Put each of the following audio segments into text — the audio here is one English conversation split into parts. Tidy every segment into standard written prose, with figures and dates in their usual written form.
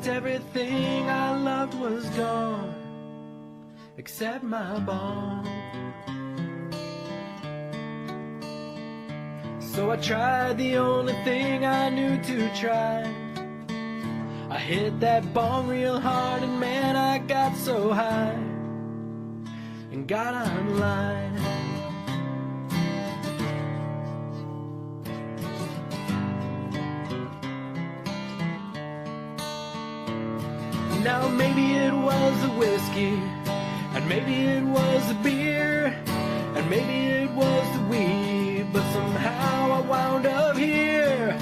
moment, everything I loved was gone, except my bond. So I tried the only thing I knew to try. I hit that bong real hard, and man, I got so high and got online. Now maybe it was the whiskey, and maybe it was the beer, and maybe it was the weed, but somehow I wound up here,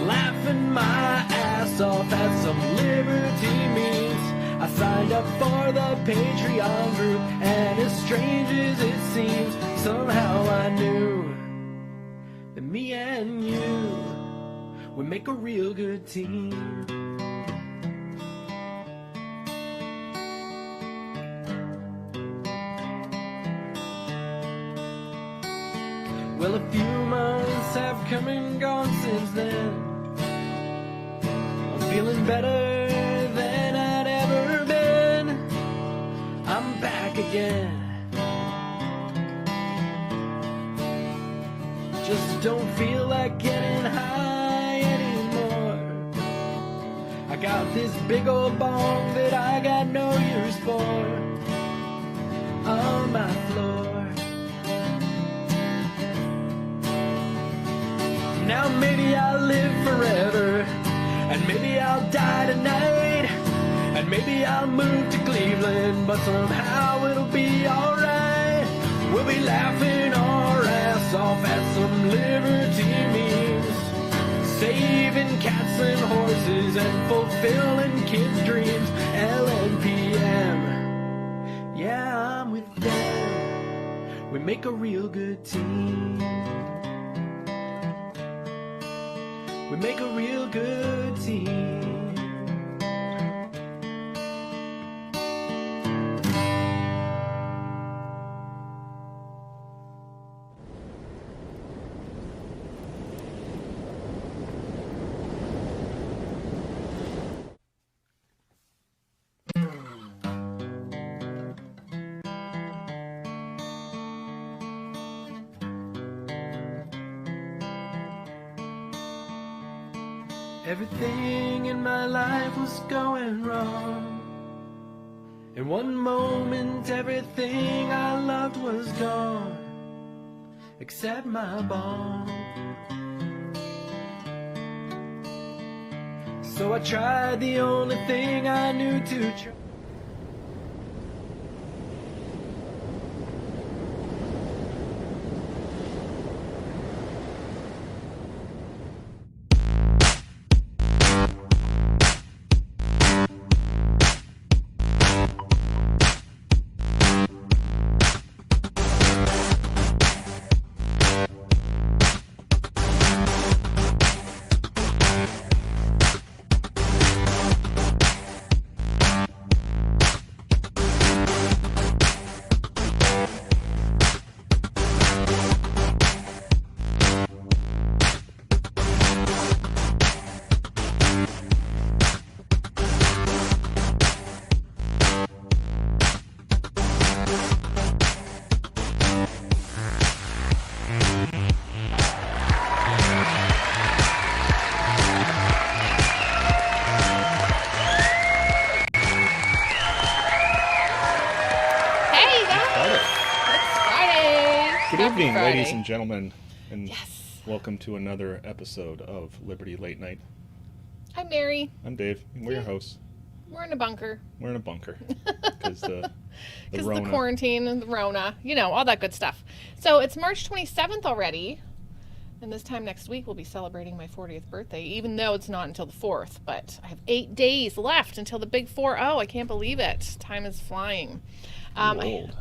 laughing my ass off at some liberty means. I signed up for the Patreon group, and as strange as it seems, somehow I knew that me and you would make a real good team. Well, a few months have come and gone since then. I'm feeling better than I'd ever been. I'm back again. Just don't feel like getting high anymore. I got this big old bong that I got no use for on my floor. Now maybe I'll live forever, and maybe I'll die tonight, and maybe I'll move to Cleveland, but somehow it'll be alright. We'll be laughing our ass off at some liberty memes, saving cats and horses and fulfilling kids' dreams. LNPM, yeah, I'm with them. We make a real good team. We make a real good team. Everything in my life was going wrong. In one moment, everything I loved was gone, except my bond. So I tried the only thing I knew to try. Good evening, ladies and gentlemen, and welcome to another episode of Liberty Late Night. I'm Mary. I'm Dave, and we're your hosts. We're in a bunker. We're in a bunker because the quarantine and the Rona, you know, all that good stuff. So it's March 27th already, and this time next week we'll be celebrating my 40th birthday, even though it's not until the 4th, but I have 8 days left until the big 4-0. I can't believe it. Time is flying. Old.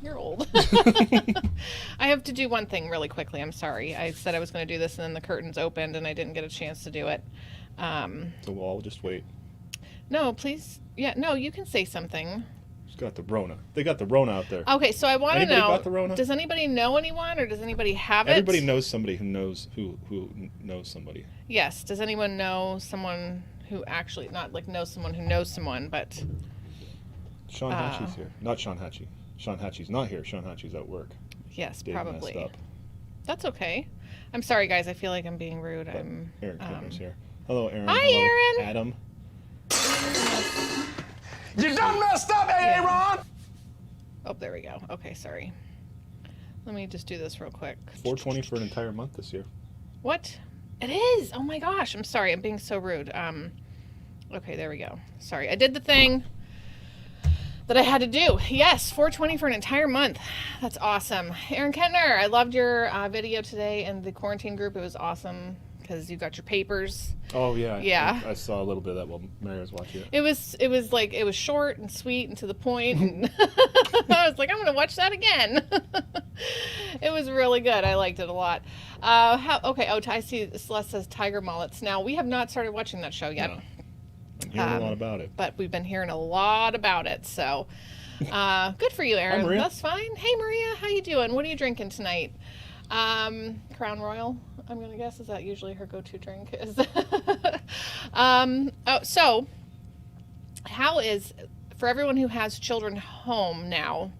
You're old. I have to do one thing really quickly. I'm sorry. I said I was going to do this, and then the curtains opened, and I didn't get a chance to do it. So we'll all just wait. No, please. Yeah, no, you can say something. Who's got the Rona? They got the Rona out there. Okay, so I want to know. Anybody got the Rona? Does anybody know anyone, or does anybody have it? Everybody knows somebody who knows somebody. Yes. Does anyone know someone who actually, not like knows someone who knows someone, but... Sean Hatchie's here. Not Sean Hatchie. Sean Hatchie's not here. Sean Hatchie's at work. Yes, Dave probably. messed up. That's okay. I'm sorry, guys. I feel like I'm being rude. But I'm. Aaron Kentner's here. Hello, Aaron. Hi, Hello, Aaron. Adam. You done messed up, Aaron! Oh, there we go. Okay, sorry. Let me just do this real quick. $4.20 for an entire month this year. What? It is. Oh my gosh. I'm sorry. I'm being so rude. Okay, there we go. Sorry. I did the thing that I had to do. Yes, $4.20 for an entire month. That's awesome. Aaron Kentner, I loved your video today in the quarantine group. It was awesome because you got your papers. Oh yeah. Yeah. I saw a little bit of that while Mary was watching it. It was short and sweet and to the point. And I was like, I'm gonna watch that again. It was really good. I liked it a lot. I see Celeste says Tiger Mullets. Now we have not started watching that show yet. No. I'm hearing a lot about it. But we've been hearing a lot about it, so good for you, Aaron. Hi, Maria. That's fine. Hey, Maria, how you doing? What are you drinking tonight? Crown Royal, I'm going to guess. Is that usually her go-to drink? So how is, for everyone who has children home now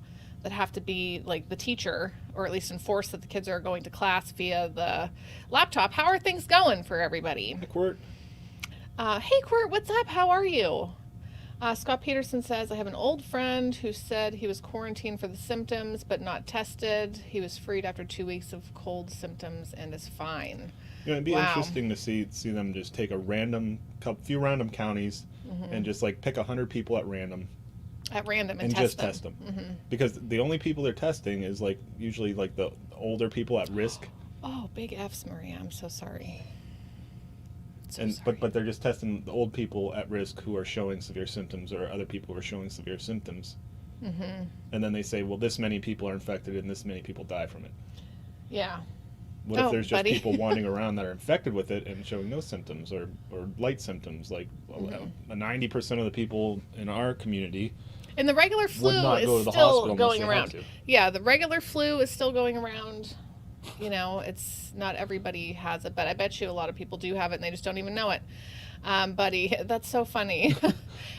that have to be like the teacher, or at least enforce that the kids are going to class via the laptop, how are things going for everybody? Hey, Quirt. Hey, Quirt, what's up? How are you? Scott Peterson says, I have an old friend who said he was quarantined for the symptoms but not tested. He was freed after 2 weeks of cold symptoms and is fine. You know, it'd be interesting to see them just take a few random counties and just like pick 100 people at random. And test them. Mm-hmm. Because the only people they're testing is like usually like the older people at risk. Oh, big F's, Maria. I'm so sorry. But they're just testing the old people at risk who are showing severe symptoms, or other people who are showing severe symptoms. Mm-hmm. And then they say, well, this many people are infected and this many people die from it. Yeah. What if there's just people wandering around that are infected with it and showing no symptoms or light symptoms? Like 90% of the people in our community and the regular flu is still going around. Yeah, the regular flu is still going around. You know, it's not everybody has it, but I bet you a lot of people do have it and they just don't even know it. Buddy, that's so funny.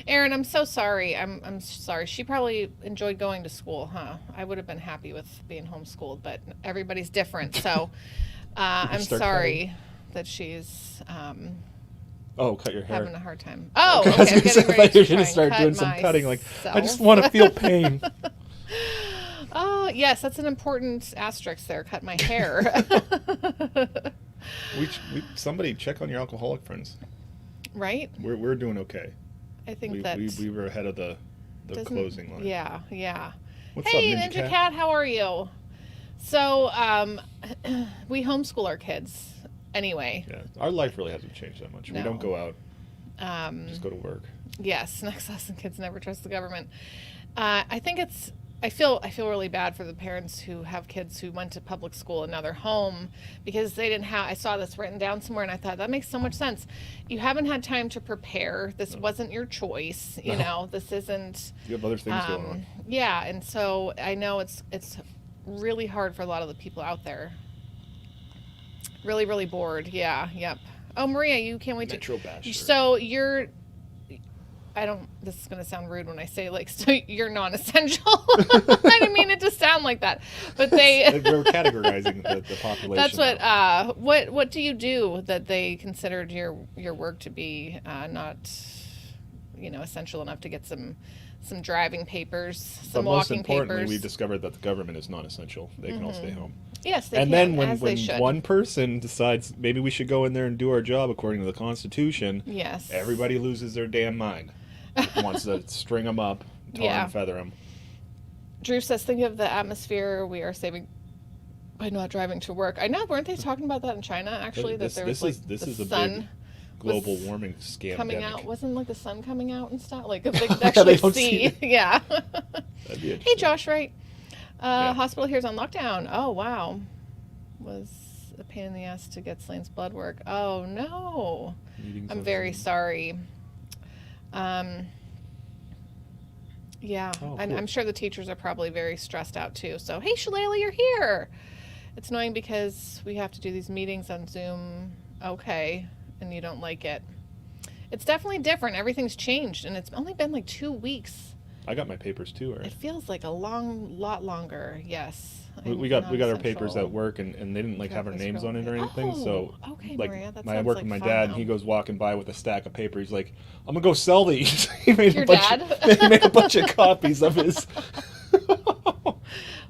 Aaron, I'm so sorry. I'm sorry. She probably enjoyed going to school, huh? I would have been happy with being homeschooled, but everybody's different. So I'm sorry that she's cut your hair. having a hard time. Oh, okay. I was going to start doing some cutting. Like, I just want to feel pain. Oh, yes, that's an important asterisk there. Cut my hair. Somebody check on your alcoholic friends. Right? We're doing okay. I think we were ahead of the closing line. Yeah. What's hey, up, Ninja Cat, how are you? So, we homeschool our kids anyway. Yeah, our life really hasn't changed that much. No. We don't go out. Just go to work. Yes, next lesson, kids never trust the government. I feel really bad for the parents who have kids who went to public school and now they're home because they didn't have, I saw this written down somewhere and I thought that makes so much sense. You haven't had time to prepare. This wasn't your choice. You know, this isn't. You have other things going on. Yeah. And so I know it's really hard for a lot of the people out there. Really, really bored. Yeah. Yep. Oh, Maria, you can't wait Metro Basher. So this is going to sound rude when I say, like, so you're non-essential. I didn't mean it to sound like that. But we're categorizing the population. That's what do you do that they considered your work to be not, essential enough to get some driving papers, some walking papers? Most importantly, we discovered that the government is non-essential. They can all stay home. Yes, they can. And then when one person decides maybe we should go in there and do our job according to the Constitution, yes, everybody loses their damn mind. Wants to string them up, tar and feather them. Drew says, think of the atmosphere we are saving by not driving to work. I know, weren't they talking about that in China, actually? This is a big global warming scam coming out. Wasn't like the sun coming out and stuff? Like a big actually see. Yeah. That'd be hey, Josh, right? Hospital here is on lockdown. Oh, wow. Was a pain in the ass to get Slane's blood work. Oh, no. I'm very sorry. Yeah, cool. I'm sure the teachers are probably very stressed out too. So, hey, Shalala, you're here. It's annoying because we have to do these meetings on Zoom. Okay, and you don't like it. It's definitely different. Everything's changed, and it's only been like 2 weeks. I got my papers too, right? It feels like a lot longer. Yes. We got our papers at work, and they didn't like have our Correct me names on it or scroll. anything. So Oh, okay, like Maria, that I sounds work like with my fun, dad, and though. he goes walking by with a stack of papers. He's like, "I'm gonna go sell these." He made Your a bunch dad? He made a bunch of copies of his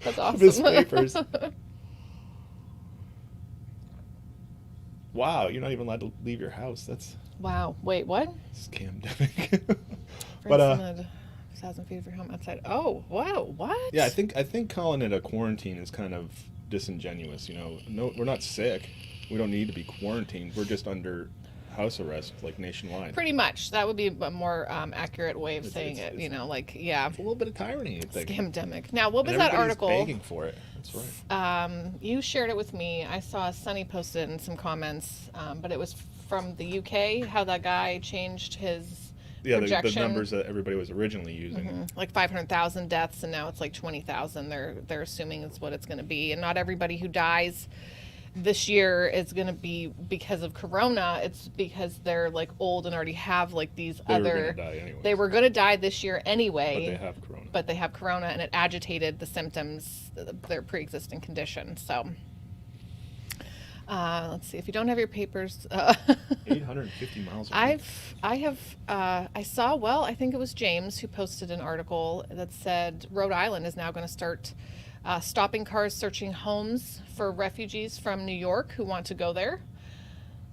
That's of his awesome. papers. Wow, you're not even allowed to leave your house. That's Wow. Wait, what? scamdemic. For But 1,000 feet of your home outside. Oh, wow. What? yeah, I think calling it a quarantine is kind of disingenuous. You know, no, we're not sick. We don't need to be quarantined. We're just under house arrest, like nationwide. Pretty much. That would be a more accurate way of saying it's- it. You know, like, yeah. It's a little bit of tyranny, I think. Scamdemic. Now, what was And that everybody's article? begging for it. That's right. You shared it with me. I saw Sunny posted in some comments, but it was from the UK, how that guy changed his Yeah, the projection. numbers that everybody was originally using. Like 500,000 deaths, and now it's like 20,000. They're assuming it's what it's going to be, and not everybody who dies this year is going to be because of corona. It's because they're like old and already have like these They were other. gonna die anyways. They were going to die this year anyway. But they have corona. But they have corona, and it agitated the symptoms, their pre-existing condition. So, let's see. If you don't have your papers, 850 miles. A week. I saw. Well, I think it was James who posted an article that said Rhode Island is now going to start stopping cars searching homes for refugees from New York who want to go there.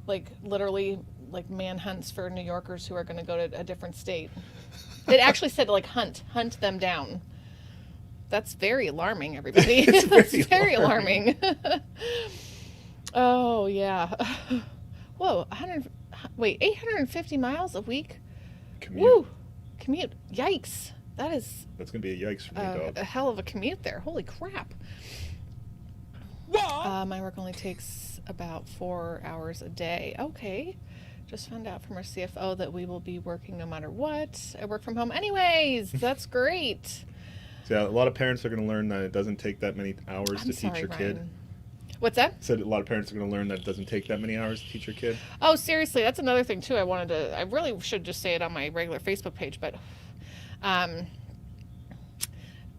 Like literally, like manhunts for New Yorkers who are going to go to a different state. It actually said like hunt them down. That's very alarming, everybody. It's very alarming. Oh yeah. Whoa, 850 miles a week. Commute. Woo, commute. Yikes. That's gonna be a yikes for me, dog. a hell of a commute there. Holy crap. My work only takes about 4 hours a day. Okay. Just found out from our CFO that we will be working no matter what. I work from home anyways. That's great. So yeah, a lot of parents are gonna learn that it doesn't take that many hours I'm to teach sorry, your kid. Ryan. What's that? Said a lot of parents are gonna learn that it doesn't take that many hours to teach your kid. Oh, seriously, that's another thing too. I really should just say it on my regular Facebook page, but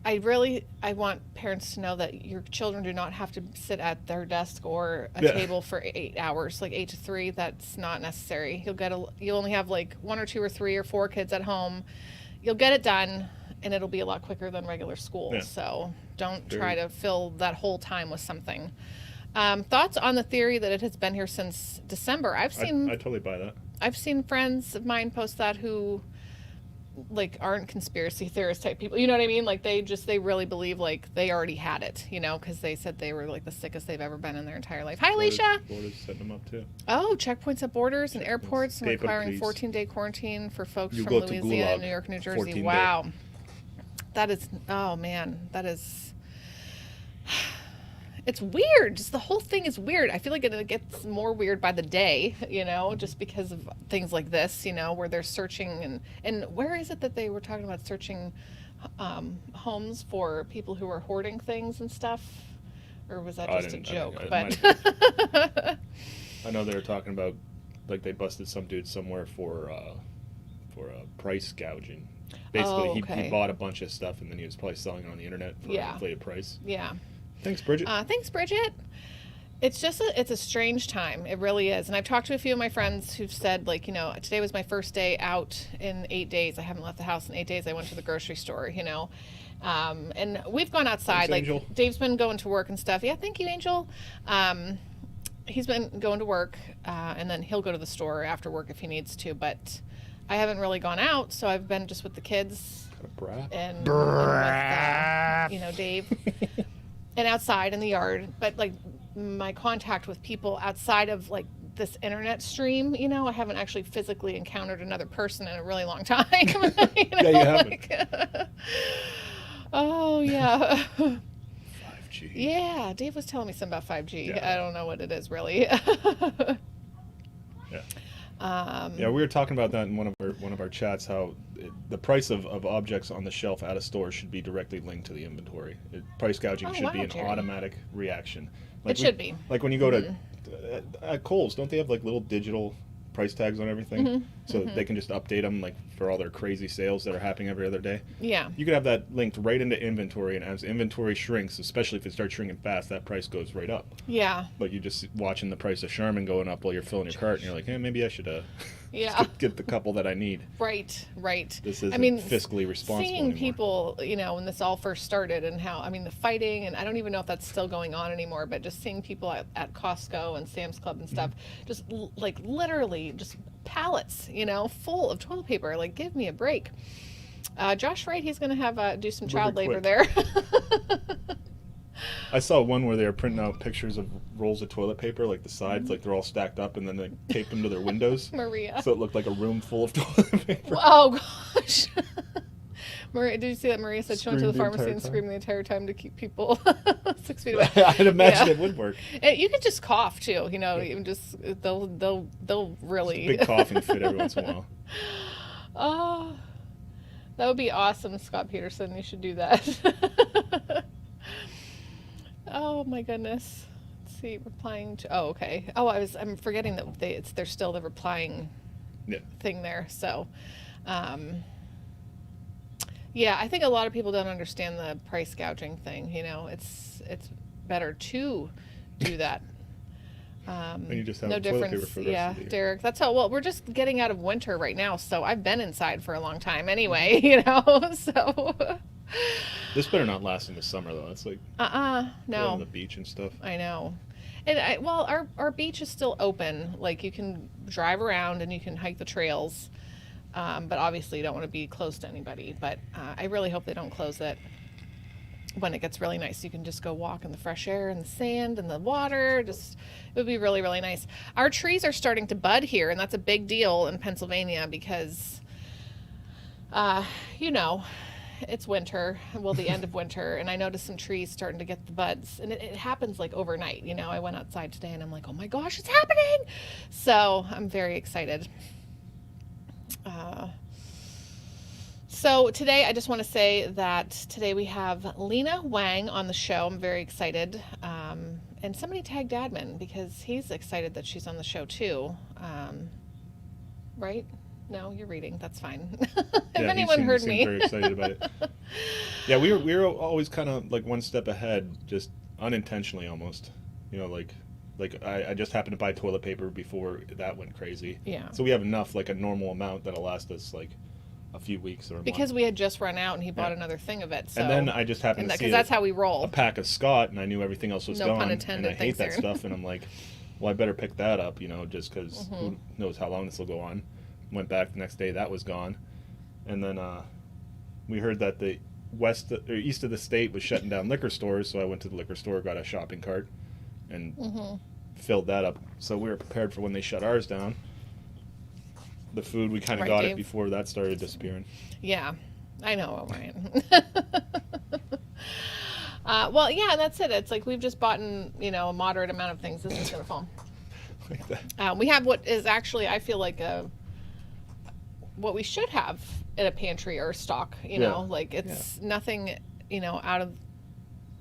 I want parents to know that your children do not have to sit at their desk or a table for 8 hours, like 8 to 3. That's not necessary. You'll only have like 1 or 2 or 3 or 4 kids at home. You'll get it done, and it'll be a lot quicker than regular school. Yeah. So don't try to fill that whole time with something. Thoughts on the theory that it has been here since December? I totally buy that. I've seen friends of mine post that who like aren't conspiracy theorist type people. You know what I mean? Like they really believe like they already had it, you know, because they said they were like the sickest they've ever been in their entire life. Hi, Alicia. Florida's setting them up too. Oh, checkpoints at borders and airports and Paper, requiring please. 14-day quarantine for folks You from go to Louisiana, Gulag, New York, New Jersey. 14 Wow. That is, oh man, that is, it's weird. Just the whole thing is weird. I feel like it gets more weird by the day, you know, just because of things like this, you know, where they're searching and where is it that they were talking about searching homes for people who are hoarding things and stuff? Or was that just a joke? But I know they were talking about like they busted some dude somewhere for price gouging. Basically, he bought a bunch of stuff and then he was probably selling it on the internet for an inflated price. Yeah. Thanks, Bridget. Thanks, Bridget. It's just it's a strange time. It really is. And I've talked to a few of my friends who've said, like, you know, today was my first day out in 8 days. I haven't left the house in 8 days. I went to the grocery store, you know. And we've gone outside. Thanks, like, Angel. Dave's been going to work and stuff. Yeah, thank you, Angel. He's been going to work, and then he'll go to the store after work if he needs to. But I haven't really gone out, so I've been just with the kids. Got a brat. And with, you know, Dave. And outside in the yard, but like my contact with people outside of like this internet stream, you know, I haven't actually physically encountered another person in a really long time. You know, Yeah, you haven't. like, oh yeah. 5G. Yeah, Dave was telling me something about 5G. Yeah. I don't know what it is really. Yeah. Yeah, we were talking about that in one of our chats. How the price of objects on the shelf at a store should be directly linked to the inventory. Price gouging should be an Jerry. automatic reaction. It should be. Like when you go to at Kohl's, don't they have like little digital price tags on everything, so they can just update them like for all their crazy sales that are happening every other day. Yeah. You could have that linked right into inventory, and as inventory shrinks, especially if it starts shrinking fast, that price goes right up. Yeah. But you're just watching the price of Charmin going up while you're filling your cart, and you're like, hey, maybe I should get the couple that I need. Right. This isn't fiscally responsible seeing anymore. People, when this all first started and how, the fighting, and I don't even know if that's still going on anymore, but just seeing people at Costco and Sam's Club and stuff, just like literally just pallets, full of toilet paper. Like, give me a break. Josh Wright, he's going to have do some child labor there. I saw one where they were printing out pictures of rolls of toilet paper, like the sides, like they're all stacked up, and then they taped them to their windows. Maria. So it looked like a room full of toilet paper. Oh, gosh. Maria, did you see that Maria said she went to the Screamed the pharmacy entire and time. screamed the entire time to keep people 6 feet away? I'd imagine it would work. And you could just cough too, even just they'll really Big coughing fit every once in a while. Oh, that would be awesome, Scott Peterson. You should do that. Oh my goodness. Let's see, replying to. Oh, okay. Oh, I'm forgetting that they're still the replying thing there. So, yeah, I think a lot of people don't understand the price gouging thing. It's better to do that. And you just have no toilet paper difference. for the rest of the year. Derek, that's how. Well, we're just getting out of winter right now, so I've been inside for a long time anyway. So. This better not last in the summer though. It's like no. Going to the beach and stuff. I know. And our beach is still open. Like, you can drive around and you can hike the trails. But obviously you don't want to be close to anybody. But I really hope they don't close it when it gets really nice. You can just go walk in the fresh air and the sand and the water. It would be really, really nice. Our trees are starting to bud here, and that's a big deal in Pennsylvania because, it's winter, the end of winter, and I noticed some trees starting to get the buds, and it happens like overnight. I went outside today and I'm like, oh my gosh, it's happening. So I'm very excited. So today I just want to say that today we have Lena Wang on the show. I'm very excited. And somebody tagged Admin because he's excited that she's on the show too. Right? No, you're reading. That's fine. If anyone heard me. Very excited about it. Yeah, we were always kind of like one step ahead, just unintentionally almost. Like I just happened to buy toilet paper before that went crazy. Yeah. So we have enough, like a normal amount that'll last us like a few weeks or a month. Because we had just run out and he bought another thing of it. So. And then I just happened to see because that's how we roll. A pack of Scott, and I knew everything else was no gone. Pun intended, and I hate that sir. stuff, and I'm like, well, I better pick that up, just because who knows how long this will go on. Went back the next day, that was gone. And then we heard that the east of the state was shutting down liquor stores, so I went to the liquor store, got a shopping cart, and filled that up. So we were prepared for when they shut ours down. The food, we kind of got Dave? It before that started disappearing. Yeah, I know, Ryan. Well, yeah, that's it. It's like we've just bought a moderate amount of things. This is going to fall. Like that. We have what is actually, I feel like, what we should have in a pantry or stock. Like it's nothing, out of,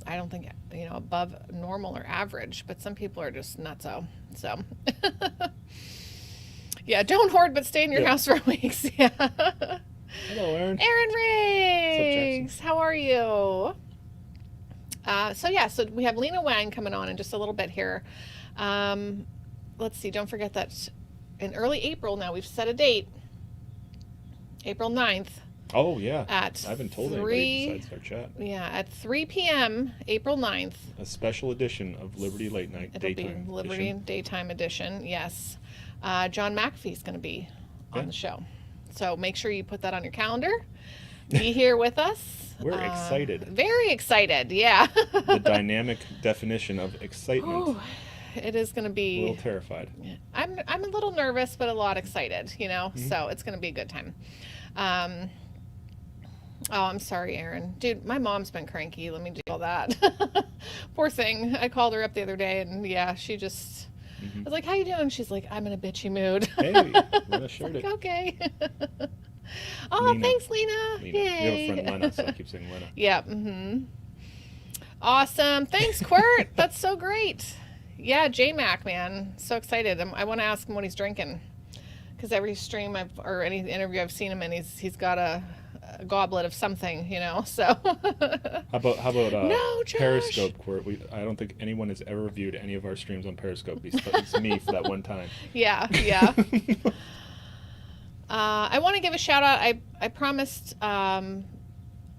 I don't think, above normal or average. But some people are just nutso. So. Yeah, don't hoard, but stay in your house for weeks. Yeah. Hello, Aaron. Aaron Riggs, how are you? So we have Lena Wang coming on in just a little bit here. Let's see, don't forget that in early April now, we've set a date, April 9th. Oh, yeah. I haven't told anybody besides our chat. Yeah, at 3 p.m., April 9th. A special edition of Liberty Late Night Daytime. It'll be Liberty Daytime Edition, yes. John McAfee's going to be on the show. So make sure you put that on your calendar. Be here with us. We're excited. Very excited, yeah. The dynamic definition of excitement. Ooh, it is going to be... A little terrified. I'm a little nervous, but a lot excited, So it's going to be a good time. Oh, I'm sorry, Aaron. Dude, my mom's been cranky. Let me do all that. Poor thing. I called her up the other day, and she just... I was like, how you doing? She's like, I'm in a bitchy mood. Hey, Lena shared it. Okay. Oh, Lena. Thanks, Lena. Yay. Yay. You have a friend, Lena, so I keep saying Lena. Yeah. Awesome. Thanks, Quirt. That's so great. Yeah, J-Mac, man. So excited. I want to ask him what he's drinking. because every stream or any interview I've seen him in, he's got a goblet of something, you know. So How about No, Josh. Periscope? Where I don't think anyone has ever viewed any of our streams on Periscope. It's me for that one time. yeah. I want to give a shout out. I promised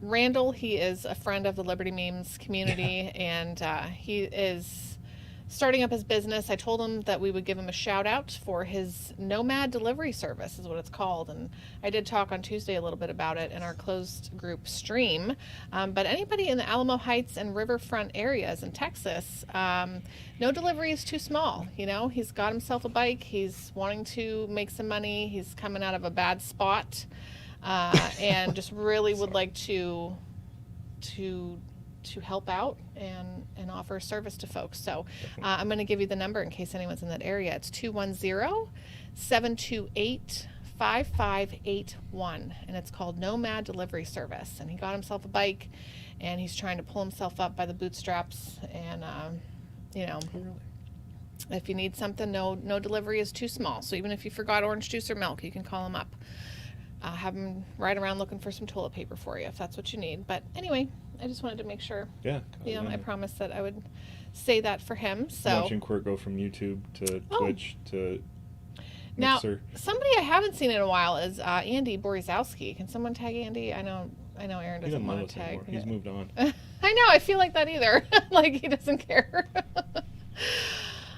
Randall, he is a friend of the Liberty Memes community, and he is starting up his business. I told him that we would give him a shout out for his Nomad delivery service, is what it's called. And I did talk on Tuesday a little bit about it in our closed group stream. But anybody in the Alamo Heights and riverfront areas in Texas, no delivery is too small. You know, he's got himself a bike. He's wanting to make some money. He's coming out of a bad spot, and just really would like to help out and offer service to folks. So I'm going to give you the number in case anyone's in that area. It's 210-728-5581, and it's called Nomad Delivery Service. And he got himself a bike, and he's trying to pull himself up by the bootstraps. And you know, if you need something, no delivery is too small. So even if you forgot orange juice or milk, you can call him up. Have him ride around looking for some toilet paper for you if that's what you need. But anyway, I just wanted to make sure. Yeah. I promised that I would say that for him. So watching Quirt go from YouTube to Twitch to Now, Mixer. somebody I haven't seen in a while is Andy Borizowski. Can someone tag Andy? I know Aaron doesn't want to tag. Anymore. He's moved on. I know. I feel like that either. Like he doesn't care.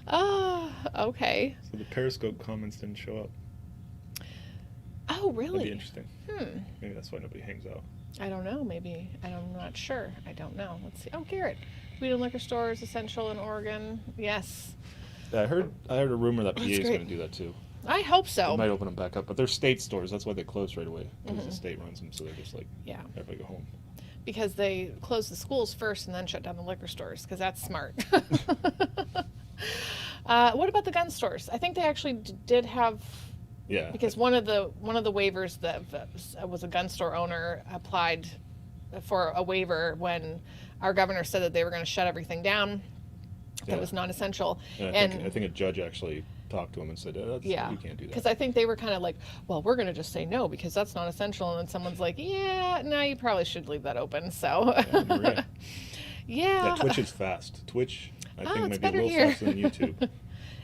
Oh, okay. So the Periscope comments didn't show up. Oh, really? That'd be interesting. Maybe that's why nobody hangs out. I don't know. Maybe. I'm not sure. I don't know. Let's see. Oh, Garrett. Weed and liquor stores essential in Oregon. Yes. Yeah, I heard a rumor that PA is going to do that too. I hope so. They might open them back up, but they're state stores. That's why they closed right away, because the state runs them. So they're just like, everybody go home. Because they close the schools first and then shut down the liquor stores, because that's smart. What about the gun stores? I think they actually did have. Yeah. Because one of the waivers that was a gun store owner applied for a waiver when our governor said that they were going to shut everything down. That was non-essential. And I think a judge actually talked to him and said, you can't do that. Because I think they were kind of like, well, we're going to just say no because that's not essential. And then someone's like, no, you probably should leave that open. So, yeah, Twitch is fast. Twitch, I think, might be a little faster than YouTube.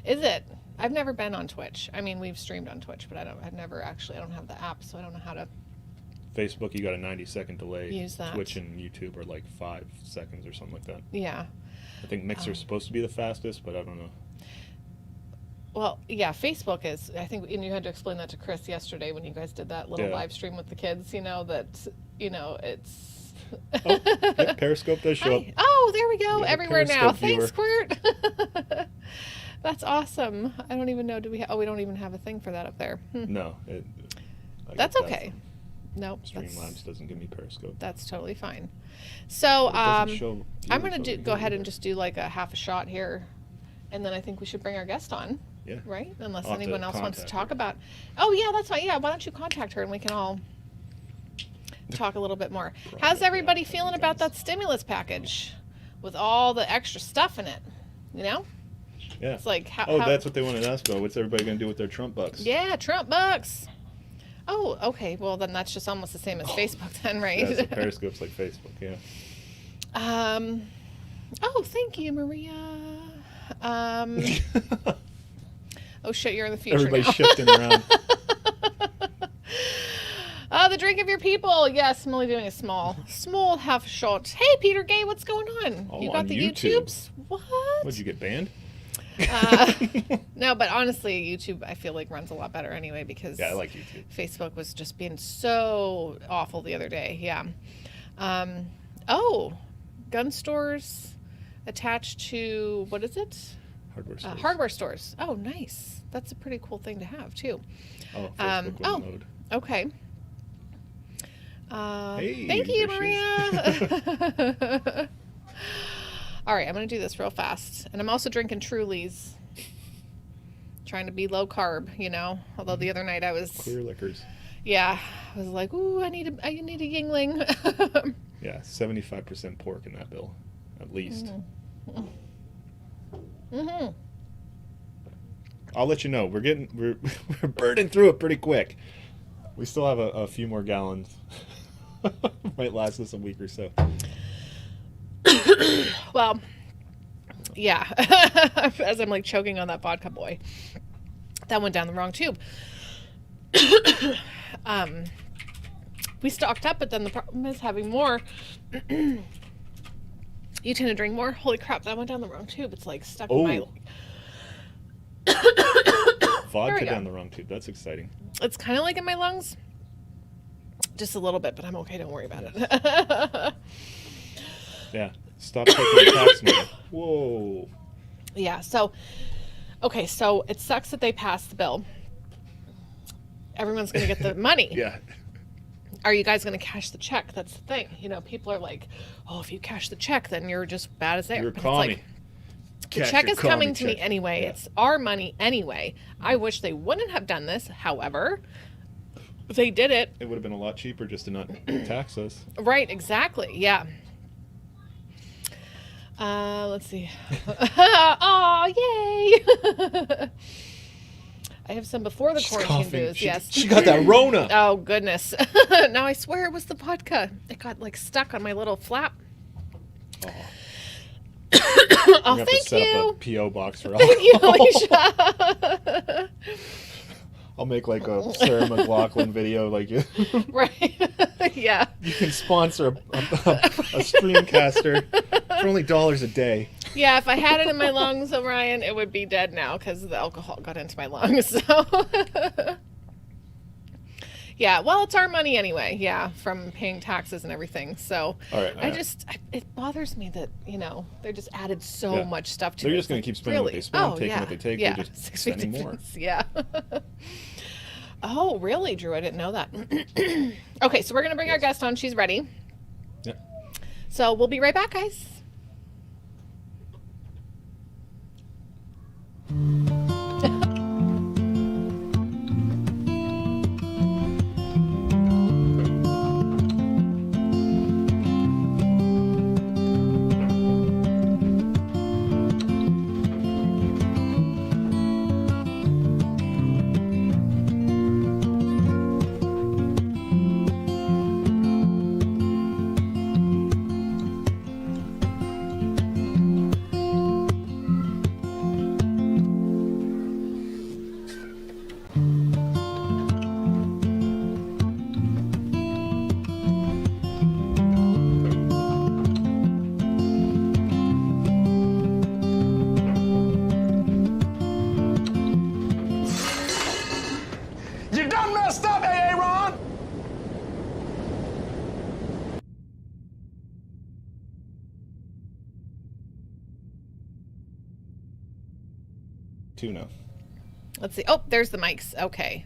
Is it? I've never been on Twitch. I mean, we've streamed on Twitch, but I don't have the app, so I don't know how to. Facebook, you got a 90-second delay. Use that. Twitch and YouTube are like 5 seconds or something like that. Yeah. I think Mixer's supposed to be the fastest, but I don't know. Well, yeah, Facebook is. I think, and you had to explain that to Chris yesterday when you guys did that little live stream with the kids. It's. Oh, Periscope does show up. Oh, there we go. Everywhere now. Viewer. Thanks, Squirt. That's awesome. I don't even know. Do we? We don't even have a thing for that up there. No. That's okay. Nope. Streamlabs doesn't give me Periscope. That's totally fine. So I'm going to go ahead and just do like a half a shot here, and then I think we should bring our guest on. Yeah. Right? Unless anyone else wants to talk about. Oh yeah, that's fine. Yeah. Why don't you contact her and we can all talk a little bit more. How's everybody feeling about that stimulus package with all the extra stuff in it? You know? Yeah. It's like that's what they wanted to ask about. What's everybody going to do with their Trump bucks? Yeah, Trump bucks. Oh, okay. Well, then that's just almost the same as Facebook, then, right? Yeah, so Periscope's like Facebook. Yeah. Oh, thank you, Maria. Oh shit, you're in the future. Everybody's now. shifting around. The drink of your people. Yes, I'm only doing a small half shot. Hey, Peter Gay, what's going on? Oh, you got on the YouTube. YouTubes? What? Would you get banned? No, but honestly, YouTube I feel like runs a lot better anyway because I like YouTube. Facebook was just being so awful the other day. Yeah. Oh, gun stores attached to what is it? Hardware stores. Hardware stores. Oh, nice. That's a pretty cool thing to have too. Oh, Facebook mode. Okay. Hey, thank you, Maria. All right, I'm going to do this real fast. And I'm also drinking Trulies. Trying to be low carb, Although the other night I was... Clear liquors. Yeah. I was like, ooh, I need a Yingling. Yeah, 75% pork in that bill. At least. Mm-hmm. I'll let you know. We're burning through it pretty quick. We still have a few more gallons. Might last us a week or so. Well, yeah. As I'm like choking on that vodka, boy, that went down the wrong tube. We stocked up, but then the problem is having more. You tend to drink more? Holy crap, that went down the wrong tube. It's like stuck in my... Vodka down the wrong tube. That's exciting. It's kind of like in my lungs. Just a little bit, but I'm okay. Don't worry about it. Yeah. Stop taking tax money. Whoa. Yeah, so... Okay, so it sucks that they passed the bill. Everyone's going to get the money. Yeah. Are you guys going to cash the check? That's the thing. You know, people are like, oh, if you cash the check, then you're just bad as they are. You're But commie. it's like, the check is coming to me anyway. Yeah. It's our money anyway. I wish they wouldn't have done this. However, they did it. It would have been a lot cheaper just to not tax us. Right, exactly. Yeah. Let's see. Oh, yay! I have some before the quarantine booze. Yes. She got that Rona. Oh, goodness. Now I swear it was the vodka. It got like stuck on my little flap. Oh, Oh, have thank to set you. up a P.O. box for Thank you, alcohol. Alicia. I'll make like a Sarah McLachlan video like you. Right. Yeah. You can sponsor a streamcaster for only $1 a day. Yeah, if I had it in my lungs, Orion, it would be dead now because the alcohol got into my lungs. So, yeah, well, it's our money anyway. Yeah, from paying taxes and everything. So, All right. It bothers me that, you know, they just added so much stuff to it. They're just going to keep spending what they spend, taking what they take. Yeah, They're just spending more. Yeah. Oh, really, Drew? I didn't know that. Okay, so we're going to bring our guest on. She's ready. Yeah. So we'll be right back, guys. You done messed up, Aaron! Tuna. Let's see. Oh, there's the mics. Okay.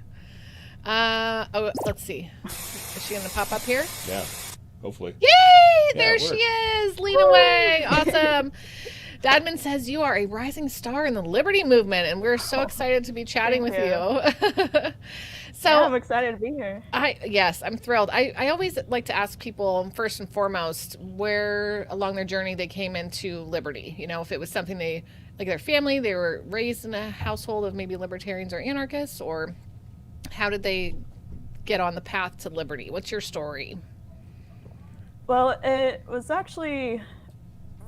Let's see. Is she going to pop up here? Yeah. Hopefully. Yay! Yeah, There it she worked. is. Lena Wang. Awesome. Dadman says you are a rising star in the Liberty movement, and we're so excited to be chatting with you. So yeah, I'm excited to be here. Yes, I'm thrilled. I always like to ask people, first and foremost, where along their journey they came into Liberty. You know, if it was something they, like their family, they were raised in a household of maybe libertarians or anarchists, or how did they get on the path to Liberty? What's your story? Well, it was actually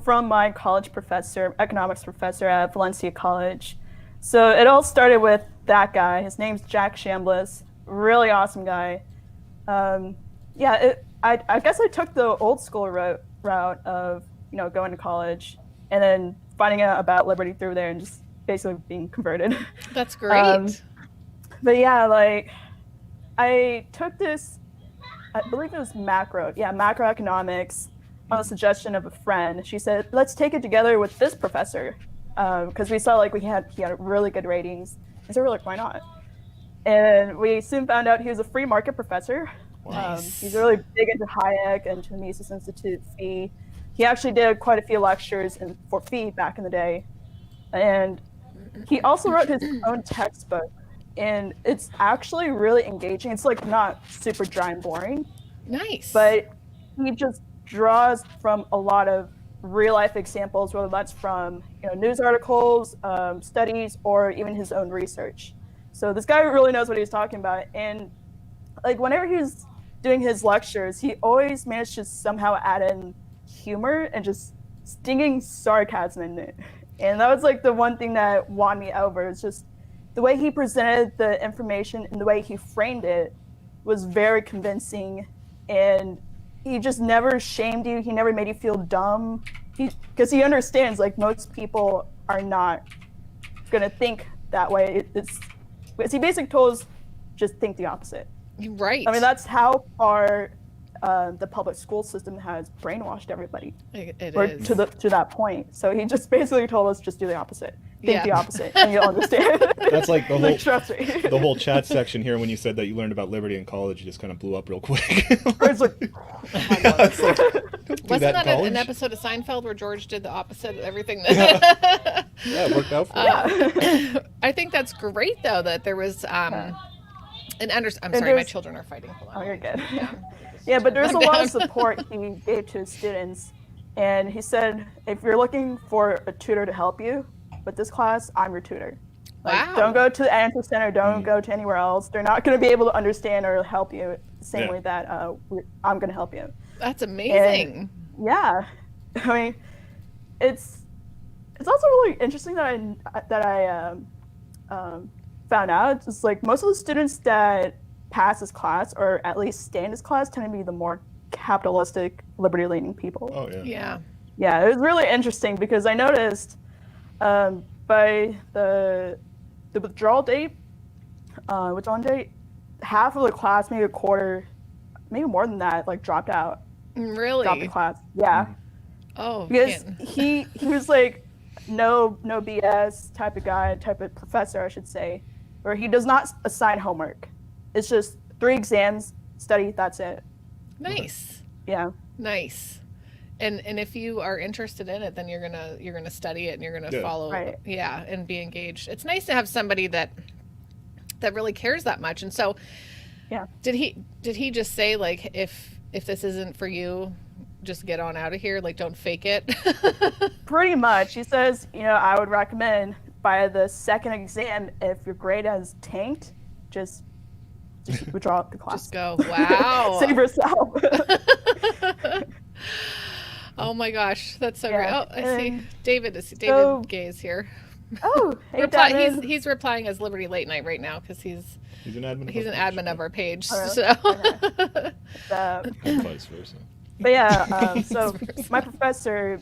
from my college professor, economics professor at Valencia College. So it all started with that guy. His name's Jack Chambliss. Really awesome guy. I guess I took the old school route of, you know, going to college and then finding out about Liberty through there and just basically being converted. That's great. But yeah, like I took this, I believe it was macroeconomics on the suggestion of a friend. She said, let's take it together with this professor. Because we saw like he had really good ratings. I said, like, why not? And we soon found out he was a free market professor. Nice. He's really big into Hayek and to the Mises Institute fee. He actually did quite a few lectures for fee back in the day. And he also wrote his own textbook. And it's actually really engaging. It's like not super dry and boring. Nice. But he just draws from a lot of real life examples, whether that's from news articles, studies, or even his own research. So this guy really knows what he's talking about. And like whenever he's doing his lectures, he always managed to somehow add in humor and just stinging sarcasm in it. And that was like the one thing that won me over. It's just the way he presented the information and the way he framed it was very convincing. And he just never shamed you. He never made you feel dumb. Because he understands like most people are not going to think that way. Because he basically told us just think the opposite. Right. I mean, that's how far the public school system has brainwashed everybody. It is. To that point. So he just basically told us just do the opposite. Think the opposite, and you'll understand. That's like the whole trust me. The whole chat section here when you said that you learned about liberty in college, you just kind of blew up real quick. It's like, wasn't that an episode of Seinfeld where George did the opposite of everything? That Yeah, it worked out for him. I think that's great though that there was I'm sorry, my children are fighting. Hold on. Oh, you're good. Yeah, Yeah, but there's a lot of support he gave to his students. And he said, if you're looking for a tutor to help you with this class, I'm your tutor. Like, Wow. Don't go to the answer center. Don't go to anywhere else. They're not going to be able to understand or help you the same way that I'm going to help you. That's amazing. And, yeah. I mean, it's also really interesting that I found out. It's like most of the students that pass this class or at least stay in this class tend to be the more capitalistic, liberty-leaning people. Oh yeah. Yeah. Yeah, it was really interesting because I noticed by the withdrawal date, half of the class, maybe a quarter, maybe more than that, like dropped out. Really? Dropped the class. Yeah. Oh, Because he was like no BS type of professor, I should say, where he does not assign homework. It's just 3 exams, study, that's it. Nice. Yeah. Nice. And if you are interested in it, then you're gonna study it and you're gonna follow and be engaged. It's nice to have somebody that really cares that much. And so did he just say like if this isn't for you, just get on out of here, like don't fake it? Pretty much. He says, I would recommend by the second exam, if your grade has tanked, just withdraw the class. Just go. Wow. Save yourself. Oh my gosh, that's so great. Oh, I see. David Gay is here. Oh, hey, he's replying as Liberty Late Night right now because he's an admin. He's an admin of our page. Oh, so. And vice versa. But yeah, so my professor,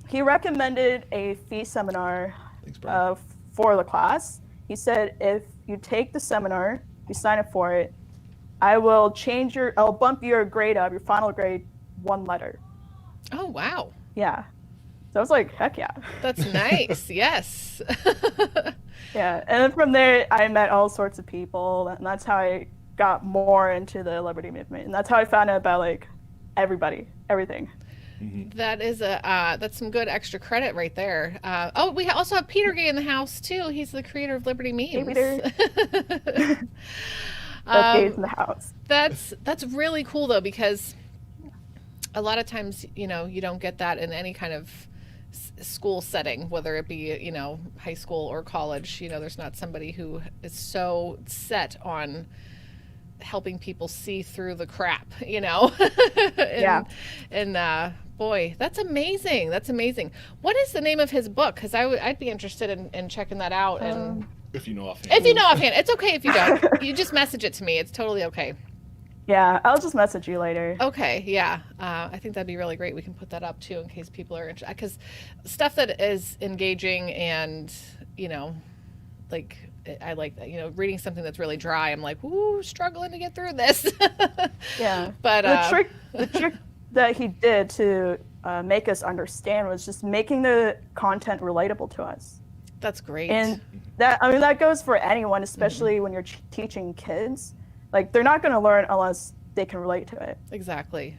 he recommended a fee seminar for the class. He said, if you take the seminar, you sign up for it, I'll bump your grade up, your final grade, 1 letter. Oh, wow. Yeah. So I was like, heck yeah. That's nice. Yes. Yeah. And then from there, I met all sorts of people. And that's how I got more into the liberty movement. And that's how I found out about like everybody, everything. Mm-hmm. That is that's some good extra credit right there. We also have Peter Gay in the house too. He's the creator of Liberty Memes. Hey, Peter. Gays in the house. That's really cool though, because a lot of times, you don't get that in any kind of school setting, whether it be, high school or college. There's not somebody who is so set on helping people see through the crap, And boy, that's amazing. That's amazing. What is the name of his book? Because I'd be interested in checking that out. And if you know offhand. It's okay if you don't. You just message it to me. It's totally okay. Yeah, I'll just message you later. Okay, yeah. I think that'd be really great. We can put that up too in case people are interested. Because stuff that is engaging and, like, I like that. Reading something that's really dry, I'm like, ooh, struggling to get through this. Yeah. But the trick that he did to make us understand was just making the content relatable to us. That's great. And that goes for anyone, especially when you're teaching kids. Like, they're not going to learn unless they can relate to it. Exactly.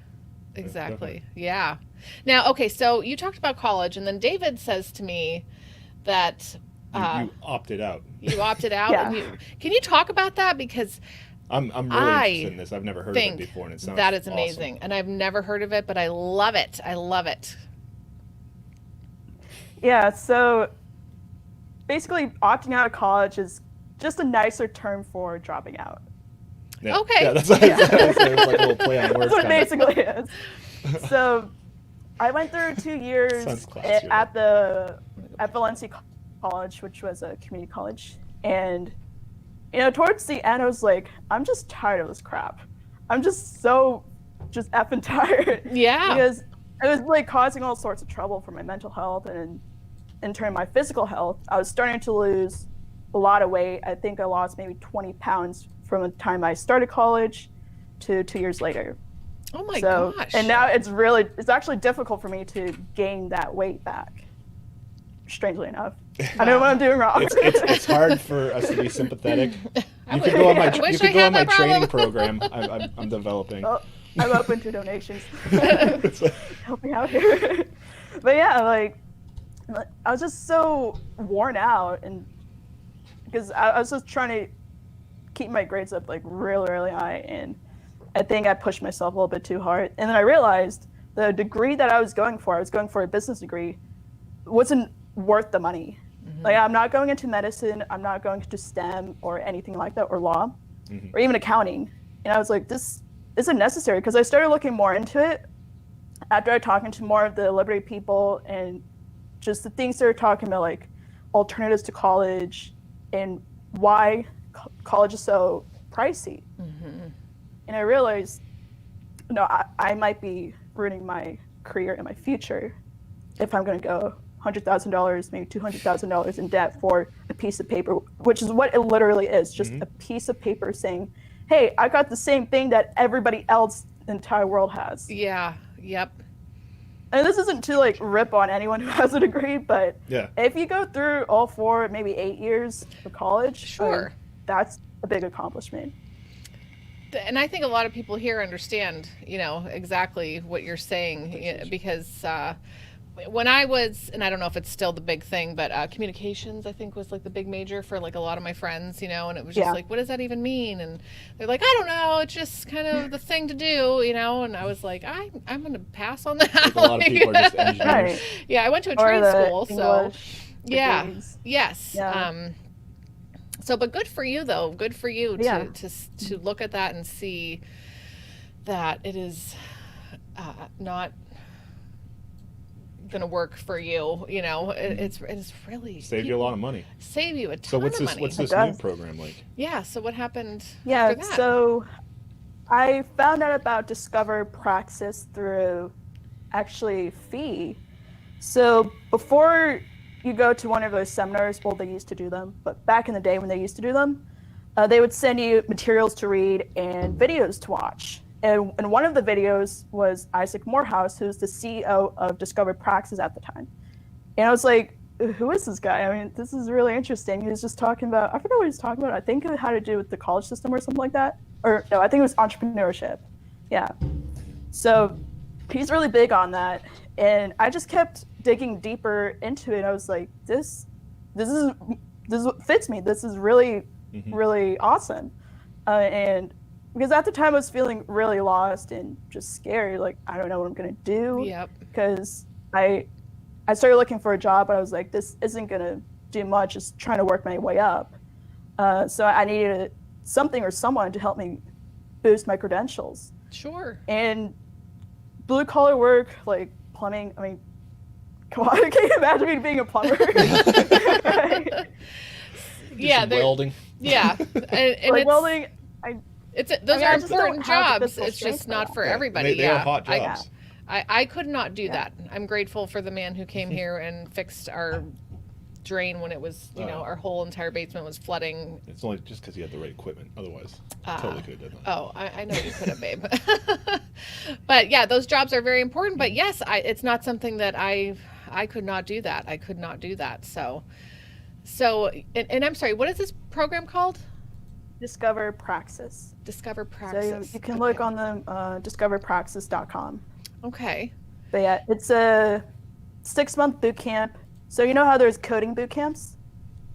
Yeah. Now, okay, so you talked about college, and then David says to me that you opted out. You opted out. Yeah. And can you talk about that? Because I'm really interested in this. I've never heard of it before, and it sounds that is awesome. amazing. And I've never heard of it, but I love it. I love it. Yeah, so basically opting out of college is just a nicer term for dropping out. Yeah. Okay. Yeah, that's what I was saying. It's like a little play on words. That's what it kinda. basically is. So I went through 2 years Sounds classier, at Valencia College, which was a community college. And, towards the end, I was like, I'm just tired of this crap. I'm just effing tired. Yeah. Because it was like causing all sorts of trouble for my mental health and in turn my physical health. I was starting to lose a lot of weight. I think I lost maybe 20 pounds from the time I started college to 2 years later. Oh my gosh. And now it's actually difficult for me to gain that weight back. Strangely enough. I know what I'm doing wrong. It's hard for us to be sympathetic. You could go on my training program. I'm developing. Well, I'm open to donations. Help me out here. But yeah, like I was just so worn out, and because I was just trying to keep my grades up like really, really high, and I think I pushed myself a little bit too hard. And then I realized the degree that I was going for a business degree, wasn't worth the money. Mm-hmm. Like I'm not going into medicine, I'm not going into STEM or anything like that, or law, or even accounting. And I was like, this isn't necessary, because I started looking more into it after I talking to more of the Liberty people and just the things they're talking about, like alternatives to college and why college is so pricey. Mm-hmm. And I realized, I might be ruining my career and my future if I'm going to go $100,000, maybe $200,000 in debt for a piece of paper, which is what it literally is, just a piece of paper saying, hey, I got the same thing that everybody else in the entire world has. Yeah, yep. And this isn't to like rip on anyone who has a degree, but if you go through all 4, maybe 8 years of college, sure, that's a big accomplishment. And I think a lot of people here understand, exactly what you're saying, because when I was, and I don't know if it's still the big thing, but communications, I think, was like the big major for like a lot of my friends, and it was just like, what does that even mean? And they're like, I don't know, it's just kind of the thing to do, and I was like, I'm going to pass on that. Like a lot of people are just engineers. Right. Yeah, I went to a trade school, so degrees. Yes. Yeah. So, but good for you, though. Good for you to look at that and see that it is not going to work for you. It's really save you a lot of money. Save you a ton So of money. what's this new program like? Yeah. So what happened? Yeah. After that? So I found out about Discover Praxis through actually Fee. So before you go to one of those seminars, well, they used to do them, but back in the day when they used to do them, they would send you materials to read and videos to watch. And one of the videos was Isaac Morehouse, who's the CEO of Discover Praxis at the time. And I was like, who is this guy? I mean, this is really interesting. He was just talking about, I forgot what he was talking about. I think it had to do with the college system or something like that. Or no, I think it was entrepreneurship. Yeah. So he's really big on that. And I just kept digging deeper into it. I was like, this is what fits me. This is really, really awesome. And because at the time I was feeling really lost and just scared, like I don't know what I'm gonna do. Yep. Because I started looking for a job, but I was like, this isn't gonna do much. Just trying to work my way up. So I needed something or someone to help me boost my credentials. Sure. And blue collar work, like plumbing. I mean, come on, can you imagine me being a plumber? Right? Yeah. Welding. Yeah. And like welding. Those are I just important don't have the jobs. physical It's just strength not for for that. everybody. They are hot jobs. I could not do that. I'm grateful for the man who came here and fixed our drain when it was, our whole entire basement was flooding. It's only just because you had the right equipment. Otherwise, totally could have done that. Oh, I know you could have, babe. But yeah, those jobs are very important. But yes, it's not something that I could not do that. I could not do that. So, and I'm sorry, what is this program called? Discover Praxis. Discover Praxis. So you can look on the discoverpraxis.com. Okay. But yeah, it's a 6-month boot camp. So you know how there's coding boot camps?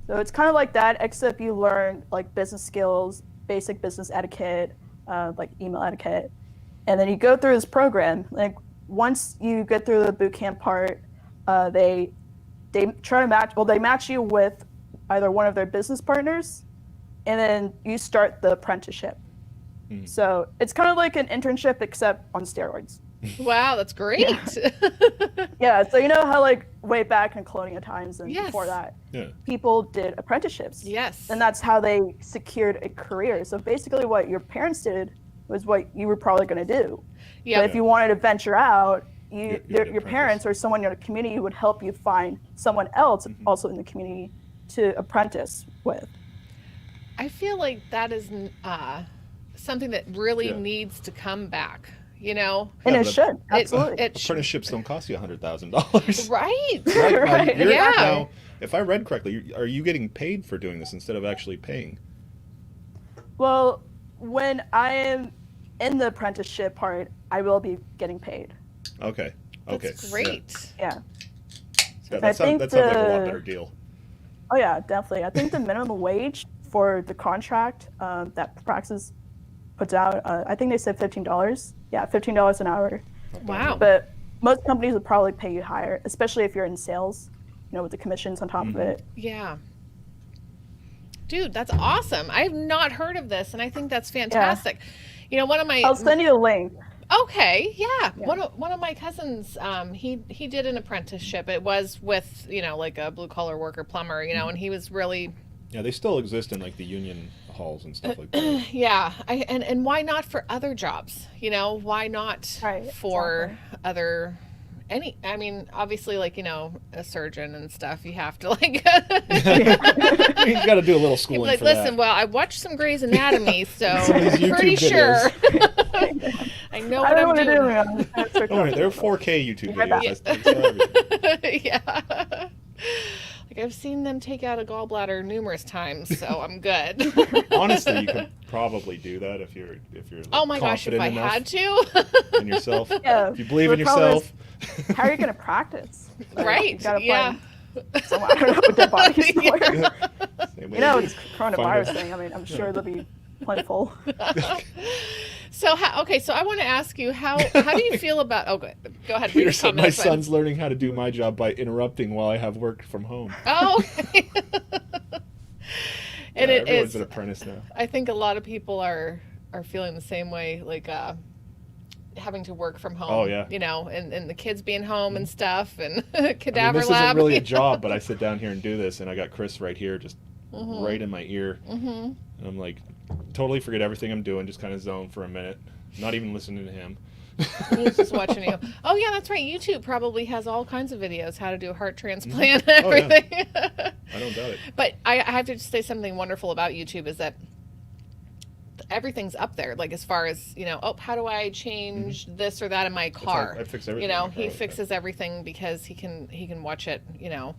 So it's kind of like that, except you learn like business skills, basic business etiquette, like email etiquette. And then you go through this program. Like once you get through the boot camp part, they they try to match. Well, they match you with either one of their business partners, and then you start the apprenticeship. So it's kind of like an internship except on steroids. Wow, that's great. Yeah, so you know how like way back in colonial times and Yes. before that, Yeah. people did apprenticeships. Yes. And that's how they secured a career. So basically what your parents did was what you were probably going to do. Yeah. But if you wanted to venture out, You're an your apprentice. parents or someone in your community would help you find someone else also in the community to apprentice with. I feel like that is something that really Yeah. needs to come back, you know? And Yeah, it but should, absolutely. It should, Apprenticeships don't cost you $100,000. right. Right. Yeah. Now, if I read correctly, are you getting paid for doing this instead of actually paying? Well, when I am in the apprenticeship part, I will be getting paid. Okay. Okay. That's great. Yeah. Yeah, I that sounds think like a lot the- better deal. Oh yeah, definitely. I think the minimum wage for the contract that Praxis puts out, I think they said $15. Yeah, $15 an hour. Wow. But most companies would probably pay you higher, especially if you're in sales, you know, with the commissions on top of it. Yeah. Dude, that's awesome. I have not heard of this, and I think that's fantastic. You know, one of my I'll send you a link. Okay, yeah. One of my cousins, he did an apprenticeship. It was with, you know, like a blue collar worker plumber, you know, and he was really Yeah, they still exist in like the union halls and stuff like that. yeah. And why not for other jobs? You know, why not Right, for other I mean, obviously, like, you know, a surgeon and stuff, you have to, like, You got to do a little schooling like, for listen, that. well, I watched some Grey's Anatomy, so Some of these I'm YouTube pretty sure I know I what don't know I'm what to do. doing. Man. Don't worry, they're 4K YouTube heard that. videos. That's everything. Yeah. Like, I've seen them take out a gallbladder numerous times, so I'm good. Honestly, you could probably do that if you're like, Oh my gosh, if confident I enough had to. in yourself. Yeah, If you believe the in problem yourself. is, how are you going to practice? Like, Right, You gotta yeah. find someone, I don't know what their bodies Yeah. somewhere. Same way You know, you it's do. coronavirus Find thing. I mean, I'm sure they'll be plentiful. So, so I want to ask you, how do you feel about, oh, good. Go ahead. Peter read said, the my comments. son's learning how to do my job by interrupting while I have work from home. Oh. And Yeah, it everyone's is, an apprentice now. I think a lot of people are feeling the same way, like, having to work from home. Oh, yeah. You know, and the kids being home and stuff, and cadaver I mean, this lab. isn't really a job, but I sit down here and do this, and I got Chris right here, just right in my ear. And I'm like, totally forget everything I'm doing, just kind of zone for a minute, not even listening to him. He's just watching you. Oh yeah, that's right. YouTube probably has all kinds of videos how to do a heart transplant Oh, and yeah. everything. I don't doubt it. But I have to say something wonderful about YouTube is that everything's up there. Like, as far as, you know, oh, how do I change this or that in my car? I fix everything You know, in my car he with fixes everything because he can watch it. You know,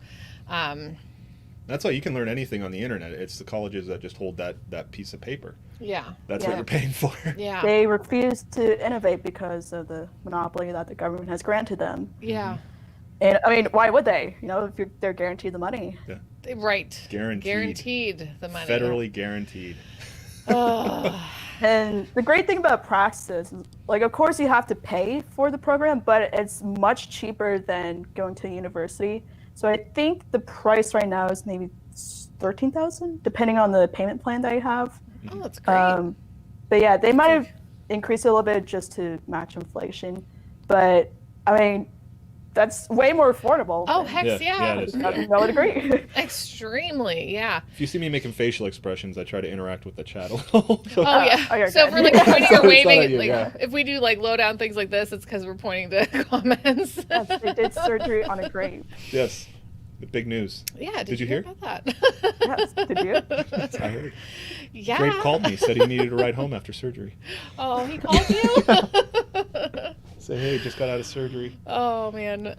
That's why you can learn anything on the internet. It's the colleges that just hold that piece of paper. yeah, That's Yeah. what you're paying for. yeah, They refuse to innovate because of the monopoly that the government has granted them. yeah. And I mean, why would they? You know, if they're guaranteed the money. Right. Guaranteed. the money. Federally guaranteed. Ugh. And the great thing about Praxis is, like, of course you have to pay for the program, but it's much cheaper than going to university. So I think the price right now is maybe $13,000, depending on the payment plan that you have. Oh, that's great. But yeah, they might have increased it a little bit just to match inflation. But I mean, that's way more affordable. Oh, than- heck yeah. it is. I would agree. Extremely, yeah. If you see me making facial expressions, I try to interact with the chat a little. So- Oh yeah. okay, So if good. we're like pointing So or it's not waving, at you, like yeah. if we do like low down things like this, it's because we're pointing to comments. Yes, they did surgery on a grave. Yes. The big news. Yeah. Did you hear? about that? Yes, did you? I heard. Yeah. Grape called me, said he needed a ride home after surgery. Oh, he called you. Say, hey, just got out of surgery. Oh man.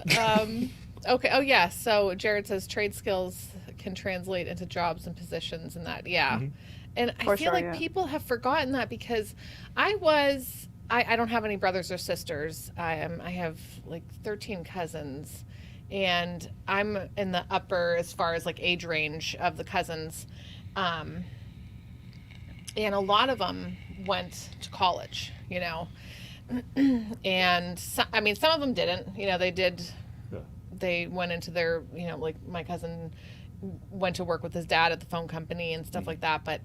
Okay. Oh yeah. So Jared says trade skills can translate into jobs and positions and that. Yeah. And I For feel sure, like yeah. people have forgotten that because I don't have any brothers or sisters. I have like 13 cousins, and I'm in the upper as far as like age range of the cousins. And a lot of them went to college, you know. And some of them didn't, you know, they they went into their, like my cousin went to work with his dad at the phone company and stuff like that. But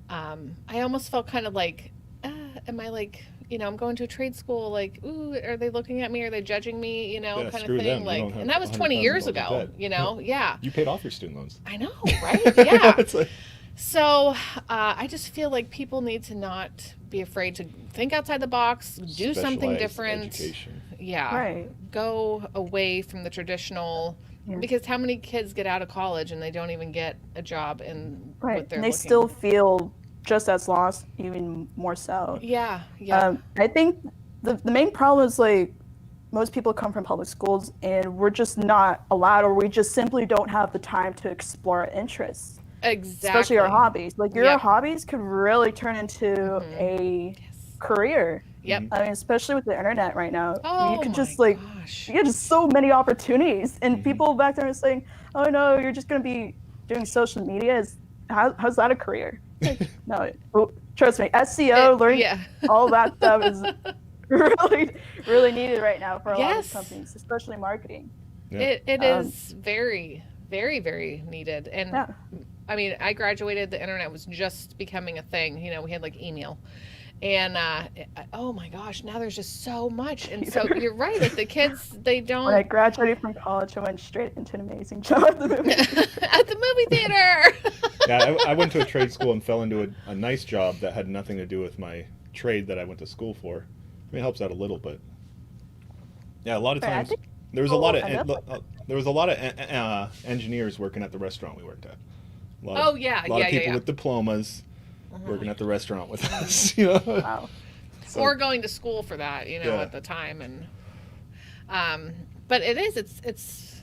I almost felt kind of like, am I like, I'm going to a trade school, like, ooh, are they looking at me? Are they judging me? Kind of screw thing. them. Like, don't have and that was 20 $100,000 years in ago, debt. Yeah. You paid off your student loans. I know, right? Yeah. It's like, So I just feel like people need to not be afraid to think outside the box, do something specialized different. education. Yeah. Right. Go away from the traditional. Yeah. Because how many kids get out of college and they don't even get a job in Right. what they're And they looking. still feel just as lost, even more so. Yeah. Yeah. I think the main problem is like most people come from public schools and we're just not allowed, or we just simply don't have the time to explore our interests. Exactly. Especially our hobbies. Like your Yep. hobbies could really turn into a career. Yep. I mean, especially with the internet right now. Oh, you could my just like, gosh. you get just so many opportunities. And people back there are saying, oh no, you're just going to be doing social media. How's that a career? Like, no, trust me, SEO, learning Yeah. all that stuff is really, really needed right now for a lot Yes. of companies, especially marketing. Yeah. It is very, very, very needed. And Yeah. I mean, I graduated, the internet was just becoming a thing. We had like email. And oh my gosh, now there's just so much. And so you're right, like the kids, they don't. When I graduated from college, I went straight into an amazing job at the movie. At the movie theater. Yeah, I went to a trade school and fell into a nice job that had nothing to do with my trade that I went to school for. I mean, it helps out a little, but yeah, a lot of Right, I times think there was a lot of end up engineers working at the restaurant we worked at. A lot Oh, of, yeah, a lot yeah, of yeah, people yeah. with diplomas working at the restaurant with us. Wow. So, Or going to school for that, Yeah. at the time. And but it's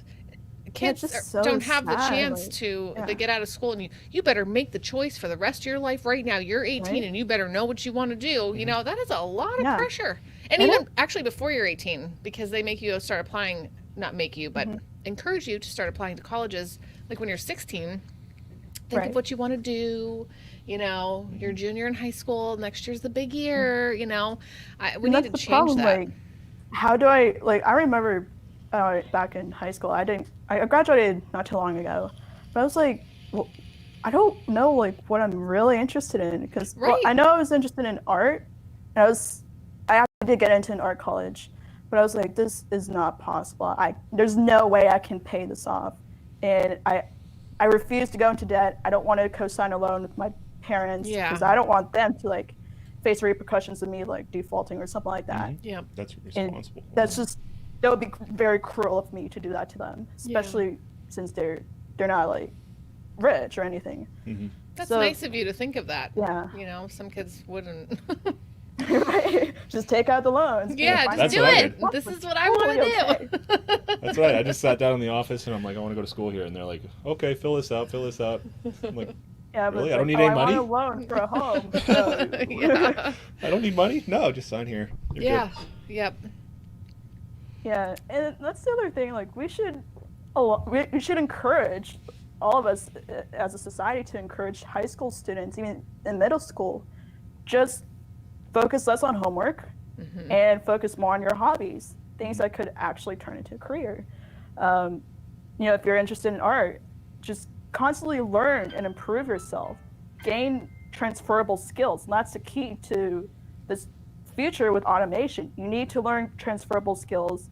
kids just so don't have the sad, chance like, to. yeah. They get out of school and you better make the choice for the rest of your life right now. You're 18 Right. and you better know what you want to do. That is a lot of Yeah. pressure. And I know. even actually before you're 18, because they make you go start applying, not make you, but encourage you to start applying to colleges like when you're 16. Think Right. of what you want to do. You're junior in high school. Next year's the big year. We And need that's to the change problem, that. like, how do I remember back in high school, I graduated not too long ago, but I was like, well, I don't know like what I'm really interested in, because Right. I know I was interested in art, and I actually did get into an art college, but I was like, this is not possible. There's no way I can pay this off, and I refuse to go into debt. I don't want to co-sign a loan with my parents, Yeah. because I don't want them to like face repercussions of me like defaulting or something like that. Yeah. that's And responsible. that would be very cruel of me to do that to them, especially since they're not like rich or anything. That's So- nice of you to think of that. Yeah. Some kids wouldn't. Right? Just take out the loans. Yeah, Find just That's do what I it. did. This is what I want to do. That's right. I just sat down in the office and I'm like, I want to go to school here, and they're like, okay, fill this out. I'm like, Yeah, but Really? it's I don't like, need any I money? want a loan for a home. So- Yeah. I don't need money. No, just sign here. You're Yeah. good. Yep. Yeah, and that's the other thing. Like, we should encourage all of us as a society to encourage high school students, even in middle school, just focus less on homework and focus more on your hobbies, things that could actually turn into a career. If you're interested in art, just constantly learn and improve yourself, gain transferable skills. And that's the key to this future with automation. You need to learn transferable skills,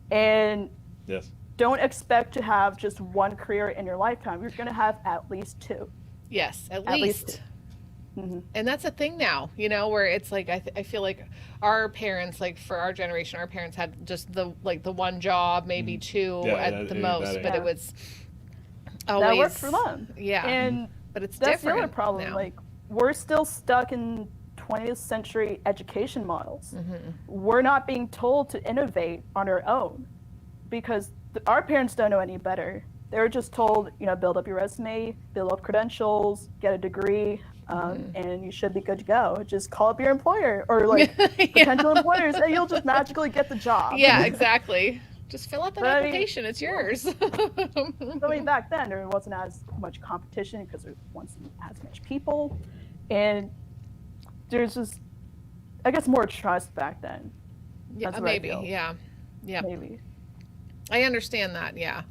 and Yes. don't expect to have just one career in your lifetime. You're going to have at least two. Yes, at At least. least. Mhm. And that's a thing now, where it's like I feel like our parents, like for our generation, our parents had just the one job, maybe two Yeah, at the yeah, most, that, but yeah. it was That always worked for them. Yeah, And but it's that's different the other problem. now. Like, we're still stuck in 20th century education models. Mm-hmm. We're not being told to innovate on our own, because our parents don't know any better. They were just told, build up your resume, build up credentials, get a degree, and you should be good to go. Just call up your employer or like potential employers, and you'll just magically get the job. Yeah, exactly. Just fill out that But I mean- application. It's yours. I mean, back then there wasn't as much competition because there wasn't as much people, and there's just, I guess, more trust back then. Yeah, That's what I maybe. feel. Yeah. Yeah. Maybe. I understand that, yeah.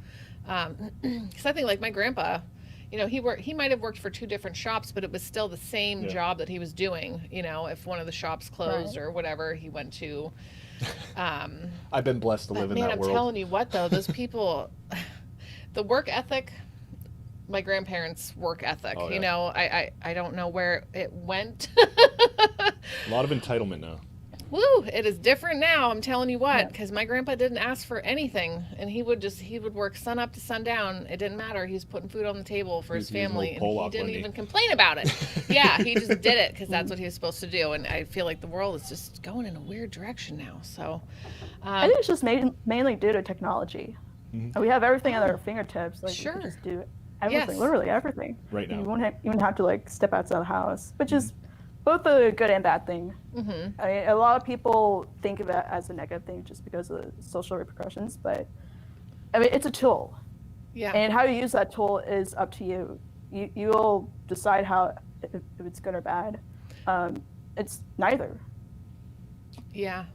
Because I think like my grandpa, you know, he might have worked for 2 different shops, but it was still the same job that he was doing. You know, if one of the shops closed or whatever, he went to. I've been blessed to live in that I'm world. telling you what, though, those people, the work ethic, my grandparents' work ethic. You know, I don't know where it went. A lot of entitlement now. Woo! It is different now. I'm telling you what, because my grandpa didn't ask for anything, and he would work sun up to sundown. It didn't matter. He was putting food on the table for his family, and he didn't even complain about it. Yeah, he just did it because that's what he was supposed to do. And I feel like the world is just going in a weird direction now. So I think it's just mainly due to technology. Mm-hmm. We have everything at our fingertips. Like we can just do everything, literally everything. Right now, you won't even have to like step outside the house, which is both a good and bad thing. Mm-hmm. I mean, a lot of people think of it as a negative thing just because of the social repercussions, but I mean, it's a tool. Yeah. And how you use that tool is up to you. You'll decide if it's good or bad. It's neither. Yeah.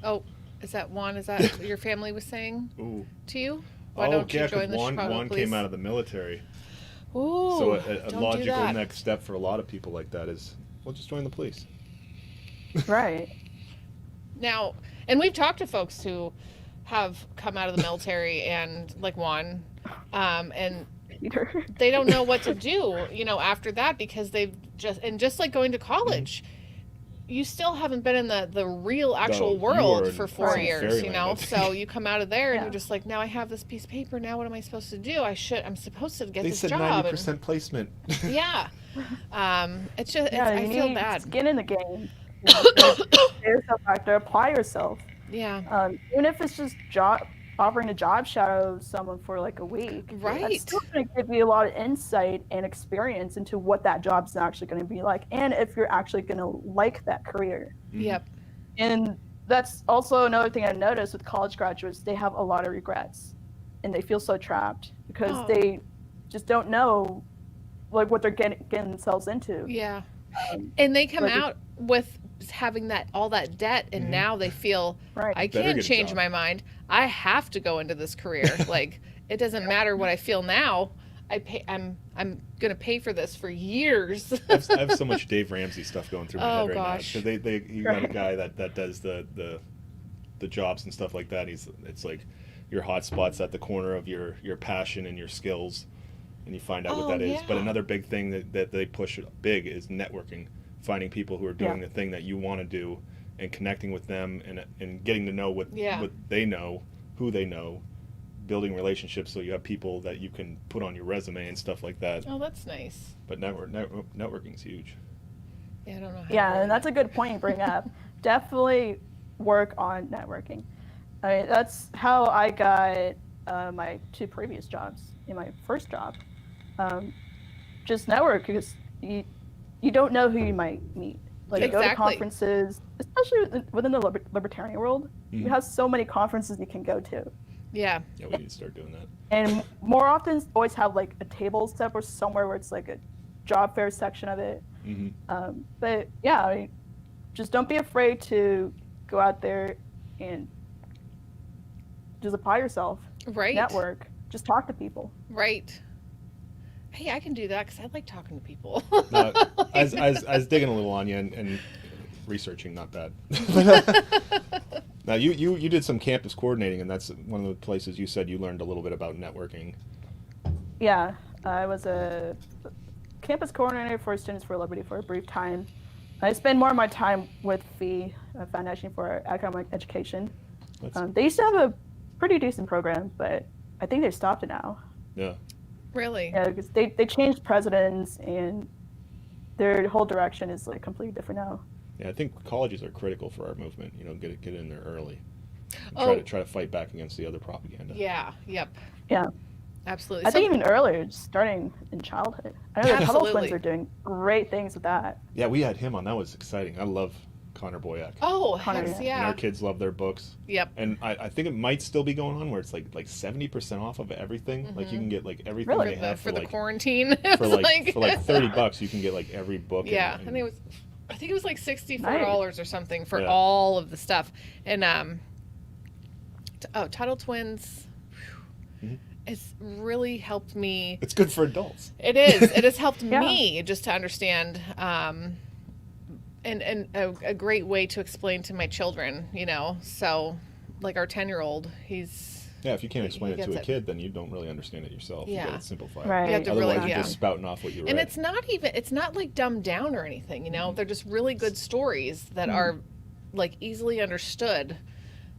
Oh, is that Juan? Is that what your family was saying to you? Why don't you join the Chicago Juan Police? came out of the military. Ooh, so a logical next step for a lot of people like that is, well, just join the police. Right. Now, and we've talked to folks who have come out of the military and like Juan, and they don't know what to do, you know, after that, because they've just like going to college, you still haven't been in the real actual world for 4 years, you know? So you come out of there and you're just like, now I have this piece of paper. Now what am I supposed to do? I'm supposed to get this job. They said 90% placement. Yeah. It's just, I feel bad. Skin in the game. Get yourself out there, apply yourself. Yeah. Even if it's just offering a job shadow someone for like a week. Right. That's still going to give you a lot of insight and experience into what that job's actually going to be like, and if you're actually going to like that career. Yep. And that's also another thing I noticed with college graduates. They have a lot of regrets, and they feel so trapped because they just don't know like what they're getting themselves into. Yeah. And they come out with having all that debt, and now they feel I can't change my mind. I have to go into this career. Like, it doesn't matter what I feel now. I'm gonna pay for this for years. I have so much Dave Ramsey stuff going through my head right now. So he got a guy that does the jobs and stuff like that. It's like your hot spots at the corner of your passion and your skills, and you find out what that is. But another big thing that they push big is networking, finding people who are doing the thing that you want to do, and connecting with them and getting to know what they know, who they know, building relationships so you have people that you can put on your resume and stuff like that. Oh, that's nice. But networking's huge. Yeah, I don't know how and that's a good point you bring up. Definitely work on networking. I mean, that's how I got my 2 previous jobs. In my first job, just network, because you don't know who you might meet. Like, go to conferences, especially within the libertarian world. You have so many conferences you can go to. Yeah, we need to start doing that. And more often, always have like a table set or somewhere where it's like a job fair section of it. But yeah, I mean, just don't be afraid to go out there and just apply yourself. Right. Network. Just talk to people. Right. Hey, I can do that because I like talking to people. I was digging a little on you and researching, not bad. Now, you did some campus coordinating, and that's one of the places you said you learned a little bit about networking. Yeah, I was a campus coordinator for Students for Liberty for a brief time. I spend more of my time with FEE, Foundation for Economic Education. They used to have a pretty decent program, but I think they stopped it now. Yeah. Really? Yeah, because they changed presidents, and their whole direction is like completely different now. Yeah, I think colleges are critical for our movement. You know, get in there early. And try to fight back against the other propaganda. Yeah. Yep. Yeah. Absolutely. I think even earlier, starting in childhood. I know the Tuttle twins are doing great things with that. Yeah, we had him on. That was exciting. I love Connor Boyack. Oh, Connor, yeah. And our kids love their books. Yep. And I think it might still be going on where it's like 70% off of everything. Like, you can get like everything they have for the like, quarantine. for like $30 you can get like every book. Yeah, I think it was like $64 or something for all of the stuff. And Tuttle twins. has really helped me. It's good for adults. It is. It has helped Yeah. me just to understand, and a great way to explain to my children, you know. So, like our 10-year-old, he's Yeah, if you can't explain it gets to a it. kid, then you don't really understand it yourself. Yeah. You gotta simplify it. Right. You have to Otherwise, really, you're yeah. just spouting off what you read. And it's not like dumbed down or anything, you know. They're just really good stories that are like easily understood,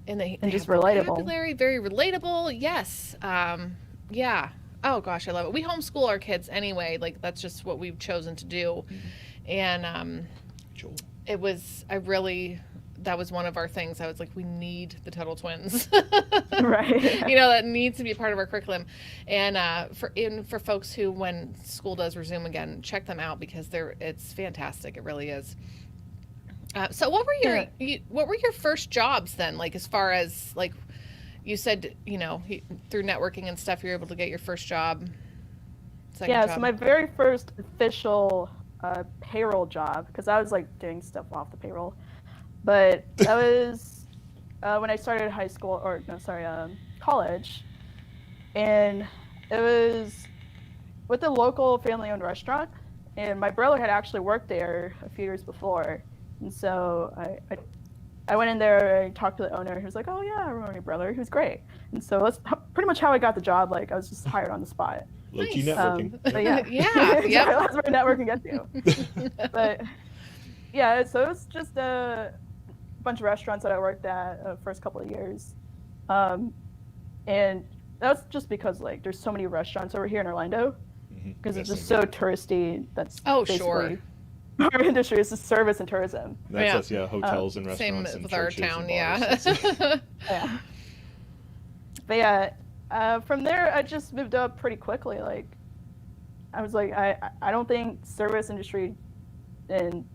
and they just have relatable. vocabulary, very relatable. Yes, yeah. Oh gosh, I love it. We homeschool our kids anyway. Like that's just what we've chosen to do, and Joel. it was that was one of our things. I was like, we need the Tuttle twins. Right. You know, that needs to be a part of our curriculum. And for folks who, when school does resume again, check them out because it's fantastic. It really is. So what were your first jobs then? Like, as far as like you said, you know, through networking and stuff, you're able to get your first job. Second Yeah, job. so my very first official payroll job, because I was like doing stuff off the payroll, but that was when I started high school, or no, sorry, college, and it was with a local family-owned restaurant, and my brother had actually worked there a few years before, and so I went in there, I talked to the owner, he was like, oh yeah, I remember your brother, he was great, and so that's pretty much how I got the job. Like I was just hired on the spot. Low-key Nice. networking. But yeah, Yeah, yep. that's where networking gets you. But yeah, so it was just a bunch of restaurants that I worked at the first couple of years, and that's just because like there's so many restaurants over here in Orlando because it's just so touristy. That's Oh, basically sure. our industry is just service and tourism. That's Yeah. us, yeah, hotels and Same restaurants and with our churches and town, bars. yeah. Yeah. But yeah, from there I just moved up pretty quickly. Like I was like, I don't think service industry and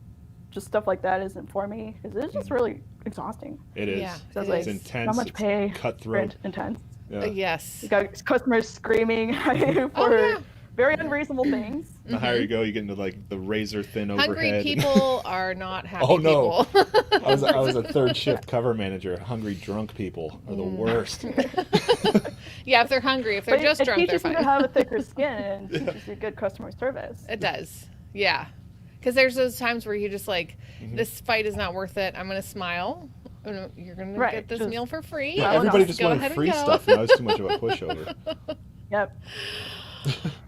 just stuff like that isn't for me because it's just really exhausting. It is. Yeah. So I was It like, It's intense. How much it's pay? cutthroat. Intense. Yeah. Yes. You got customers screaming at you Oh, for yeah. very unreasonable things. The higher you go, you get into like the razor thin Hungry overhead. people are not happy Oh, no. people. I was a third shift cover manager. Hungry drunk people are the worst. Yeah, if they're hungry, if they're But just it drunk, they're teaches you fine. to have a thicker skin and teaches you good customer service. It does. Yeah. Because there's those times where you're just like, this fight is not worth it. I'm going to smile. You're going to Right, get this just- meal for free. Yeah, Oh, everybody no. just Go wanted ahead and free go. stuff, and I was too much of a pushover. Yep.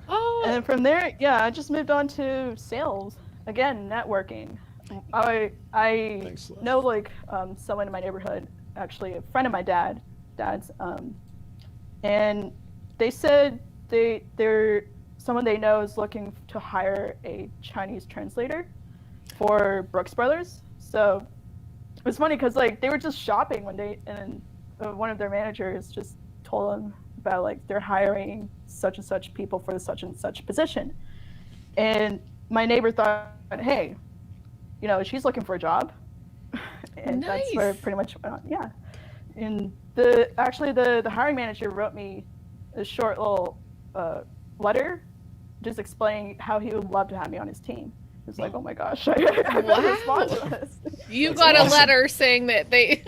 Oh, And then from there, yeah, I just moved on to sales. Again, networking. I Thanks, Les. know like someone in my neighborhood, actually a friend of my dad's, and they said they're someone they know is looking to hire a Chinese translator for Brooks Brothers. So it was funny because like they were just shopping one day, and one of their managers just told them about like they're hiring such and such people for such and such position, and my neighbor thought, hey, you know, she's looking for a job, and that's where Nice. it pretty much went on. Yeah, and the hiring manager wrote me a short little letter, just explaining how he would love to have me on his team. It's like, oh my gosh, I better respond to this. you That's got awesome. a letter saying that they,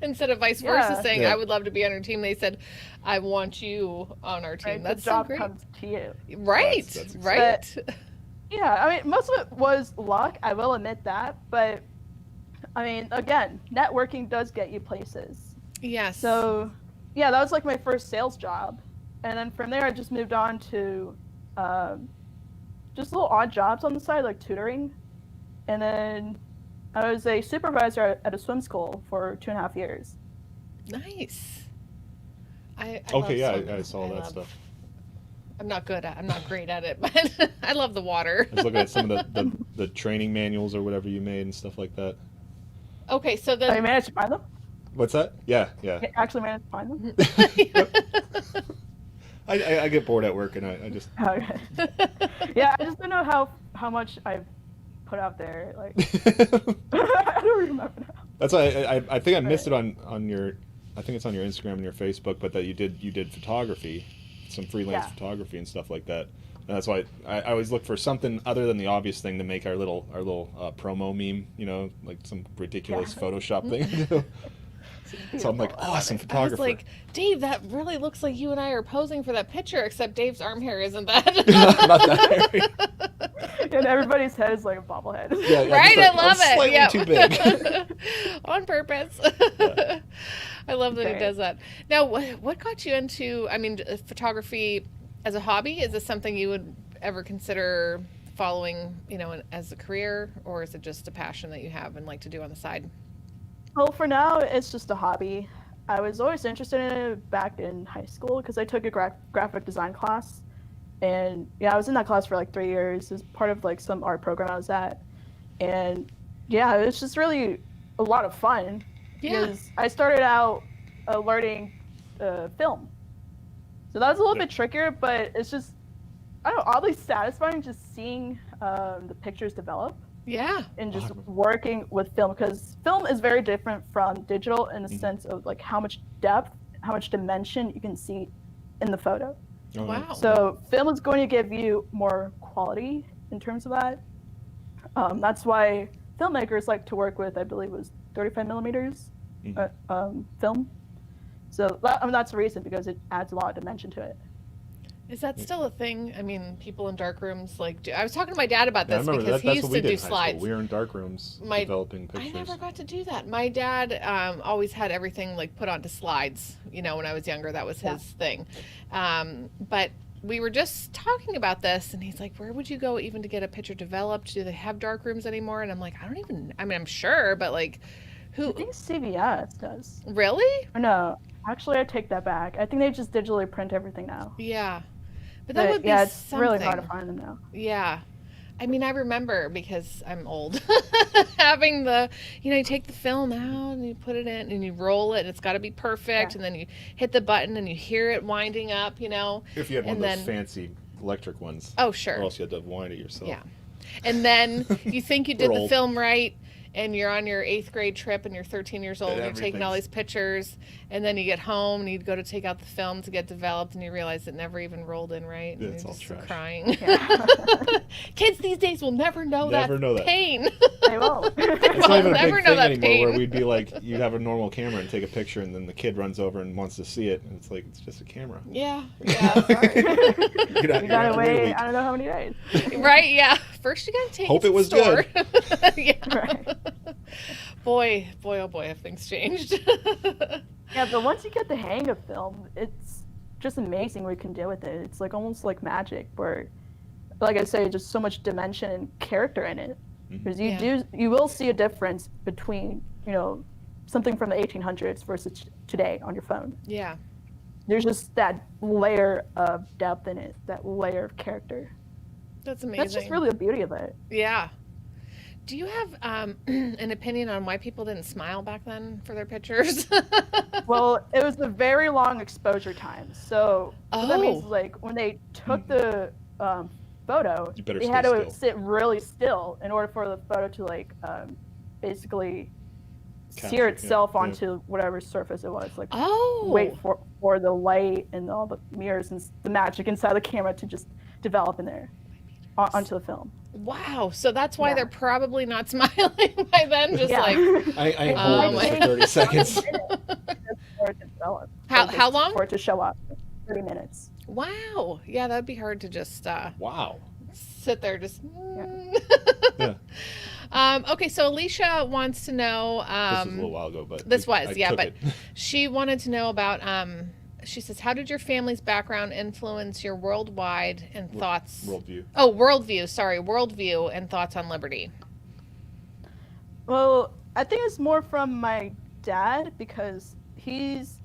instead of vice versa, Yeah. saying, Yeah. I would love to be on your team, they said, I want you on our team. Right? That's the so job great. comes to you. Right, That's right. Yeah, I mean, most of it was luck. I will admit that, but I mean, again, networking does get you places. Yes. So, yeah, that was like my first sales job, and then from there, I just moved on to just little odd jobs on the side, like tutoring, and then I was a supervisor at a swim school for 2.5 years. Nice. I love Okay, yeah, swimming. I saw that love- stuff. I'm not great at it, but I love the water. I was looking at some of the training manuals or whatever you made and stuff like that. Okay, so I then managed to find them. What's that? Yeah. I actually managed to find them. I get bored at work and I just Okay. Yeah, I just don't know how much I've put out there. Like, I don't remember now. That's why I think I missed it on your, I think it's on your Instagram and your Facebook, but that you did photography, some freelance Yeah. photography and stuff like that. And that's why I always look for something other than the obvious thing to make our little promo meme, you know, like some ridiculous Yeah. Photoshop thing to do. So I'm like, awesome I photographer. was like, Dave, that really looks like you and I are posing for that picture, except Dave's arm hair isn't that. Not that area. And everybody's head is like a bobblehead. Yeah, Right? just I love it. slightly Yep. too big. On purpose. I love that he does that. Now, what got you into, I mean, photography as a hobby? Is this something you would ever consider following, you know, as a career, or is it just a passion that you have and like to do on the side? Well, for now, it's just a hobby. I was always interested in it back in high school because I took a graphic design class. And yeah, I was in that class for like 3 years as part of like some art program I was at. And yeah, it was just really a lot of fun. Yeah. Because I started out learning film. So that was a little bit trickier, but it's just, I don't know, oddly satisfying just seeing the pictures develop. Yeah. And just working with film, because film is very different from digital in the sense of like how much depth, how much dimension you can see in the photo. Oh, Wow. So film is going to give you more quality in terms of that. That's why filmmakers like to work with, I believe it was 35 millimeters film. So that's the reason, because it adds a lot of dimension to it. Is that still a thing? I mean, people in dark rooms like I was talking to my dad about Yeah, I this remember because that's he what used we to did do in high school. slides. We were in dark rooms developing pictures. I never got to do that. My dad always had everything like put onto slides. You know, when I was younger, that was his thing. But we were just talking about this, and he's like, "Where would you go even to get a picture developed? Do they have dark rooms anymore?" And I'm like, "I don't even. I mean, I'm sure, but like, who? I think CVS does. Really? Or no, actually, I take that back. I think they just digitally print everything now. Yeah." But that would be yeah, it's something. really hard to find them now. Yeah. I mean, I remember, because I'm old, having you take the film out and you put it in and you roll it and it's got to be perfect. And then you hit the button and you hear it winding up, If you had one of those fancy electric ones. Oh, sure. Or else you had to wind it yourself. Yeah. And then you think you did the old. film right, and you're on your 8th grade trip and you're 13 years old and you're taking all everything's- these pictures, and then you get home and you go to take out the film to get developed and you realize it never even rolled in right, and It's you're all just trash. crying. Kids these days will never know Never that know that. pain. They won't. It's not even a never big know thing that anymore pain. where we'd be like, you'd have a normal camera and take a picture, and then the kid runs over and wants to see it, and it's like, it's just a camera. Yeah. Sorry. You gotta wait, I don't know how many days. Right, yeah. First you gotta take Hope it to it was the store. good. Yeah. Right. Boy, oh boy, have things changed. Yeah, but once you get the hang of film, it's just amazing what you can do with it. It's like almost like magic, where, like I say, just so much dimension and character in it. Because you will see a difference between, something from the 1800s versus today on your phone. Yeah. There's just that layer of depth in it, that layer of character. That's amazing. That's just really the beauty of it. Yeah. Do you have an opinion on why people didn't smile back then for their pictures? Well, it was a very long exposure time. So what that means is, Oh. like, when they took the photo, You better they stay had to still. sit really still in order for the photo to, like, basically sear Capture, itself yeah. onto whatever surface it was. Like, Oh. wait for the light and all the mirrors and the magic inside the camera to just develop in there onto the film. Wow. So that's why Yeah. they're probably not smiling by then. Just Yeah. like, I ain't Oh holding my- this for 30 seconds. For it to develop. How- Or just how long? For it to show up. 30 minutes. wow. Yeah, that'd be hard to just Wow. sit there just. Yeah. Okay, so Alicia wants to know. This was a little while ago, but This I was, yeah, took but it. she wanted to know about. She says, "How did your family's background influence your worldwide and thoughts?" Worldview. Oh, worldview. Sorry, worldview and thoughts on liberty. Well, I think it's more from my dad, because he's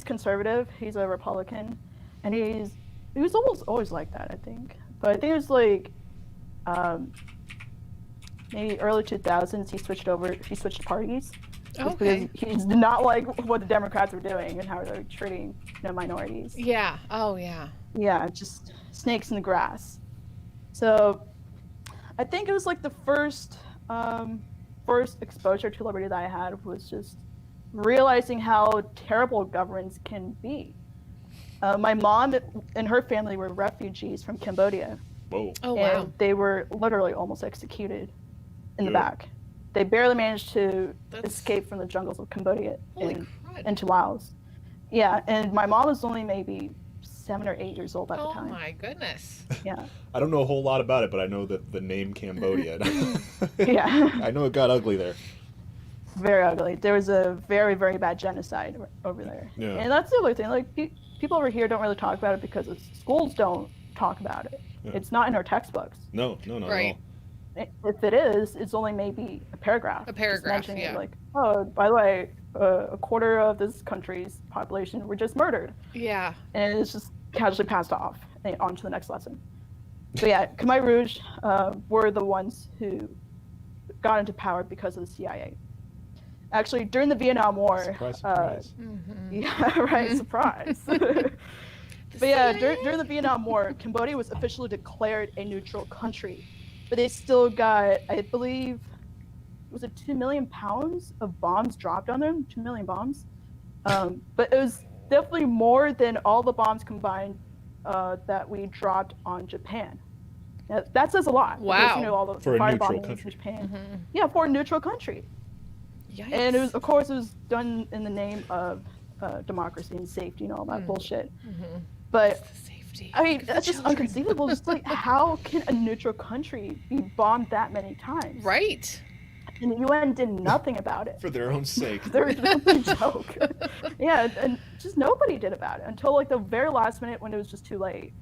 conservative. He's a Republican, and he was almost always like that, I think. But I think it was like maybe early 2000s. He switched parties. Just Okay. because he did not like what the Democrats were doing and how they're treating minorities. Yeah. Oh, yeah. Yeah, just snakes in the grass. So I think it was like the first exposure to liberty that I had was just realizing how terrible governments can be. My mom and her family were refugees from Cambodia, Whoa. Oh, wow. and they were literally almost executed in the Yeah. back. they barely managed to That's- escape from the jungles of Cambodia Holy and crud. into Laos. Yeah, and my mom was only maybe 7 or 8 years old at the Oh time. my goodness. Yeah, I don't know a whole lot about it, but I know that the name Cambodia. yeah, I know it got ugly there. very ugly. There was a very, very bad genocide over there. Yeah. And that's the other thing. Like people over here don't really talk about it because schools don't talk about it. Yeah. It's not in our textbooks. No, not Right. at If it is, it's only maybe a paragraph. A paragraph, just mentioning yeah. it, like, oh, by the way, a quarter of this country's population were just murdered, Yeah. and it's just casually passed off and on to the next lesson. So yeah, Khmer Rouge were the ones who got into power because of the CIA. Actually, during the Vietnam War, all. Surprise, surprise. yeah, right, surprise. But yeah, during the Vietnam War, Cambodia was officially declared a neutral country, but they still got, I believe, was it 2 million pounds of bombs dropped on them? 2 million bombs. But it was definitely more than all the bombs combined that we dropped on Japan. Now, that says a lot. Because, Wow. you know, all the For a fire neutral bombings country. in Japan. Yeah, for a neutral country. Yikes. And it was, of course, it was done in the name of democracy and safety and all that bullshit. But Safety. I mean, of that's the just children. inconceivable. Just like, how can a neutral country be bombed that many times? Right. And the UN did nothing about it. For their own sake. They're a complete joke. Yeah, and just nobody did about it until like the very last minute when it was just too late.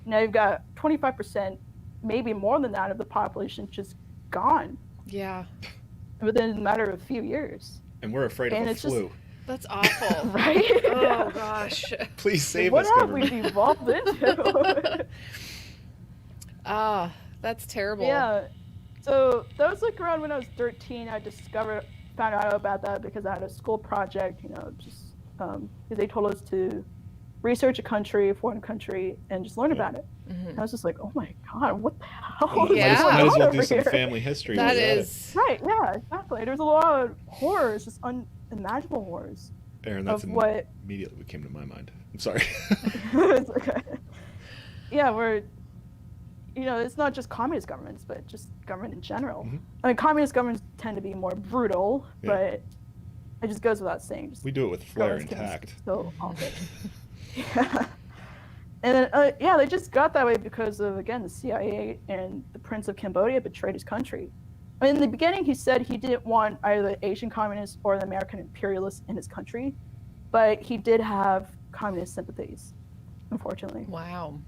Now you've got 25%, maybe more than that, of the population just gone Yeah. within a matter of a few years. And we're afraid And of a it's just- flu. That's awful. Right? Oh gosh. Please save What us, have we government. evolved into? Ah, that's terrible. Yeah. So that was like around when I was 13. I found out about that because I had a school project, you know, just because they told us to research a country, a foreign country, and just learn about it. And I was just like, oh my god, what the hell? is Yeah. going Might as on well over do some here? family history. That while you're at it. is. Right, yeah, exactly. There's a lot of horrors, just unimaginable horrors Aaron, that's of what. immediately what came to my mind. I'm sorry. It's okay. Yeah, we're, you know, it's not just communist governments, but just government in general. I mean, communist governments tend to be more brutal, Yeah. but it just goes without saying. Just We do it with flair and governments can be tact. So awful. Yeah. And then, yeah, they just got that way because of, again, the CIA and the Prince of Cambodia betrayed his country. I mean, in the beginning, he said he didn't want either the Asian communists or the American imperialists in his country, but he did have communist sympathies, unfortunately. Wow.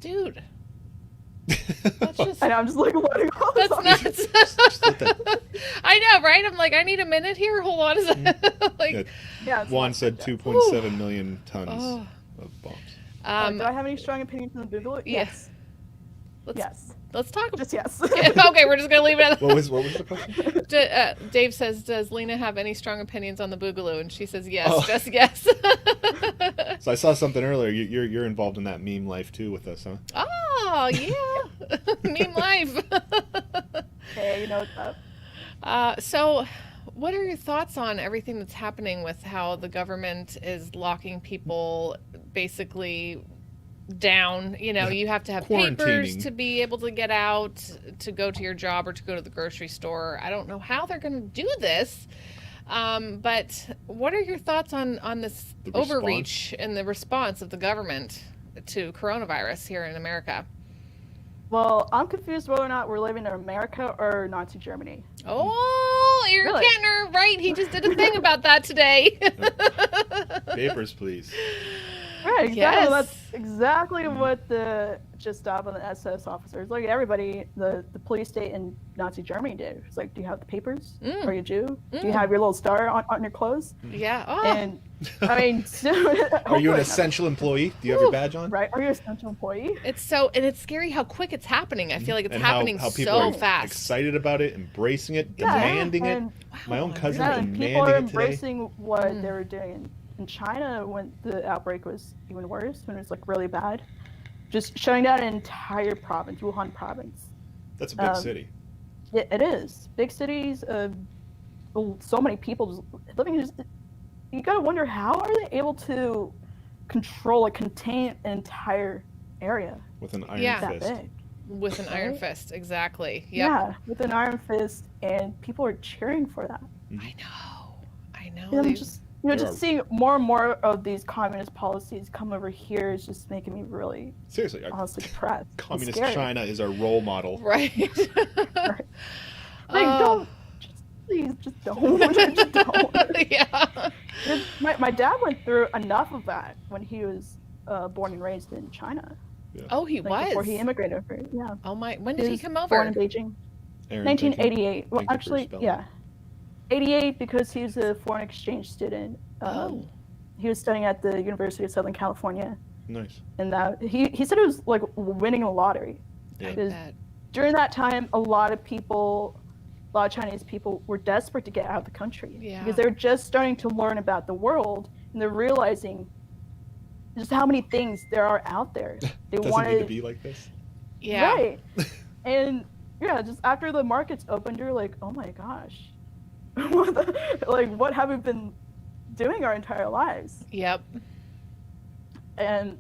Dude. That's just. I know, I'm just like letting all this That's out. nuts. let that- I know, right? I'm like, I need a minute here. Hold on a second. like, Yeah, Yeah, it's Juan not said subject. 2.7 million tons Oh. of bombs. Do I have any strong opinions on the Boogaloo? yeah. Yes. let's Yes. talk about. Just yes. Okay, we're just gonna leave it at What was the question? Dave says, "Does Lena have any strong opinions on the Boogaloo?" And she says, "Yes, Oh. just yes." So I saw something earlier. You're involved in that meme life too with us, huh? Oh yeah, meme life. Okay, you know what's up. So, what are your thoughts on everything that's happening with how the government is locking people basically down? You know, you have to have papers Quarantining. to be able to get out, to go to your job or to go to the grocery store. I don't know how they're going to do this. But what are your thoughts on this The overreach and the response of the government to coronavirus here in America? Well, I'm confused whether or not we're living in America or Nazi Germany. Oh, Aaron Really? Kantner, right? He just did a thing about that today. Papers, please. Right, exactly. Yes. That's exactly what the Gestapo and the SS officers, like everybody, the police state in Nazi Germany did. It's like, do you have the papers? Are you Jew? Do you have your little star on your clothes? Yeah. Oh. And I mean, Are you an essential employee? Do you have your badge on? Right? Are you an essential employee? It's scary how quick it's happening. I feel like it's And happening how people so are fast. excited about it, embracing it, Yeah, demanding it. and- My own cousin Yeah, and demanding people are it today. embracing what they were doing in China when the outbreak was even worse, when it was like really bad. Just shutting down an entire province, Wuhan province. That's a big city. It is. Big cities, so many people just living. You gotta wonder, how are they able to control, like contain an entire area With an iron Yeah. that fist. big? With an iron Right? fist, exactly. Yep. Yeah, with an iron fist, and people are cheering for that. I know. I know. And I'm They- just, There just are- seeing more and more of these communist policies come over here is just making me really, Seriously, honestly, depressed. and communist scared. China is our role model. Right. Like, Oh. don't, please, just don't, just don't. Yeah. My dad went through enough of that when he was born and raised in China. Oh, he Like, was. before he immigrated over. Yeah. Oh my! When did he was come Born in over? Beijing. Aaron, thank you. 1988. Well, Thank you for actually, spelling. yeah. 88 because he's a foreign exchange student. Oh. He was studying at the University of Southern California. Nice. And that he said it was like winning a lottery. Yeah. I Because bet. during that time, a lot of Chinese people were desperate to get out of the country. Yeah. Because they were just starting to learn about the world, and they're realizing just how many things there are out there. They Doesn't wanted need to be like this. Yeah. Right. And yeah, just after the markets opened, you're like, oh my gosh, what have we been doing our entire lives? Yep. And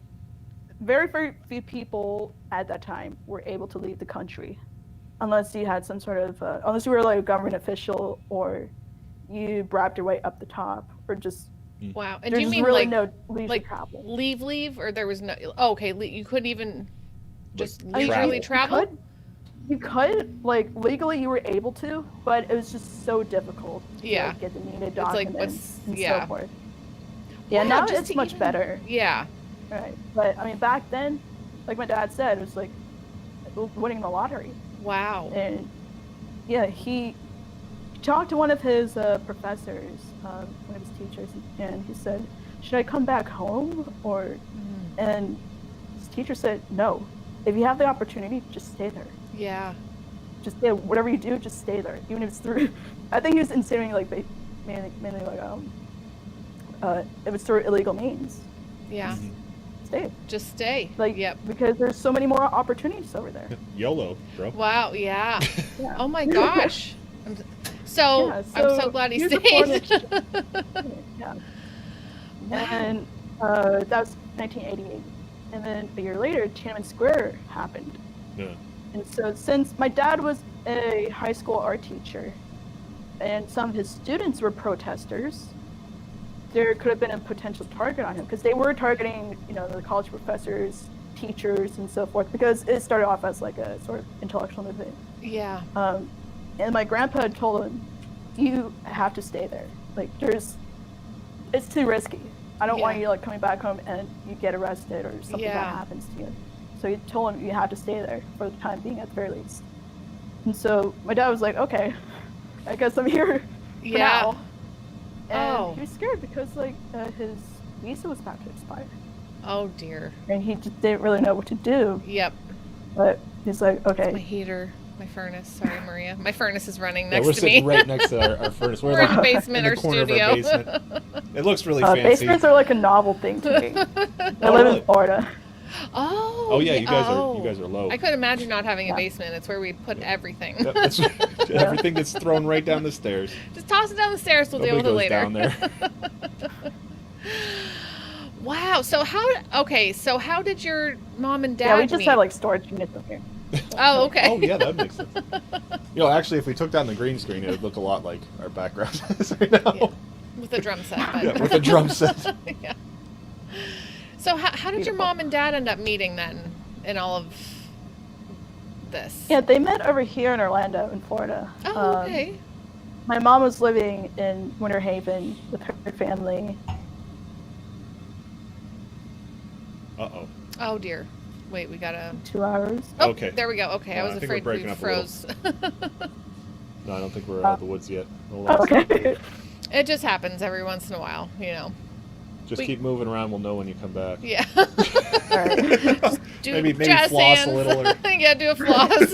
very, very few people at that time were able to leave the country, unless you had some sort of, unless you were like a government official or you bribed your way up the top, or just Wow. And do there's you mean really like no leisure like travel. leave, or there was no? Oh, okay. You couldn't even just Like, leisurely travel. travel. You could, like, legally you were able to, but it was just so difficult to Yeah. like, get the needed It's like, documents and yeah. so forth. Yeah, Wow, now just it's to much even- better, Yeah. right? But I mean, back then, like my dad said, it was like winning the lottery. Wow. And yeah, he talked to one of his professors, one of his teachers, and he said, "Should I come back home?" Or, and his teacher said, "No. If you have the opportunity, just stay there. Yeah. Just stay, whatever you do, just stay there, even if it's through." I think he was insinuating like mainly like if it's through illegal means, Yeah. stay. Just stay. Like, Yep. because there's so many more opportunities over there. YOLO, bro. Wow. Yeah. Yeah. Oh my gosh. So, Yeah, I'm so glad he here's a foreign stayed. Yeah. Wow. And that was 1988. And then a year later, Tiananmen Square happened. Yeah. And so since my dad was a high school art teacher and some of his students were protesters, there could have been a potential target on him because they were targeting, the college professors, teachers, and so forth, because it started off as like a sort of intellectual movement. Yeah. And my grandpa had told him, "You have to stay there. Like, it's too risky. I don't want Yeah. you like coming back home and you get arrested or something Yeah. bad happens to you." So he told him, "You have to stay there for the time being, at the very least." And so my dad was like, "Okay, I guess I'm here for Yeah. now." And Oh. he was scared because his visa was about to expire, Oh dear. and he just didn't really know what to do. Yep. But he's like, My "Okay, heater, my furnace. Sorry, Maria. My furnace is running Yeah, next we're to sitting me. right next to our furnace. We're in the like basement, in the our corner of studio. our basement. It looks really fancy. basements are like a novel thing to me. I live really? in Florida." Oh. Oh yeah, you guys oh. are low. I couldn't imagine not having a Yeah. basement. It's where we put everything. Yep, that's, everything gets thrown right down the stairs. Just toss it down the stairs. We'll Nobody deal with it goes later. down there. Wow. So how did your mom and dad Yeah, we just meet? had like storage units up here. Oh, okay. Oh yeah, that makes sense. Actually, if we took down the green screen, it would look a lot like our background is right now. Yeah. With the drum set. But... Yeah, with a drum set. Yeah. So how did your Beautiful. mom and dad end up meeting then in all of this? Yeah, they met over here in Orlando, in Florida. Oh, okay. My mom was living in Winter Haven with her family. Uh-oh. Oh dear. Wait, we gotta. 2 hours. Oh, Okay. There we go. Okay, I I was think we're afraid we breaking up a little. froze. No, I don't think we're out of the woods yet. Hold on. Okay. It just happens every once in a while, Just we- keep moving around. We'll know when you come back. Yeah. All right. Do Maybe jazz floss hands. a little. Or... Yeah, do a floss.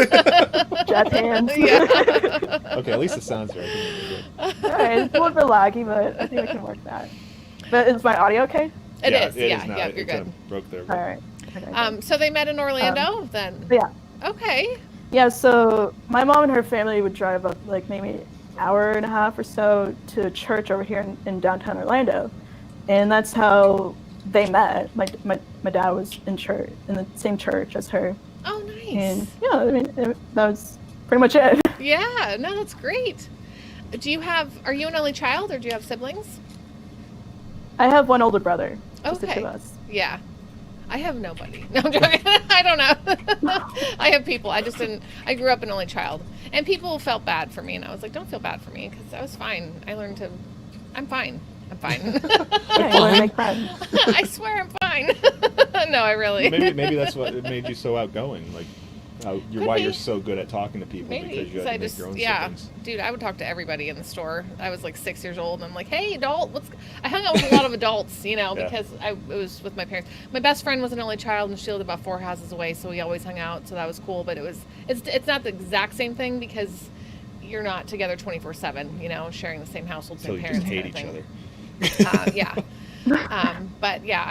Jazz hands. Yeah. Okay, at least it sounds right. I think we're good. All right, it's a little bit laggy, but I think I can work that. But is my audio okay? It is. It Yeah, is now. yeah, It you're kinda good. broke there. All right. Okay, So they met in Orlando then. yeah. Okay. Yeah, so my mom and her family would drive up like maybe an hour and a half or so to a church over here in downtown Orlando. And that's how they met. My dad was in the same church as her. Oh, nice. And yeah, I mean, that was pretty much it. Yeah, no, that's great. Are you an only child or do you have siblings? I have one older brother. Just the two Okay. of us. Yeah. I have nobody. No, I'm joking. I don't know. I have people. I grew up an only child. And people felt bad for me. And I was like, don't feel bad for me because I was fine. I'm fine. I'm fine. Yeah, you want to make friends. I swear I'm fine. No, I really. Maybe that's what it made you so outgoing. Like, why be. you're so good at talking to people Maybe because you because have to make your own siblings. dude, I would talk to everybody in the store. I was like 6 years old, and I'm like, "Hey, adult, I hung out with a lot of adults, Yeah. because it was with my parents. My best friend was an only child, and she lived about 4 houses away, so we always hung out. So that was cool. But it's not the exact same thing because you're not together 24/7, sharing the same household, So same you just parents, hate kind each of other. thing. Yeah. But yeah,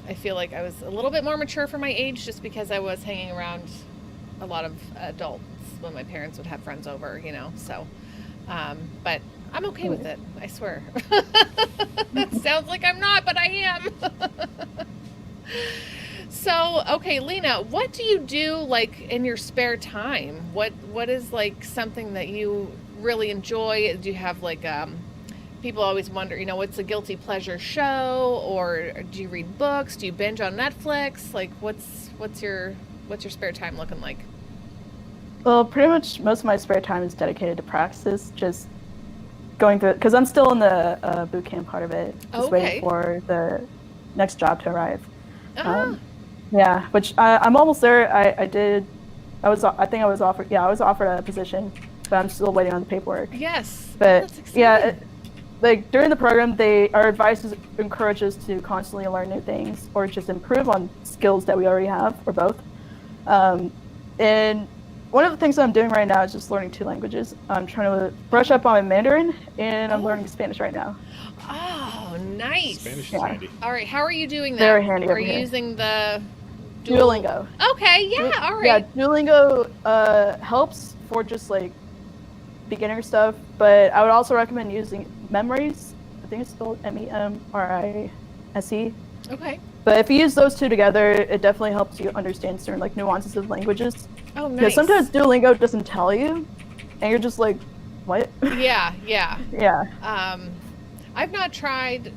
I feel like I was a little bit more mature for my age just because I was hanging around a lot of adults when my parents would have friends over, so, but I'm okay with it. I swear. It sounds like I'm not, but I am. So, okay, Lena, what do you do like in your spare time? What is like something that you really enjoy? Do you have like, people always wonder, what's a guilty pleasure show, or do you read books? Do you binge on Netflix? Like, what's your spare time looking like? Well, pretty much most of my spare time is dedicated to practice, just going through, because I'm still in the boot camp part of it, just Okay. waiting for the next job to arrive. Ah, Yeah, which I'm almost there. I think I was offered a position, but I'm still waiting on the paperwork. yes. But That's exciting. yeah, like during the program, our advice is encourage us to constantly learn new things or just improve on skills that we already have, or both. And one of the things that I'm doing right now is just learning 2 languages. I'm trying to brush up on my Mandarin, and I'm learning Spanish right now. Oh, nice. Spanish is Yeah. handy. All right, how are you doing that? Very handy Are over you here. using the Duolingo. Okay, yeah, all Yeah, right. Duolingo helps for just like beginner stuff, but I would also recommend using Memories. I think it's spelled MEMRISE. Okay. But if you use those 2 together, it definitely helps you understand certain like nuances of languages. Oh, Because nice. sometimes Duolingo doesn't tell you, and you're just like, what? Yeah. Yeah. I've not tried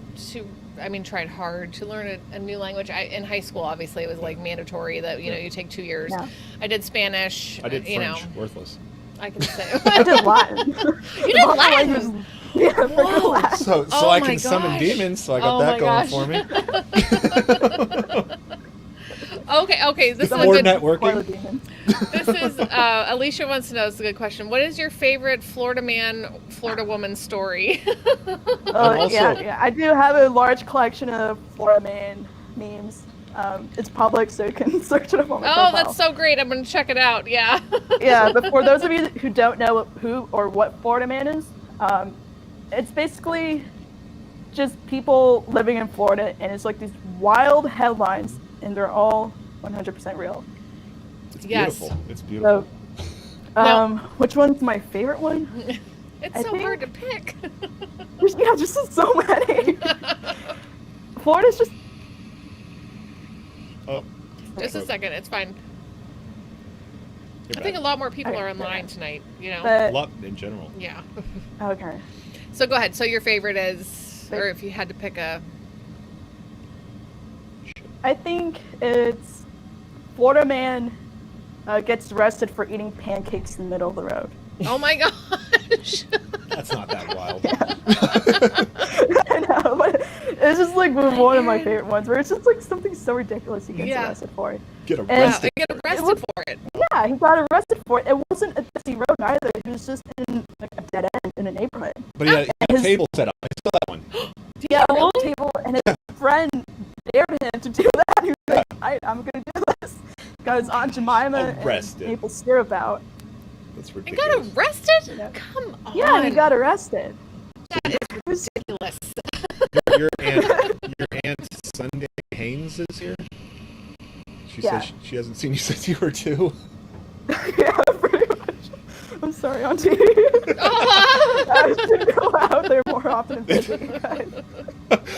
hard to learn a new language. In high school, obviously, it was like mandatory that, you take 2 years. Yeah. I did Spanish. I did you French. Worthless. I can say. I did Latin. You did Latin? Yeah, freaking Whoa. Latin. So Oh I my can summon gosh. demons. So I got Oh that my going for me. Okay, this is a More good networking. Spoiler demon. This is Alicia wants to know. It's a good question. What is your favorite Florida man, Florida woman story? Oh, also- yeah. I do have a large collection of Florida Man memes. It's public, so you can search it up on my Oh, profile. that's so great! I'm gonna check it out. Yeah. Yeah, but for those of you who don't know who or what Florida Man is, it's basically just people living in Florida, and it's like these wild headlines, and they're all 100% real. It's Yes. beautiful. It's beautiful. So, Now- which one's my favorite one? It's I so think- hard to pick. Yeah, just so many. Florida's just Oh, Just a second. It's fine. you're I think a back. lot more people Okay, are okay. online tonight. A but lot in general. Yeah. okay. So go ahead. So your favorite is, or if you had to pick a. I think it's Florida Man gets arrested for eating pancakes in the middle of the road. Oh my gosh. That's not that wild. I know, but it's just like one of my favorite ones where it's just like something so ridiculous he gets Yeah. arrested for it. Get Wow, arrested. they get arrested for it. Yeah, he got arrested for it. It wasn't a busy road either. He was just in like a dead end in a neighborhood. But he had a His- table set up. I saw that one. Yeah, a little table, and his friend dared him to do that. He was like, I'm gonna do this. Got his Aunt Jemima Arrested. and maple syrup out. That's And ridiculous. got arrested? Yeah. Come on. Yeah, he got arrested. That is ridiculous. Your aunt Sunday Haynes is here. She Yeah. says she hasn't seen you since you were 2. Yeah, pretty much. I'm sorry, Auntie. Oh, I should go out there more often and visit you guys.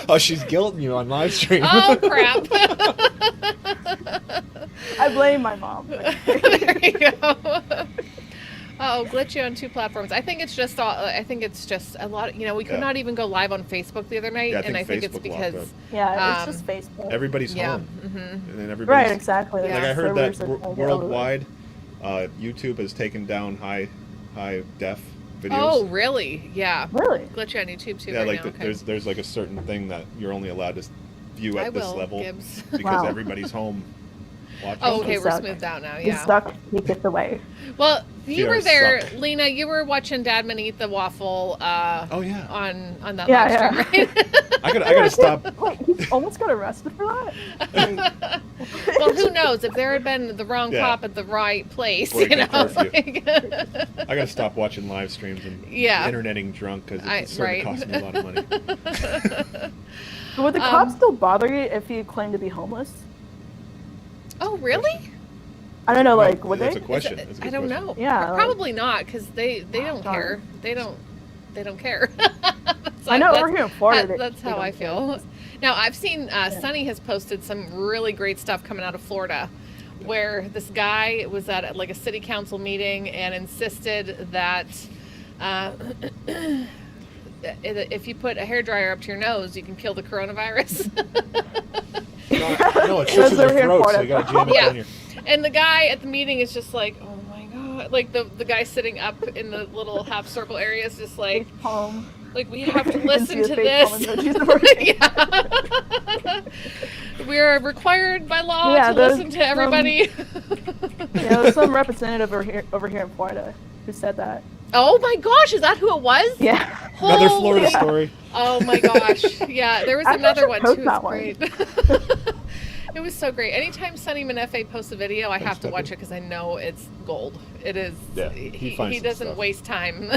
Oh, she's guilting you on live stream. oh crap. I blame my mom. There you go. Oh, glitchy on 2 platforms. I think it's just a lot. We could not even go live on Facebook the other night, Yeah, and I think it's Facebook locked because up. Yeah, it's just Facebook. Everybody's home, Mm-hmm. and then everybody's Right, exactly. Yeah. Like I heard that Servers are gonna get worldwide, YouTube has taken down high def videos. Oh, really? Yeah. Really? Glitchy on YouTube too. Yeah, right like now. Okay. there's like a certain thing that you're only allowed to view at I this will, level Gibbs. because Wow. everybody's home watching. Oh, okay, stuff. we're suck. smoothed out now. You Yeah. suck. You get the way. Well, you were Fears there, suck. Lena. You were watching Dadman eat the waffle. Oh yeah. On that Yeah, live stream, right? I gotta stop. Wait, he almost got arrested for that? Well, who knows if there had been the wrong Yeah. cop at the right place, Breaking you know? curfew. Like, I gotta stop watching live streams and Yeah. interneting drunk because it's starting to cost me a lot of money. Would the cops still bother you if you claim to be homeless? oh, really? I don't know, like, would That's they? a question. That's a good I don't question. know. Yeah, like- Probably not, because they don't darn. care. They don't care. I know over here in Florida. That's they how don't I care. feel. Now I've seen Sunny has posted some really great stuff coming out of Florida, where this guy was at like a city council meeting and insisted that if you put a hairdryer up to your nose, you can kill the coronavirus. No, it sits in Those are your here throat, for so it. you gotta jam it Yeah. down your. And the guy at the meeting is just like, oh my god, like the guy sitting up in the little half circle area is just like, Palm. like we have to You can listen see to the face palm this. emojis over here. Yeah. We are required by law Yeah, to there's listen to everybody. Yeah, there's some representative over here in Florida who said that. Oh my gosh, is that who it was? Yeah. Another Holy- Florida story. Oh my gosh. Yeah, there was I another should one post too. that It was one. great. It was so great. Anytime Sunny Manefe posts a video, I have to Pepe. watch it because I know it's gold. It is. Yeah, he he finds some doesn't stuff. waste time.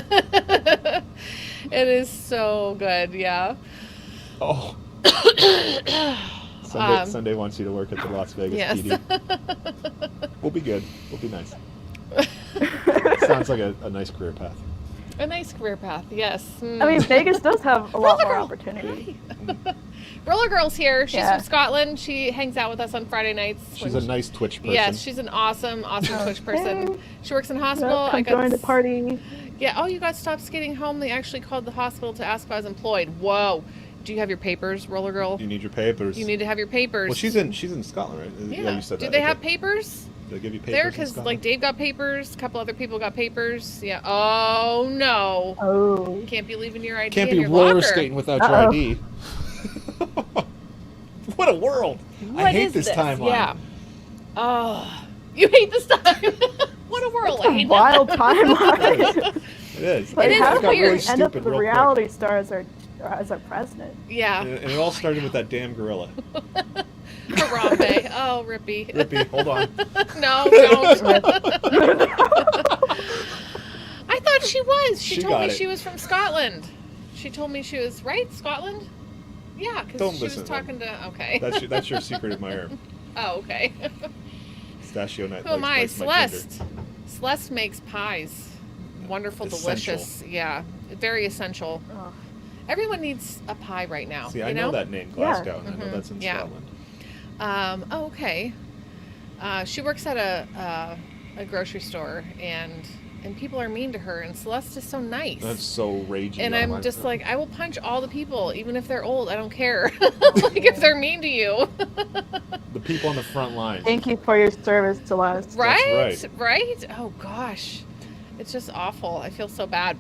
It is so good. Yeah. Oh. Sunday wants you to work at the Las Vegas Yes. PD. We'll be good. We'll be nice. Sounds like a nice career path. A nice career path. Yes. Mm. I mean, Vegas does have a lot more Roller- opportunity. Roller Girl's here. She's Yeah. from Scotland. She hangs out with us on Friday nights. She's when a nice Twitch person. Yes, she's an awesome Twitch person. Okay. She works in hospital. Come join the party. Yeah. Oh, you got stopped skating home. They actually called the hospital to ask if I was employed. Whoa. Do you have your papers, Roller Girl? You need your papers. You need to have your papers. Well, she's in Scotland, right? Yeah. You said Do that. they okay. have papers? Do they give you papers There, in because Scotland? like Dave got papers. A couple other people got papers. Yeah. Oh no. Oh. Can't be leaving your ID Can't in be your roller locker. skating without Uh-oh. your ID. What a world! I What hate is this timeline. Yeah. Oh, you hate this time. What a world! I hate Wild that. timeline. It is. Like, is how got did weird. really we end up stupid with the real reality star as our president? Yeah. quick. And it all started with that damn gorilla. Harambe. Oh, Rippy. Rippy, hold on. No, don't. I thought she was. She She told got me it. she was from Scotland. She told me she was right. Scotland. Yeah, Don't because she was listen to talking to. Okay. That's your secret admirer. Oh, okay. Pistachio nut. Who am I? likes my ginger. Celeste. Celeste makes pies. Wonderful, Essential. delicious. Yeah, very essential. Oh. Everyone needs a pie right now. See, you I know that name, Yeah. Glasgow, and I know that's in Yeah. Scotland. Oh, okay. She works at a grocery store, and people are mean to her, and Celeste is so nice. That's so raging. And on I'm my- just like, I will punch all the people, even if they're old. I don't care. Like if they're mean to you, the people on the front line. Thank you for your service, Celeste. right? right. Right? Oh gosh, it's just awful. I feel so bad.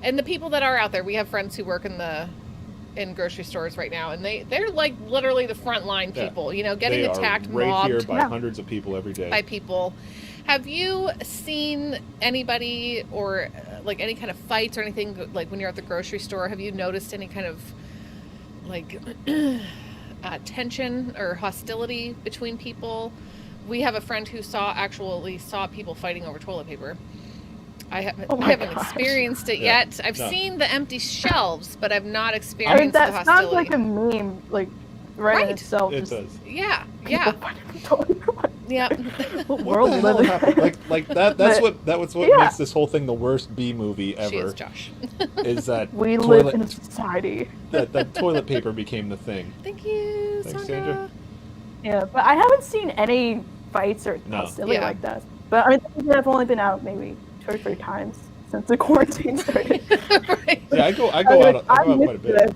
And the people that are out there, we have friends who work in grocery stores right now, and they're like literally the front line Yeah. people. You know, getting They attacked, are right mobbed here by Yeah. hundreds of people every day. by people. Have you seen anybody or like any kind of fights or anything like when you're at the grocery store? Have you noticed any kind of like tension or hostility between people? We have a friend who actually saw people fighting over toilet paper. I haven't, Oh my I haven't gosh. experienced it Yeah. yet. I've No. seen the empty shelves, but I've not I mean, experienced the that hostility. sounds like a meme, like right in Right. itself. It just does. Yeah, people yeah, fighting for toilet paper. yeah. What world What we the hell live in? happened? Like that. That's But- what yeah. makes this whole thing the worst B movie She is ever. Josh. Is that We toilet, live in a society. that toilet paper became the thing. Thank you, Thanks, Sandra. Sandra. Yeah, but I haven't seen any fights or No. silly Yeah. like that. But I mean, I've only been out maybe 2 or 3 times since the quarantine started. Right. Yeah, I go I out quite a bit.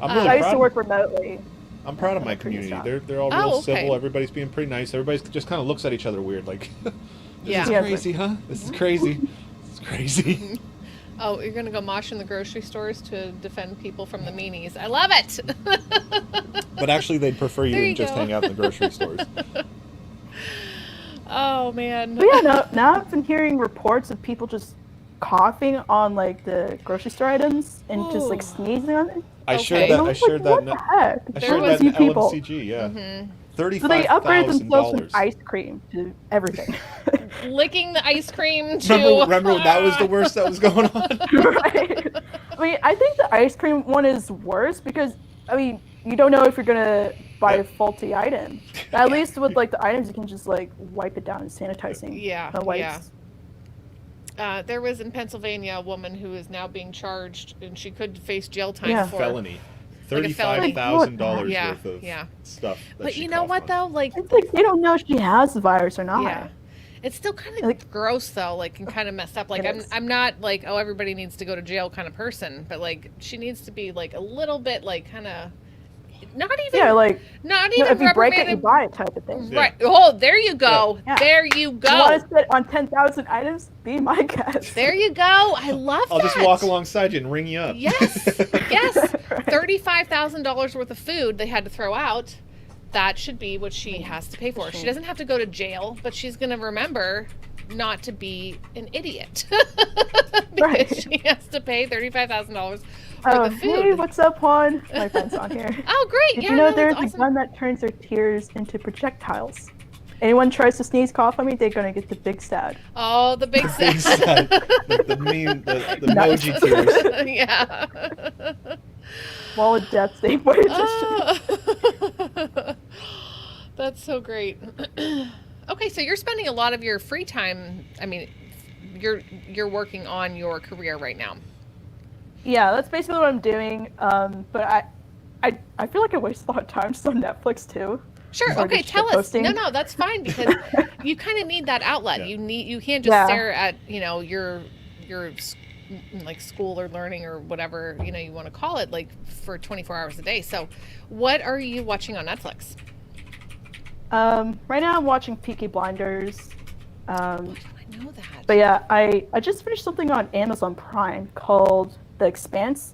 I'm really I used proud. to work remotely. I'm proud of my Previous community. job. They're all Oh, real okay. civil. Everybody's being pretty nice. Everybody just kind of looks at each other weird, like, this Yeah. is Yeah. crazy, huh? This is crazy. This is crazy. Oh, you're gonna go mosh in the grocery stores to defend people from the meanies. I love it. But actually, they'd prefer you There to you just go. hang out in the grocery stores. Oh man. But yeah, now I've been hearing reports of people just coughing on like the grocery store items and just like Ooh. sneezing on it. I Okay. shared And that. I I was shared like, that. what In, the I heck? There shared was that in people. LMCG. Yeah, So they upgrade themselves from $35,000. ice cream to everything. Licking the ice cream to. Remember when that was the worst that was going on? Right. I mean, I think the ice cream one is worse because, I mean, you don't know if you're gonna buy a faulty item. At least with like the items, you can just like wipe it down and sanitizing. Yeah, Wipes. There was in Pennsylvania a woman who is now being charged, and she could face jail time Yeah. for Felony. Like a felony. $35,000 Yeah, worth of yeah. stuff. That But she you know coughed what on. though? Like, It's like they don't know if she has the virus or not. yeah, it's still kind of Like- gross though. Like, and kind of messed up. Like, It is. I'm not like, oh, everybody needs to go to jail kind of person, but like, she needs to be like a little bit like kind of not even Yeah, like not you know, even if you break it, you reprimanded. buy it type of thing. Right. Oh, there you go. Yeah. There you You go. want to sit on 10,000 items? Be my guest. There you go. I love I'll that. just walk alongside you and ring you up. Yes, yes. Right. $35,000 worth of food they had to throw out. That should be what she has to pay for. She doesn't have to go to jail, but she's going to remember not to be an idiot because Right. she has to pay $35,000 for Oh, the food. hey, what's up, Juan? My friend's on here. Oh, great! Did Yeah, you know no, there's that's a awesome. gun that turns their tears into projectiles? Anyone tries to sneeze, cough on me, they're gonna get the big sad. Oh, the big Big set. sad. the meme, the Nice. emoji tears. Yeah. Wall of death, they put it just. Oh. That's so great. Okay, so you're spending a lot of your free time. I mean, you're working on your career right now. Yeah, that's basically what I'm doing. But I feel like I waste a lot of time just on Netflix too. Sure. Or Okay, just tell us. shitposting. No, that's fine because you kind of need that outlet. Yeah. You can't just Yeah. stare at your like school or learning or whatever you want to call it like for 24 hours a day. So, what are you watching on Netflix? Right now I'm watching Peaky Blinders. I know that. But yeah, I just finished something on Amazon Prime called The Expanse.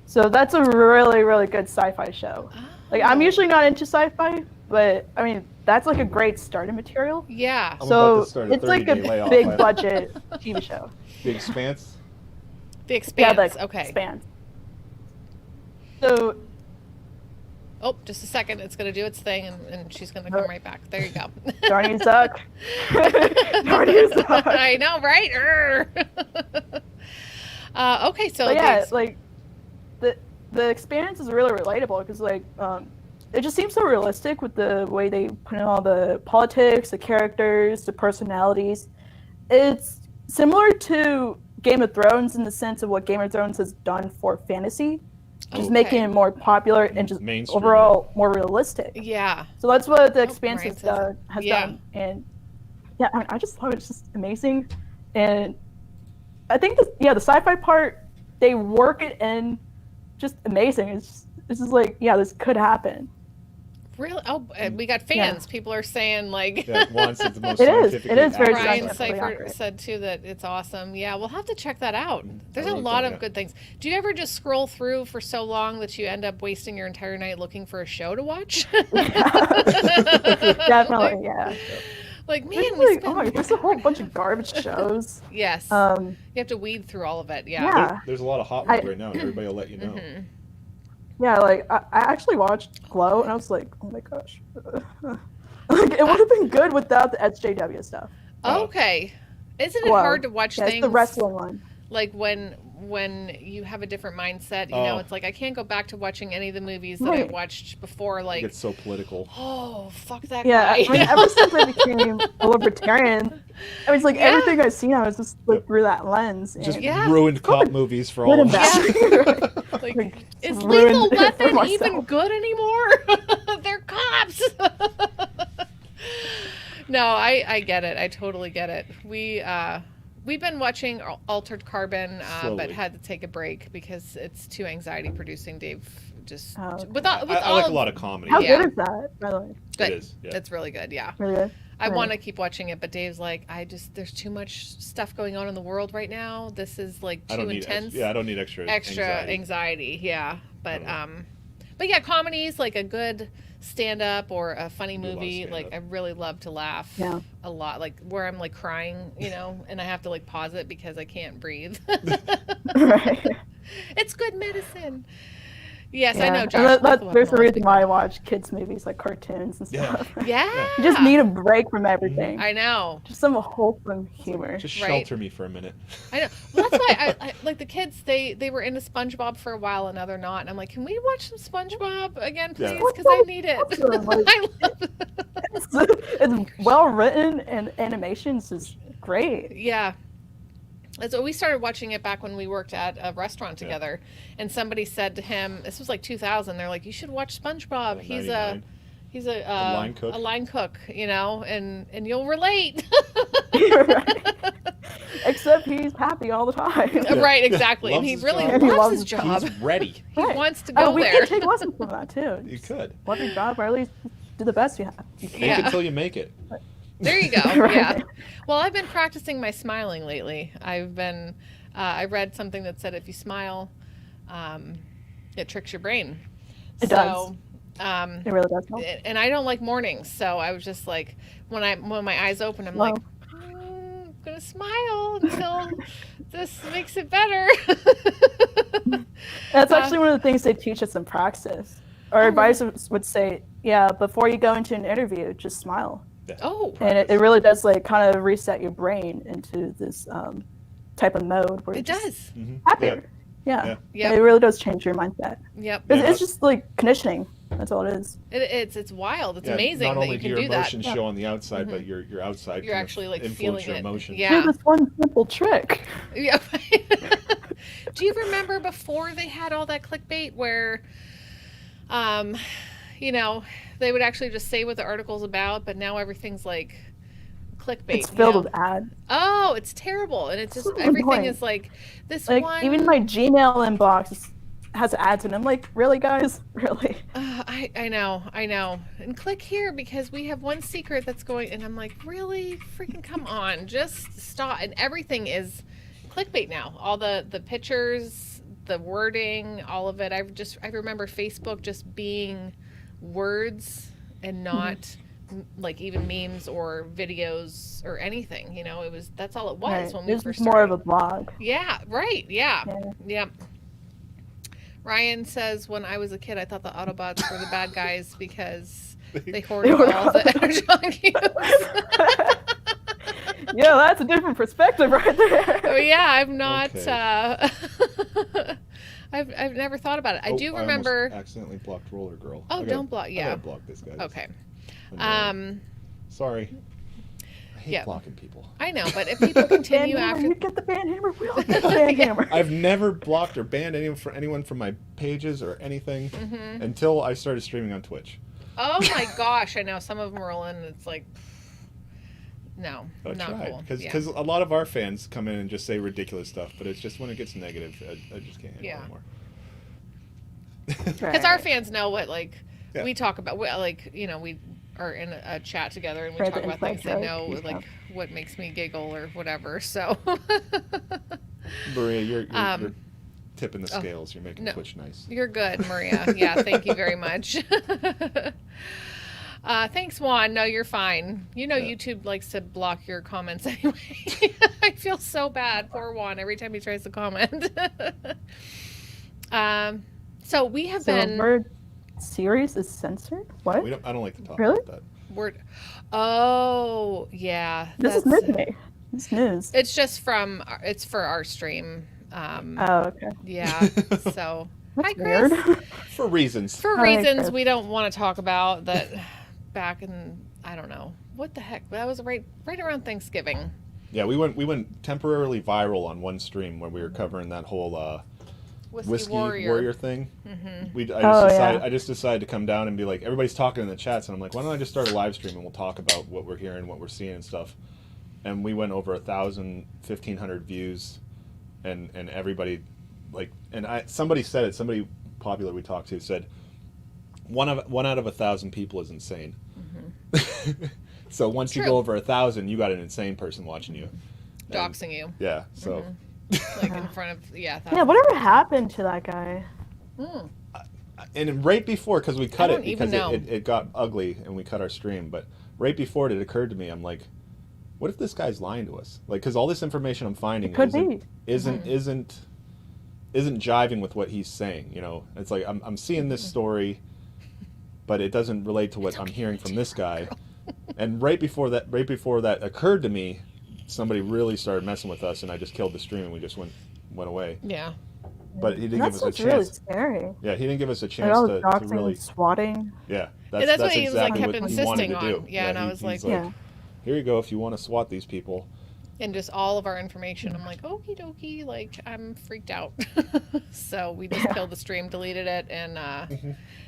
So that's a really, really good sci-fi show. Like I'm Oh. usually not into sci-fi, but I mean that's like a great starting material. Yeah. I'm about So to start a it's like a 30-day layoff, big by- budget TV show. The Expanse. The Yeah, Expanse. The Okay. Expanse. So Oh, just a second. It's going to do its thing, and she's going to come right back. There you go. Darnie Zuck. Darnie Zuck. I know, right? Okay, so But yeah, thanks. like the experience is really relatable because like it just seems so realistic with the way they put in all the politics, the characters, the personalities. It's similar to Game of Thrones in the sense of what Game of Thrones has done for fantasy, just making Okay. it more popular and just Mainstream. overall more realistic. Yeah. So that's what the Expanse Brian has says it. done, Yeah. and yeah, I just love it. It's just amazing, and I think the sci-fi part they work it in just amazing. It's just like this could happen. Really? Oh, we got fans. People are saying like. Yeah, Juan said the most It is. scientifically It is very accurate Brian stuff. scientific. Seifert accurate. said too that it's awesome. Yeah, we'll have to check that out. There's I a wrote lot that, of yeah. good things. Do you ever just scroll through for so long that you end up wasting your entire night looking for a show to watch? Definitely, yeah. Like, man, There's we like, spend oh my, there's a whole bunch of garbage shows. Yes. Um, You have to weed through all of it. Yeah. yeah, There's a lot of hot ones right now, and everybody will let you know. Mhm. yeah. Like I actually watched Glow, and I was like, oh my gosh, like it would have been good without the SJW stuff. Okay. Isn't it Glow. hard to watch Yeah, it's things the wrestling one. like when you have a different mindset? You know, it's like I can't go back to watching any of the movies that I Right. watched before. It Like, gets so political. oh, fuck that Yeah, guy. I mean, ever since I became a libertarian, I was like Yeah. everything I've seen, I was just like through that lens. Just And Yeah. ruined cop movies for all good of and us. bad. Like, Like, is ruined Lethal it for Weapon even myself. good anymore? They're cops. No, I get it. I totally get it. We've been watching Altered Carbon, but Slowly. had to take a break because it's too anxiety producing. Dave just Oh, with I all like of, a lot of comedy. How Yeah. good is that, by the way? good. It is, yeah. It's really good. Yeah. Really good? I Right. want to keep watching it, but Dave's like, there's too much stuff going on in the world right now. This is like I too don't need intense. I don't need extra Anxiety. Yeah, but I yeah, comedies like a good stand-up or a funny do love movie. Like I stand-up. really love to laugh. Yeah. A lot, like where I'm like crying, and I have to like pause it because I can't breathe. Right. It's good medicine. Yes, I Yeah. know, And Josh. there's the reason why I watch kids' movies like cartoons and Yeah. stuff. Yeah. You just need a break from everything. I know. Just some wholesome humor. Just Right. shelter me for a minute. I know. Well, that's why I like the kids. They were into SpongeBob for a while, and now they're not. And I'm like, can we watch some SpongeBob again, please? Yeah. Because I need it. Awesome. Like, I love it. it's well written and animations is great. Yeah. And so we started watching it back when we worked at a restaurant together, and somebody said to him, this was like 2000. They're like, you should watch SpongeBob. He's a 99. line cook. a line cook, and you'll relate. Right. Except he's happy all the time. Right, exactly. And Loves he his really job. loves his job. He's ready. He Right. wants to go we there. can take lessons from that too. You could. Love your job, or at least do the best you have. Fake Yeah. until you make it. There you go. Right. Yeah. Well, I've been practicing my smiling lately. I read something that said if you smile, it tricks your brain. It does. It really does help. And I don't like mornings, so I was just like, when my eyes open, I'm like, I'm gonna smile until this makes it better. That's actually one of the things they teach us in praxis. Our advisors would say, yeah, before you go into an interview, just smile. Oh, And it really does like kind of reset your brain into this type of mode where it it's just does. Mm-hmm. happier. Yeah. Yep. It really does change your mindset. Yep. It's just like conditioning. That's all it is. It's wild. It's Yeah, amazing not that only you do can your do that. emotions show on the outside, but your outside You're can actually like influence feeling your it. emotions. Yeah. Do this one simple trick. Yeah. Do you remember before they had all that clickbait where, they would actually just say what the article's about, but now everything's like clickbait. It's filled with ads. Oh, it's terrible, and it's just So everything annoying. is like this Like one. even my Gmail inbox has ads, and I'm like, really, guys, really? I know, and click here because we have one secret that's going, and I'm like, really, freaking come on, just stop. And everything is clickbait now. All the pictures, the wording, all of it. I remember Facebook just being words and not like even memes or videos or anything. That's all it was Right. when we This first is more of started. a blog. Yeah, right. Yeah. Yeah. Yep. Ryan saes, when I was a kid, I thought the Autobots were the bad guys because they hoarded hoard all the energon cubes. Yeah, that's a different perspective right there. Oh yeah, I've not. Okay. I've never thought about it. I do I almost remember. accidentally blocked Roller Girl. Oh, I gotta- don't block. I Yeah. gotta block this guy. Okay. Annoying. Sorry. I hate yeah. blocking people. I know, but if people continue Band hammer, after, you get the band hammer. We all get the band hammer. I've never blocked or banned anyone from my pages or anything Mm-hmm. until I started streaming on Twitch. oh my gosh, I know some of them roll in. And it's like, no, I not tried cool. because a lot of our fans come in and just say ridiculous stuff, but it's just when it gets negative, I just can't handle it anymore. Because our fans know what Yeah. we talk about. We are in a chat together and we Right, talk the about things. They inside know joke, yeah. what makes me giggle or whatever. So Maria, you're Um, tipping the scales. You're making no. Twitch nice. you're good, Maria. Yeah, thank you very much. Thanks, Juan. No, you're fine. YouTube likes to block your comments anyway. I feel so bad. Poor Juan every time he tries to comment. So we have So been. word series is censored? What? I don't like to talk Really? about that. Oh, yeah. This is new to me. It's news. It's just it's for our stream. Oh, okay. Yeah. So, hi, That's Chris. weird. For reasons. For Hi, reasons Chris. we don't want to talk about that back in, I don't know. What the heck? That was right around Thanksgiving. Yeah, we went temporarily viral on one stream when we were covering that whole Whiskey Warrior thing. Mm-hmm. I just decided to come down and be like, everybody's talking in the chats, and I'm like, why don't I just start a live stream and we'll talk about what we're hearing, what we're seeing, and stuff. And we went over 1,000, 1,500 views, and everybody, like, and somebody said it. Somebody popular we talked to said, one out of 1,000 people is insane. Mm-hmm. So once you go over 1,000, you got an insane person watching you, doxing you. Yeah. So. Mm-hmm. Like in front of yeah. Whatever happened to that guy? And right before, because we cut it because know. it got ugly and we cut our stream. But right before it occurred to me, I'm like, what if this guy's lying to us? Like, because all this information I'm finding isn't jiving with what he's saying. You know, it's like I'm seeing this story, but it doesn't relate to what I'm hearing from this guy. And right before that occurred to me, somebody really started messing with us, and I just killed the stream, and we just went away. Yeah. But he didn't give us a chance. That's really scary. Yeah, he didn't give us a chance to really. And swatting. Yeah, that's what he exactly kept what he wanted insisting to do. on. Yeah, and I was like, here you go if you want to swat these people. And just all of our information. I'm like, okie dokie, like I'm freaked out. So we just killed the stream, deleted it, and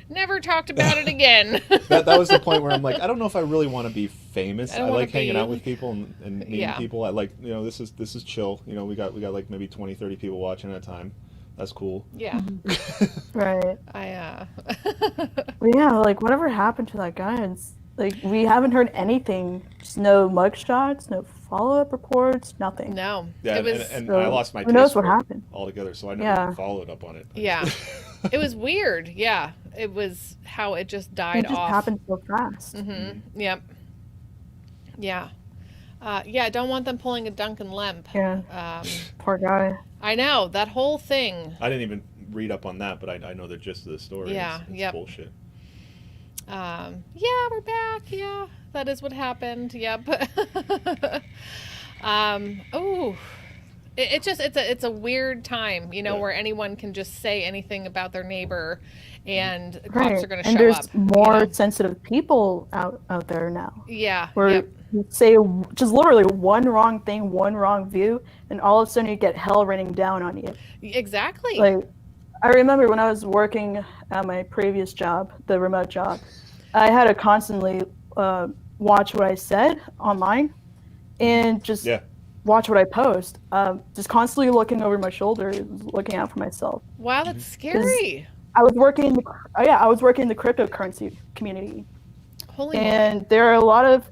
never talked about it again. that was the point where I'm like, I don't know if I really want to be famous. I like hanging out with people and meeting people. I like, this is chill. We got like maybe 20, 30 people watching at a time. That's cool. Yeah. Right. But yeah, like whatever happened to that guy? It's like we haven't heard anything. Just no mugshots, no follow-up reports, nothing. No. Yeah, and I lost my taste. Who knows what happened altogether, so I never followed up on it. Yeah. It was weird. Yeah. It was how it just died off. It just happened so fast. Mm-hmm. Yep. Yeah. I don't want them pulling a Duncan Lemp. Yeah. Poor guy. I know. That whole thing. I didn't even read up on that, but I know the gist of the story. Yeah. It's bullshit. We're back. Yeah. That is what happened. Yep. It's a weird time, where anyone can just say anything about their neighbor and cops are going to show up. And there's more sensitive people out there now. Yeah. Where you say just literally one wrong thing, one wrong view, and all of a sudden you get hell raining down on you. Exactly. Like, I remember when I was working at my previous job, the remote job, I had to constantly watch what I said online and just watch what I post. Just constantly looking over my shoulder, looking out for myself. Wow, that's scary. I was working in the cryptocurrency community. Holy and there are a lot of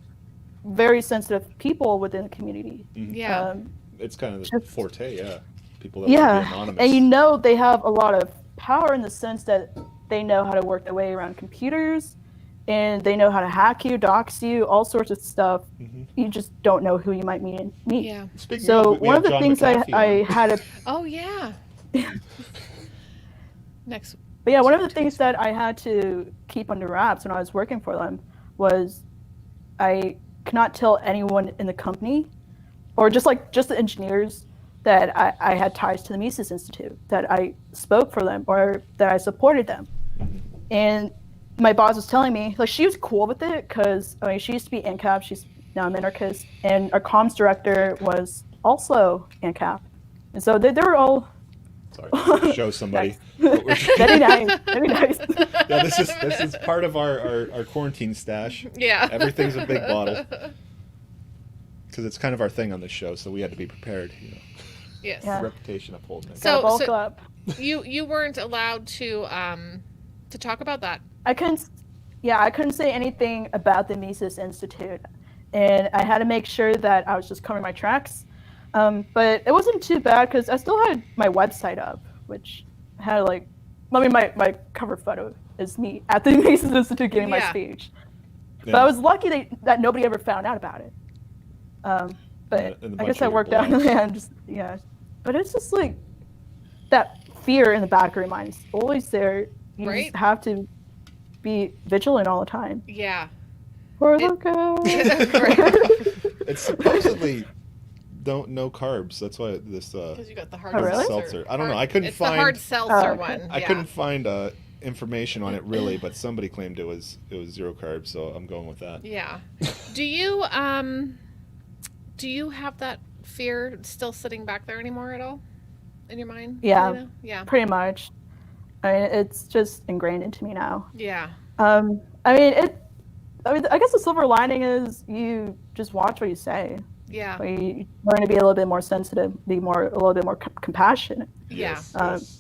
very sensitive people within the community. Mm-hmm. Yeah. It's kind of the forte, people that want to be anonymous. And they have a lot of power in the sense that they know how to work their way around computers, and they know how to hack you, dox you, all sorts of stuff. Mm-hmm. You just don't know who you might meet. Yeah. So one of the things I had to... Oh, yeah. Next. But yeah, one of the things that I had to keep under wraps when I was working for them was I could not tell anyone in the company, or just the engineers, that I had ties to the Mises Institute, that I spoke for them, or that I supported them. Mm-hmm. And my boss was telling me, like, she was cool with it because she used to be ANCAP, she's now an anarchist, and our comms director was also ANCAP, and so they were all. Sorry, show somebody. Very nice, very nice. Yeah, this is part of our quarantine stash. Yeah, everything's a big bottle because it's kind of our thing on this show, so we had to be prepared. Yes. Yeah. Reputation upholding. So bulk up. You weren't allowed to talk about that. I couldn't say anything about the Mises Institute, and I had to make sure that I was just covering my tracks. But it wasn't too bad because I still had my website up, which had my cover photo is me at the Mises Institute giving my speech. Yeah. But I was lucky that nobody ever found out about it. But I guess that worked out. But it's just like that fear in the back of your mind is always there. You just have to be vigilant all the time. Yeah. For the girl. It's supposedly no carbs. That's why this because you got the hard seltzer. I don't know. I couldn't find the hard seltzer one. I couldn't find information on it really, but somebody claimed it was 0 carbs, so I'm going with that. Yeah. Do you have that fear still sitting back there anymore at all? in your mind? Yeah. Lena? Yeah. Pretty much. I mean, it's just ingrained into me now. Yeah. I mean, I guess the silver lining is you just watch what you say. Yeah. You learn to be a little bit more sensitive, a little bit more compassionate, Yeah.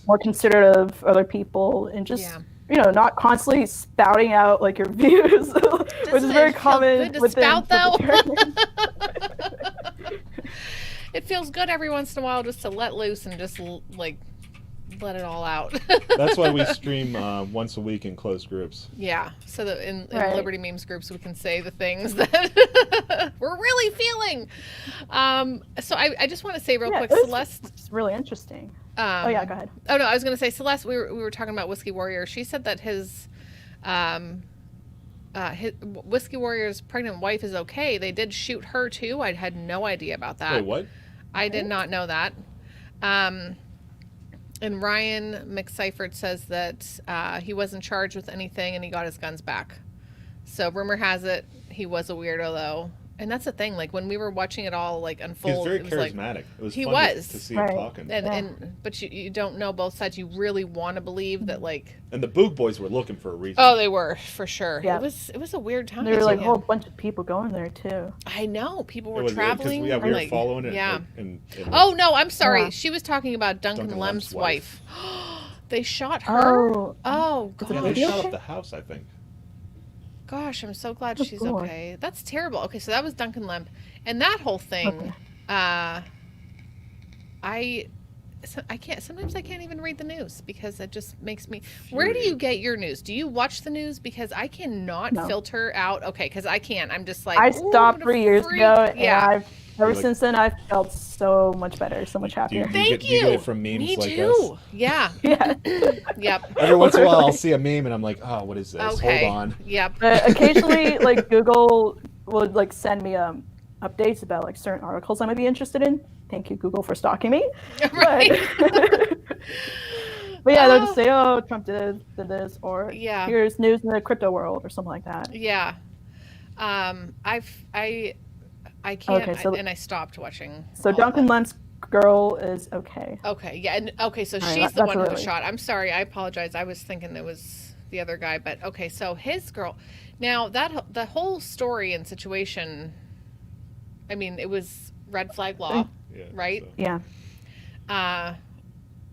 more considerate of other people, and just Yeah. not constantly spouting out like your views, which is very common good to within spout, though? libertarians. It feels good every once in a while just to let loose and just like let it all out. That's why we stream once a week in closed groups. Yeah, so that in Right. Liberty Memes groups we can say the things that we're really feeling. So I just want to say real quick, Celeste. It's really interesting. Oh yeah, go ahead. Oh no, I was going to say Celeste. We were talking about Whiskey Warrior. She said that his Whiskey Warrior's pregnant wife is okay. They did shoot her too. I had no idea about that. Wait, what? I did not know that. And Ryan McCyphert says that he wasn't charged with anything and he got his guns back. So rumor has it he was a weirdo though. And that's the thing, like when we were watching it all like unfold, He was it very was charismatic. like, It was he fun was. to see Right. him talking. but you don't know both sides. You really want to believe that like And the Boog Boys were looking for a reason. oh they were for sure. Yeah. It was a weird time. There were like a Yeah. whole bunch of people going there too. I know people It were was traveling. we were like, following it. Yeah. And Oh no, I'm sorry. Yeah. She was talking about Duncan Duncan Lem's Lem's wife. They shot her. Oh, Oh yeah, they gosh. shot okay? up the house, I think. Gosh, I'm so glad Oh, she's boy. okay. That's terrible. Okay, so that was Duncan Lemp, and that whole thing. Okay. I can't. Sometimes I can't even read the news because it just makes me. Where do you get your news? Do you watch the news? Because I cannot No. filter out. Okay, because I can't. I'm just like. I "Ooh, stopped I'm gonna 3 years freak." ago, and Yeah. ever Like- since then I've felt so much better, so much happier. Thank do you get it from memes Me like too. us? Yeah. Yeah. Yep. Every once in a while, I'll see a meme and I'm like, oh, what is this? Okay. Hold on. Yep. But occasionally, like Google would like send me updates about like certain articles I might be interested in. Thank you, Google, for stalking me. Right. But yeah, they'll just say, "Oh, Trump did this," or Yeah. "Here's news in the crypto world," or something like that. Yeah. I can't, Okay, so- and I stopped watching. So all Duncan that. Lent's girl is okay. Okay, yeah, and okay, so Alright, she's the that's one who was really- shot. I'm sorry, I apologize. I was thinking it was the other guy, but okay, so his girl. Now the whole story and situation. I mean, it was red flag law, Yeah, right? so. Yeah, I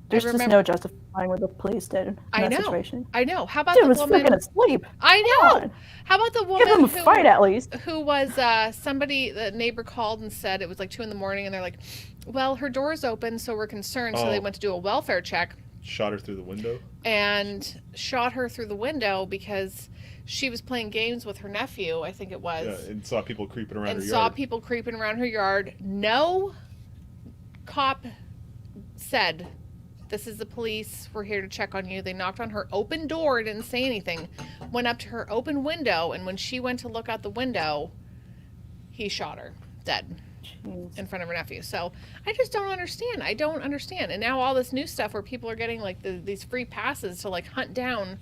there's just remember- no justifying what the police did in I that know. situation. I know. How about Dude the was woman? freaking asleep. I Come know. on. How about the woman Give him a who, fight at least. who was somebody? The neighbor called and said it was like 2 a.m, and they're like, "Well, her door's open, so we're concerned." So they Oh. went to do a welfare check Shot her through the window. and shot her through the window because she was playing games with her nephew. I think it was. Yeah, and saw people creeping around and her saw yard. people creeping around her yard. No cop said, "This is the police. We're here to check on you." They knocked on her open door, didn't say anything, went up to her open window, and when she went to look out the window, he shot her dead Jeez. in front of her nephew. So I just don't understand. I don't understand. And now all this new stuff where people are getting like these free passes to like hunt down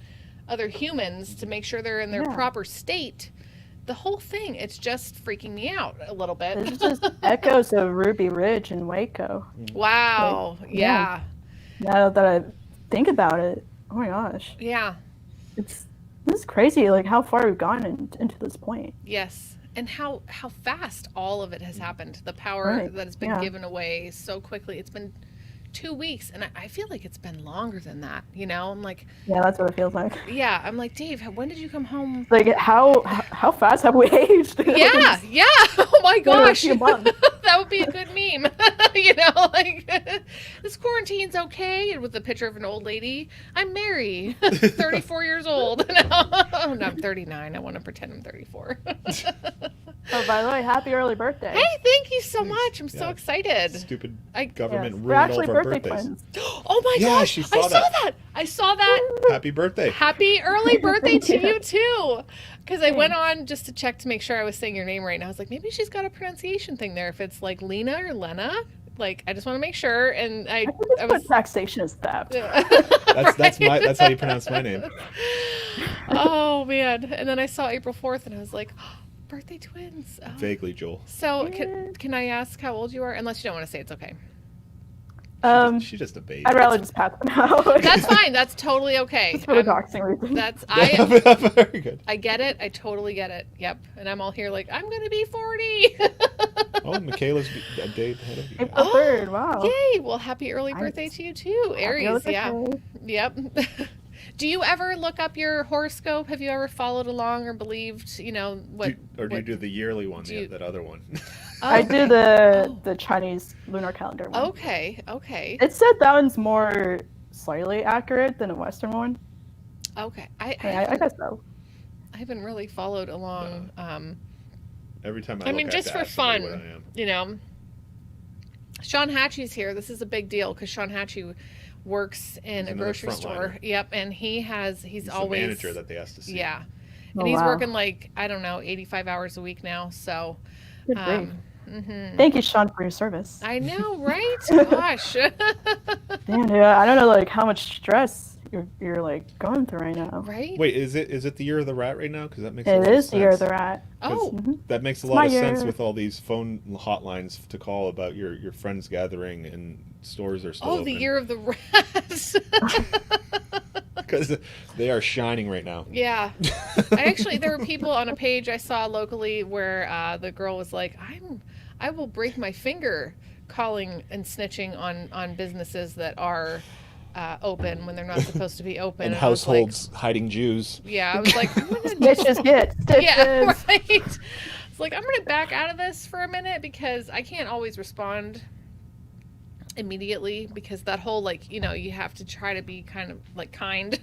other humans to make sure they're in their Yeah. proper state. The whole thing, it's just freaking me out a little bit. It's just echoes of Ruby Ridge and Waco. Wow. Like, Yeah. Now that I think about it, oh my gosh, Yeah. this is crazy. Like how far we've gone into this point. Yes. And how fast all of it has happened. The power Right, that has been yeah. given away so quickly. It's been 2 weeks, and I feel like it's been longer than that. You know, I'm like, Yeah, that's what it feels like. yeah. I'm like, Dave, when did you come home? Like how fast have we aged? Yeah, yeah. Oh my Literally a gosh, few months. that would be a good meme. You know, like this quarantine's okay, and with a picture of an old lady. I'm Mary, 34 years old. No, I'm 39. I want to pretend I'm 34. Oh, by the way, happy early birthday. Hey, thank you so much. I'm so Yeah. excited. Stupid I- government Yes. ruined We're actually all of our birthday birthdays. twins. Oh my Yeah, gosh, she I saw saw that. that. I saw that. Happy birthday. Happy early birthday to Yeah. you too. Because I went on just to check to make sure I was saying your name right. And I was like, maybe she's got a pronunciation thing there. If it's like Lena or Lena, like I just want to make sure. And I I think this was. taxation is theft. That's how you pronounce my name. Oh man! And then I saw April 4th, and I was like, oh, birthday twins. Oh. Vaguely, Joel. So Yeah. can I ask how old you are? Unless you don't want to say, it's okay. She's just a baby. I'd rather just pass them out. That's fine. That's totally okay. Just for the doxing reason. That's Very good. I get it. I totally get it. Yep. And I'm all here like, I'm gonna be 40. Oh, Michaela's a day ahead of you. April 3rd. Wow. Yay! Well, happy early Nice. birthday to you too, Aries. Happy Yeah. birthday. Yep. Do you ever look up your horoscope? Have you ever followed along or believed? You know what? Do you do the yearly one? do you- That other one. I do the Chinese lunar calendar one. Okay. Okay. It said that one's more slightly accurate than a Western one. Okay. I guess so. I haven't really followed along. Every time I I mean, look, just I for have to ask somebody fun, what I am. you know. Sean Hatchie's here. This is a big deal because Sean Hatchie works in He's a another grocery store. frontliner. Yep, and he's He's always the manager that they asked to see. yeah, Oh, and he's wow. working like I don't know 85 hours a week now. So, Good grief. mhm. Thank you, Sean, for your service. I know, right? Gosh. Damn, dude, I don't know like how much stress you're like going through right now. Right? Wait, is it the year of the rat right now? Because that makes a It lot of is the year of sense. the rat. Oh, That makes a It's lot my of sense year. with all these phone hotlines to call about your friends gathering and stores are still oh, open. the year of the rat. Because they are shining right now. Yeah. There were people on a page I saw locally where the girl was like, I will break my finger calling and snitching on businesses that are open when they're not supposed to be open. And I was like- households hiding Jews. yeah, I was like, I'm gonna Stitches get stitches. yeah, right. It's like I'm gonna back out of this for a minute because I can't always respond immediately because that whole like you have to try to be kind of like kind.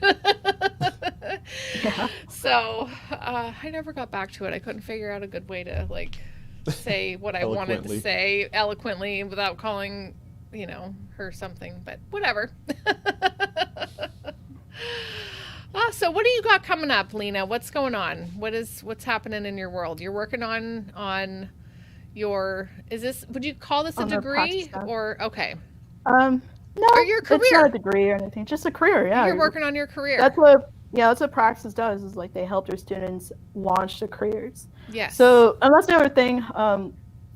Yeah. So I never got back to it. I couldn't figure out a good way to like say what I wanted to Eloquently. say eloquently without calling her something, but whatever. So what do you got coming up, Lena? What's going on? What's happening in your world? You're working on your, would you call this a On the degree practice stuff. or okay? No, Or your it's not career. a degree or anything. Just a career. Yeah, You're working on your career. That's what Praxis does. Is like they help their students launch their careers. Yes. So, and that's the other thing.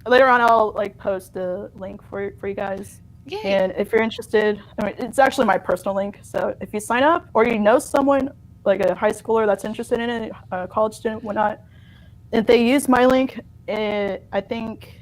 Later on, I'll like post a link for you guys. Yay. And if you're interested, I mean, it's actually my personal link. So if you sign up or you know someone like a high schooler that's interested in it, a college student, whatnot, if they use my link, I think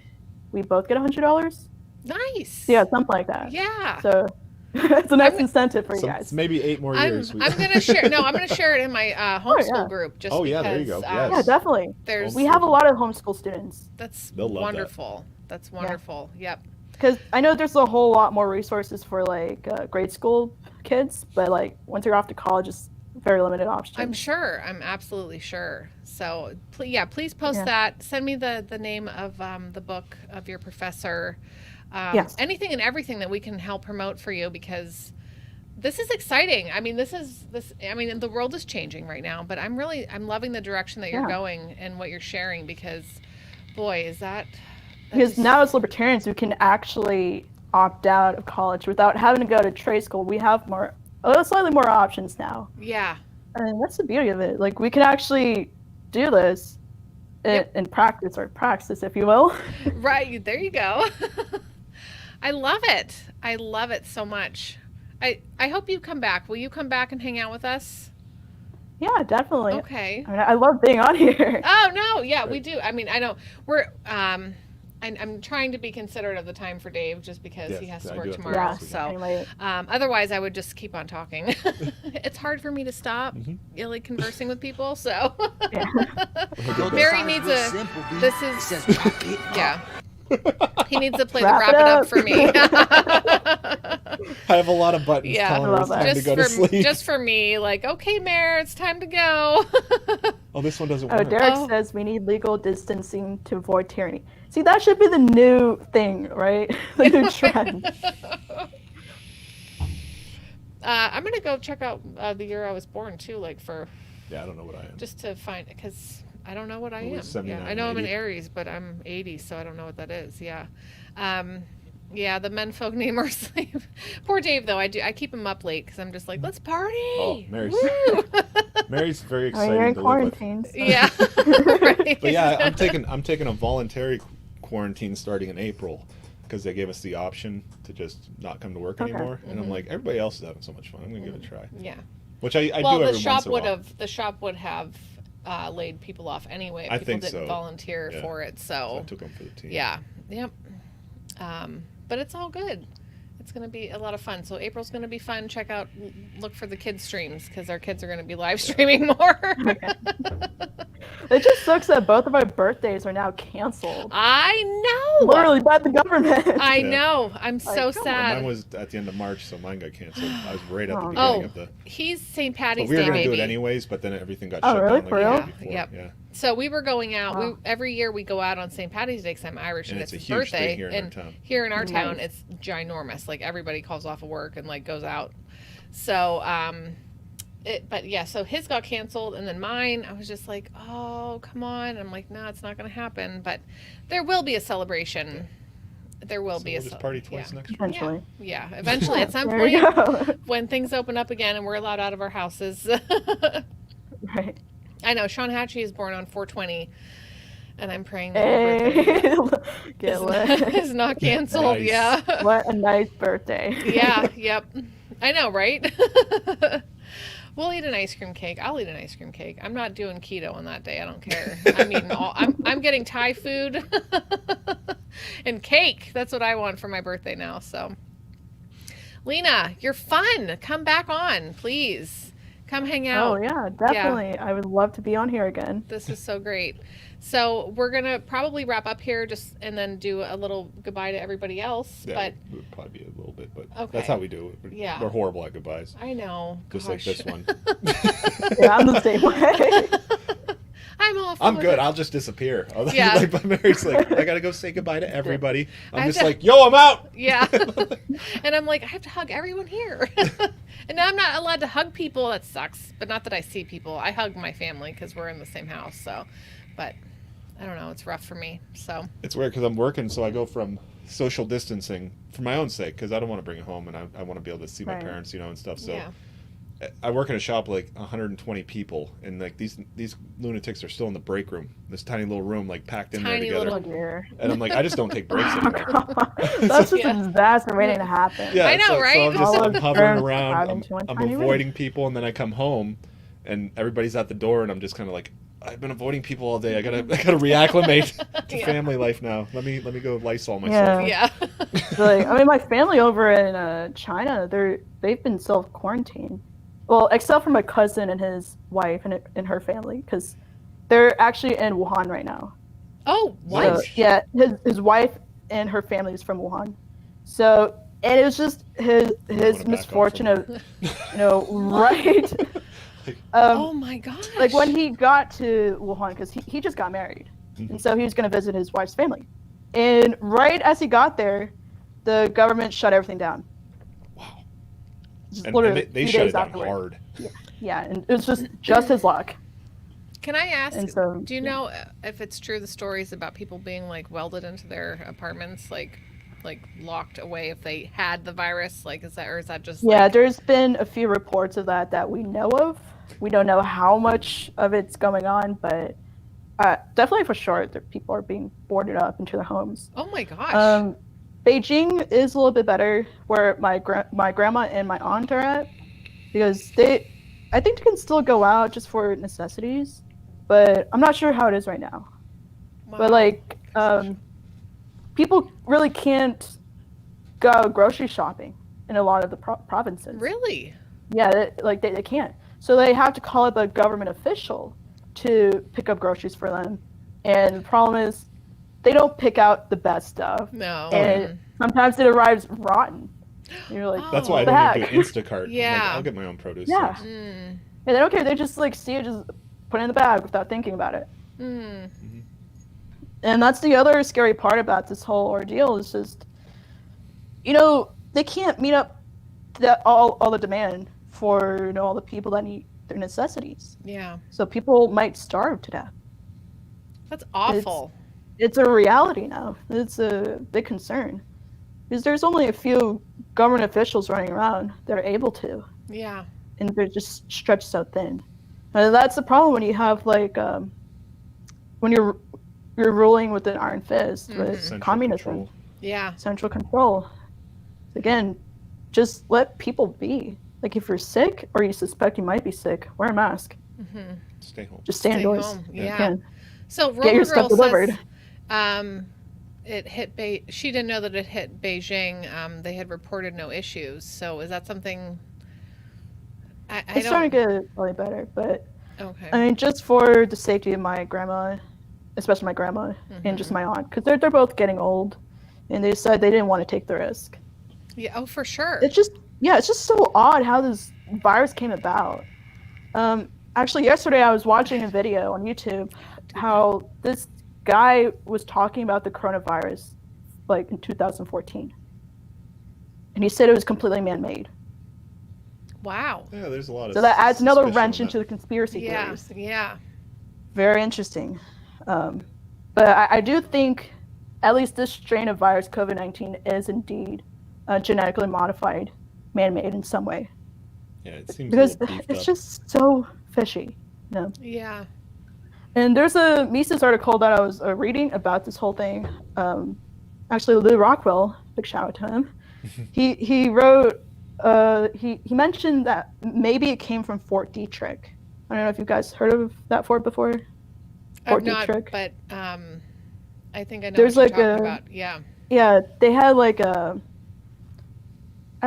we both get $100. Nice. Yeah, something like that. Yeah. So it's a nice I'm- incentive for you So guys. it's maybe 8 more I'm years. gonna share. No, I'm gonna share it in my homeschool yeah. group. Just Oh, yeah, there you because, go. Yeah, Yes. definitely. There's We have a lot of homeschool students that's They'll love that. wonderful. That's wonderful. Yep. because I know there's a whole lot more resources for like grade school kids, but like once you're off to college, it's very limited options. I'm sure. I'm absolutely sure. So, please post Yeah. that. Send me the name of the book of your professor. Yes. Anything and everything that we can help promote for you because this is exciting. I mean, the world is changing right now, but I'm loving the direction that you're Yeah. going and what you're sharing because, boy, is that Because is- now as libertarians, we can actually opt out of college without having to go to trade school. We have slightly more options now. yeah. And that's the beauty of it. Like we can actually do this in practice or praxis, if you will. Right, there you go. I love it. I love it so much. I hope you come back. Will you come back and hang out with us? Yeah, definitely. Okay. I mean, I love being on here. Oh no, yeah, we do. I mean, I know we're I'm trying to be considerate of the time for Dave just because Yes, he has to I do work have to tomorrow. work, So Anyway, otherwise I would just keep on talking. It's hard for me to stop like conversing with people. So yeah. Mary needs this is yeah. He needs to play Wrap the it wrap it up up. for me. I have a lot of buttons Yeah. telling I us love time to just go to for sleep. just for me, like, okay, Mare, it's time to go. Oh, this one doesn't Oh, work. Derek Oh. says we need legal distancing to avoid tyranny. See, that should be the new thing, right? The new trend. I'm gonna go check out the year I was born too, like for Yeah, I don't know what I am. just to find because I don't know what I Well, am. it's Yeah, 79, I know I'm an 80. Aries, but I'm 80, so I don't know what that is. Yeah, yeah. The menfolk name our slave. Poor Dave, though. I keep him up late because I'm just like, let's party. Oh, Mary's- Woo! Mary's very I mean, you're excited in to live with. quarantine. So. Yeah. Right. But yeah, I'm taking a voluntary quarantine starting in April. because they gave us the option to just not come to work Okay. anymore. And I'm like, everybody else is having so much fun. I'm gonna give it a try. Yeah. Which I Well, do the every shop once in a would while. have laid people off anyway. If I people think didn't so. volunteer Yeah. for it. So So I took them for the team. yeah, yep. But it's all good. It's going to be a lot of fun. So April's going to be fun. Look for the kids' streams because our kids are going to be live streaming more. It just sucks that both of our birthdays are now canceled. I know. Literally by the government. I Yeah. know. I'm so come on. sad. Mine was at the end of March, so mine got canceled. I was right at the Oh. beginning Oh, of the. he's St. But Patty's we were Day, gonna do baby. it anyways, but then everything got Oh, shut really? down For like a real? year before. Yep. Yeah. So we were going out. Wow. Every year we go out on St. Patty's Day because I'm Irish and, And it's it's a his huge birthday. thing here in our and town. here in our town, Nice. it's ginormous. Like everybody calls off of work and like goes out. So, but yeah, so his got canceled, and then mine, I was just like, oh, come on. I'm like, no, it's not going to happen. But there will be a celebration. There will So be we'll a just cel- party twice yeah. next year. Eventually. Yeah, eventually at some There you point go. when things open up again and we're allowed out of our houses. Right. I know Sean Hatchie is born on 4/20, and I'm praying that my birthday Hey, get lit. is not canceled. Nice. Yeah. What a nice birthday. Yeah. Yep. I know, right? We'll eat an ice cream cake. I'll eat an ice cream cake. I'm not doing keto on that day. I don't care. I'm eating all. I'm getting Thai food and cake. That's what I want for my birthday now. So, Lena, you're fun. Come back on, please. Come hang out. Oh yeah, definitely. I would love to be on here again. This is so great. So we're gonna probably wrap up here, and then do a little goodbye to everybody else. Yeah, But it would probably be a little bit, but Okay. that's how we do it. Yeah. We're horrible at goodbyes. I know, Just like gosh. this one. Yeah, I'm the same way. I'm awful. I'm with good. it. I'll just disappear. Yeah. Like, but Mary's like, I gotta go say goodbye to everybody. I I'm have just to- like, yo, I'm out. Yeah. And I'm like, I have to hug everyone here. And now I'm not allowed to hug people. That sucks. But not that I see people. I hug my family because we're in the same house. So, but I don't know. It's rough for me. So, It's weird because I'm working, so I go from social distancing for my own sake because I don't want to bring it home and I want to be able to see my Right. parents, and stuff. So yeah. I work in a shop with like 120 people, and like these lunatics are still in the break room, this tiny little room, like packed in Tiny there together. Oh dear. And I'm like, I just don't take breaks Oh, anymore. God. That's just Yeah. a disaster waiting to happen. Yeah, I know, so right? I'm just All I'm of hovering them around. crowded I'm, into one I'm tiny room. avoiding people, and then I come home, and everybody's at the door, and I'm just kind of like, I've been avoiding people all day. I gotta reacclimate to Yeah. family life now. Let me go Lysol myself. Yeah. Yeah. So, like, I mean, my family over in China, they've been self-quarantined. Well, except for my cousin and his wife and her family, because they're actually in Wuhan right now. Oh, So, what? So, yeah, his wife and her family is from Wuhan. So, and it was just his wanna back misfortune off of, right? Oh my gosh. Like when he got to Wuhan, because he just got married, and so he was going to visit his wife's family. And right as he got there, the government shut everything down. Wow. Just And literally they a few shut days it down afterward. hard. Yeah, and it was just his luck. Can I ask, And so, do you know if it's true the stories about people being like welded into their apartments, like locked away if they had the virus? Like, is that just Yeah, like, there's been a few reports of that we know of. We don't know how much of it's going on, but definitely for sure, that people are being boarded up into their homes. oh my gosh. Beijing is a little bit better, where my grandma and my aunt are at, because I think they can still go out just for necessities, but I'm not sure how it is right now. Wow. But like, people really can't go grocery shopping in a lot of the provinces. Really? Yeah, they can't. So they have to call up a government official to pick up groceries for them. And the problem is, they don't pick out the best stuff. No. And sometimes it arrives rotten. And you're like, Oh. That's why I the don't heck? even do Instacart. I'm Yeah. like, I'll get my own produce. Yeah. Mm. Yeah, they don't care. They just like see it, just put it in the bag without thinking about it. Mm. And that's the other scary part about this whole ordeal is just, they can't meet up all the demand for all the people that need their necessities. Yeah. So people might starve to death. That's awful. It's a reality now. It's a big concern because there's only a few government officials running around that are able to, Yeah. and they're just stretched so thin. And that's the problem when you have when you're ruling with an iron fist with Central communism. control. Yeah. central control. Again, just let people be. Like, if you're sick or you suspect you might be sick, wear a mask. Stay home. Just stay Stay indoors. home. if you Yeah. can. So Get your Roma stuff Girl delivered. says it hit she didn't know that it hit Beijing. They had reported no issues. So is that something I It's starting to get really better, but Okay. I mean, just for the safety of my grandma, especially my grandma and just my aunt, because they're both getting old, and they said they didn't want to take the risk. Yeah, oh for sure. It's just so odd how this virus came about. Actually, yesterday I was watching a video on YouTube how this guy was talking about the coronavirus like in 2014, and he said it was completely man-made. Wow. Yeah, there's a lot of. So that adds another suspicion wrench on into the conspiracy Yeah. theories. Yeah. Very interesting. But I do think at least this strain of virus, COVID-19, is indeed genetically modified, man-made in some way. Yeah, it seems Because a little beefed it's up. just so fishy. You know? Yeah. And there's a Mises article that I was reading about this whole thing. Actually, Lou Rockwell, big shout out to him. He wrote, he mentioned that maybe it came from Fort Detrick. I don't know if you guys heard of that fort before. Fort I've not, Detrick. but I think I know There's what you're like talking a- about. Yeah. Yeah, they had like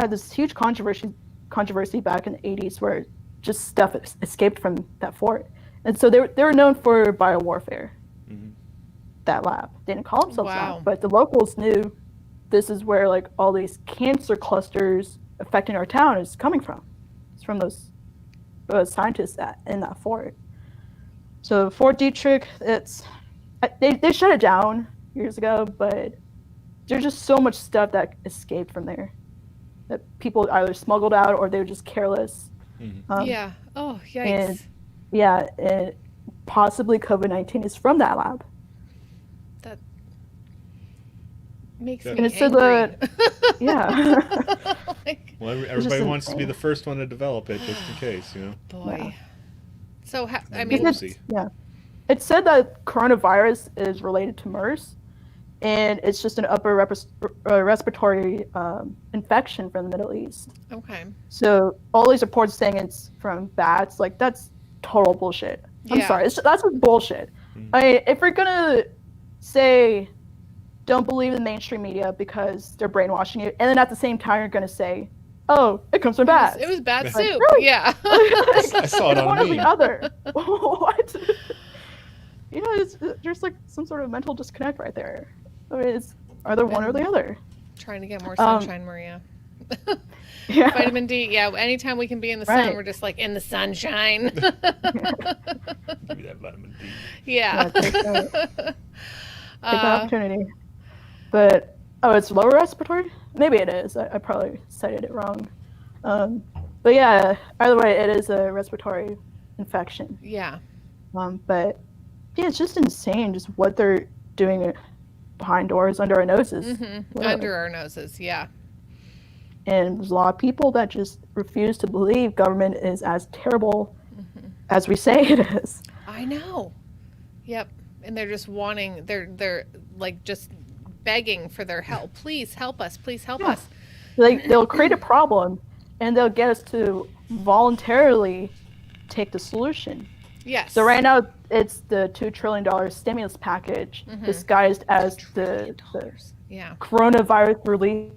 this huge controversy back in the 80s where just stuff escaped from that fort. And so they were known for biowarfare, that lab. They didn't call themselves Wow. that, but the locals knew this is where like all these cancer clusters affecting our town is coming from. It's from those scientists in that fort. So Fort Detrick, they shut it down years ago, but there's just so much stuff that escaped from there that people either smuggled out or they were just careless. Yeah. Oh, yikes. And yeah, and possibly COVID-19 is from that lab. That makes And me it said angry. Yeah. Like, Well, just everybody wants to be insane. the first one to develop it, just in case, you know. boy. Yeah. So, I And mean, we'll Because see. it said that coronavirus is related to MERS, and it's just an upper respiratory infection from the Middle East. okay. So all these reports saying it's from bats, like that's total bullshit. I'm Yeah. sorry, that's just bullshit. I mean, if we're gonna say don't believe the mainstream media because they're brainwashing you, and then at the same time you're gonna say, oh, it comes from bats. It was bad Like, soup. really? Yeah. I saw it on one a or the meme. other. What? You know, there's like some sort of mental disconnect right there. I mean, it's either one or the other. Trying to get more sunshine, Maria. Yeah. Vitamin D. Yeah. Anytime we can be in the sun, Right. we're just like in the sunshine. Give me that vitamin D. Yeah. Take the opportunity. But it's lower respiratory. Maybe it is. I probably cited it wrong. But yeah, either way, it is a respiratory infection. Yeah. But yeah, it's just insane, just what they're doing behind doors, under our noses. Whatever. Under our noses. Yeah. And there's a lot of people that just refuse to believe government is as terrible as we say it is. I know. Yep. And they're just wanting. They're like just begging for their help. Please help us. Please help Yeah. us. Like they'll create a problem, and they'll get us to voluntarily take the solution. Yes. So right now it's the $2 trillion stimulus package disguised as the Yeah. coronavirus relief.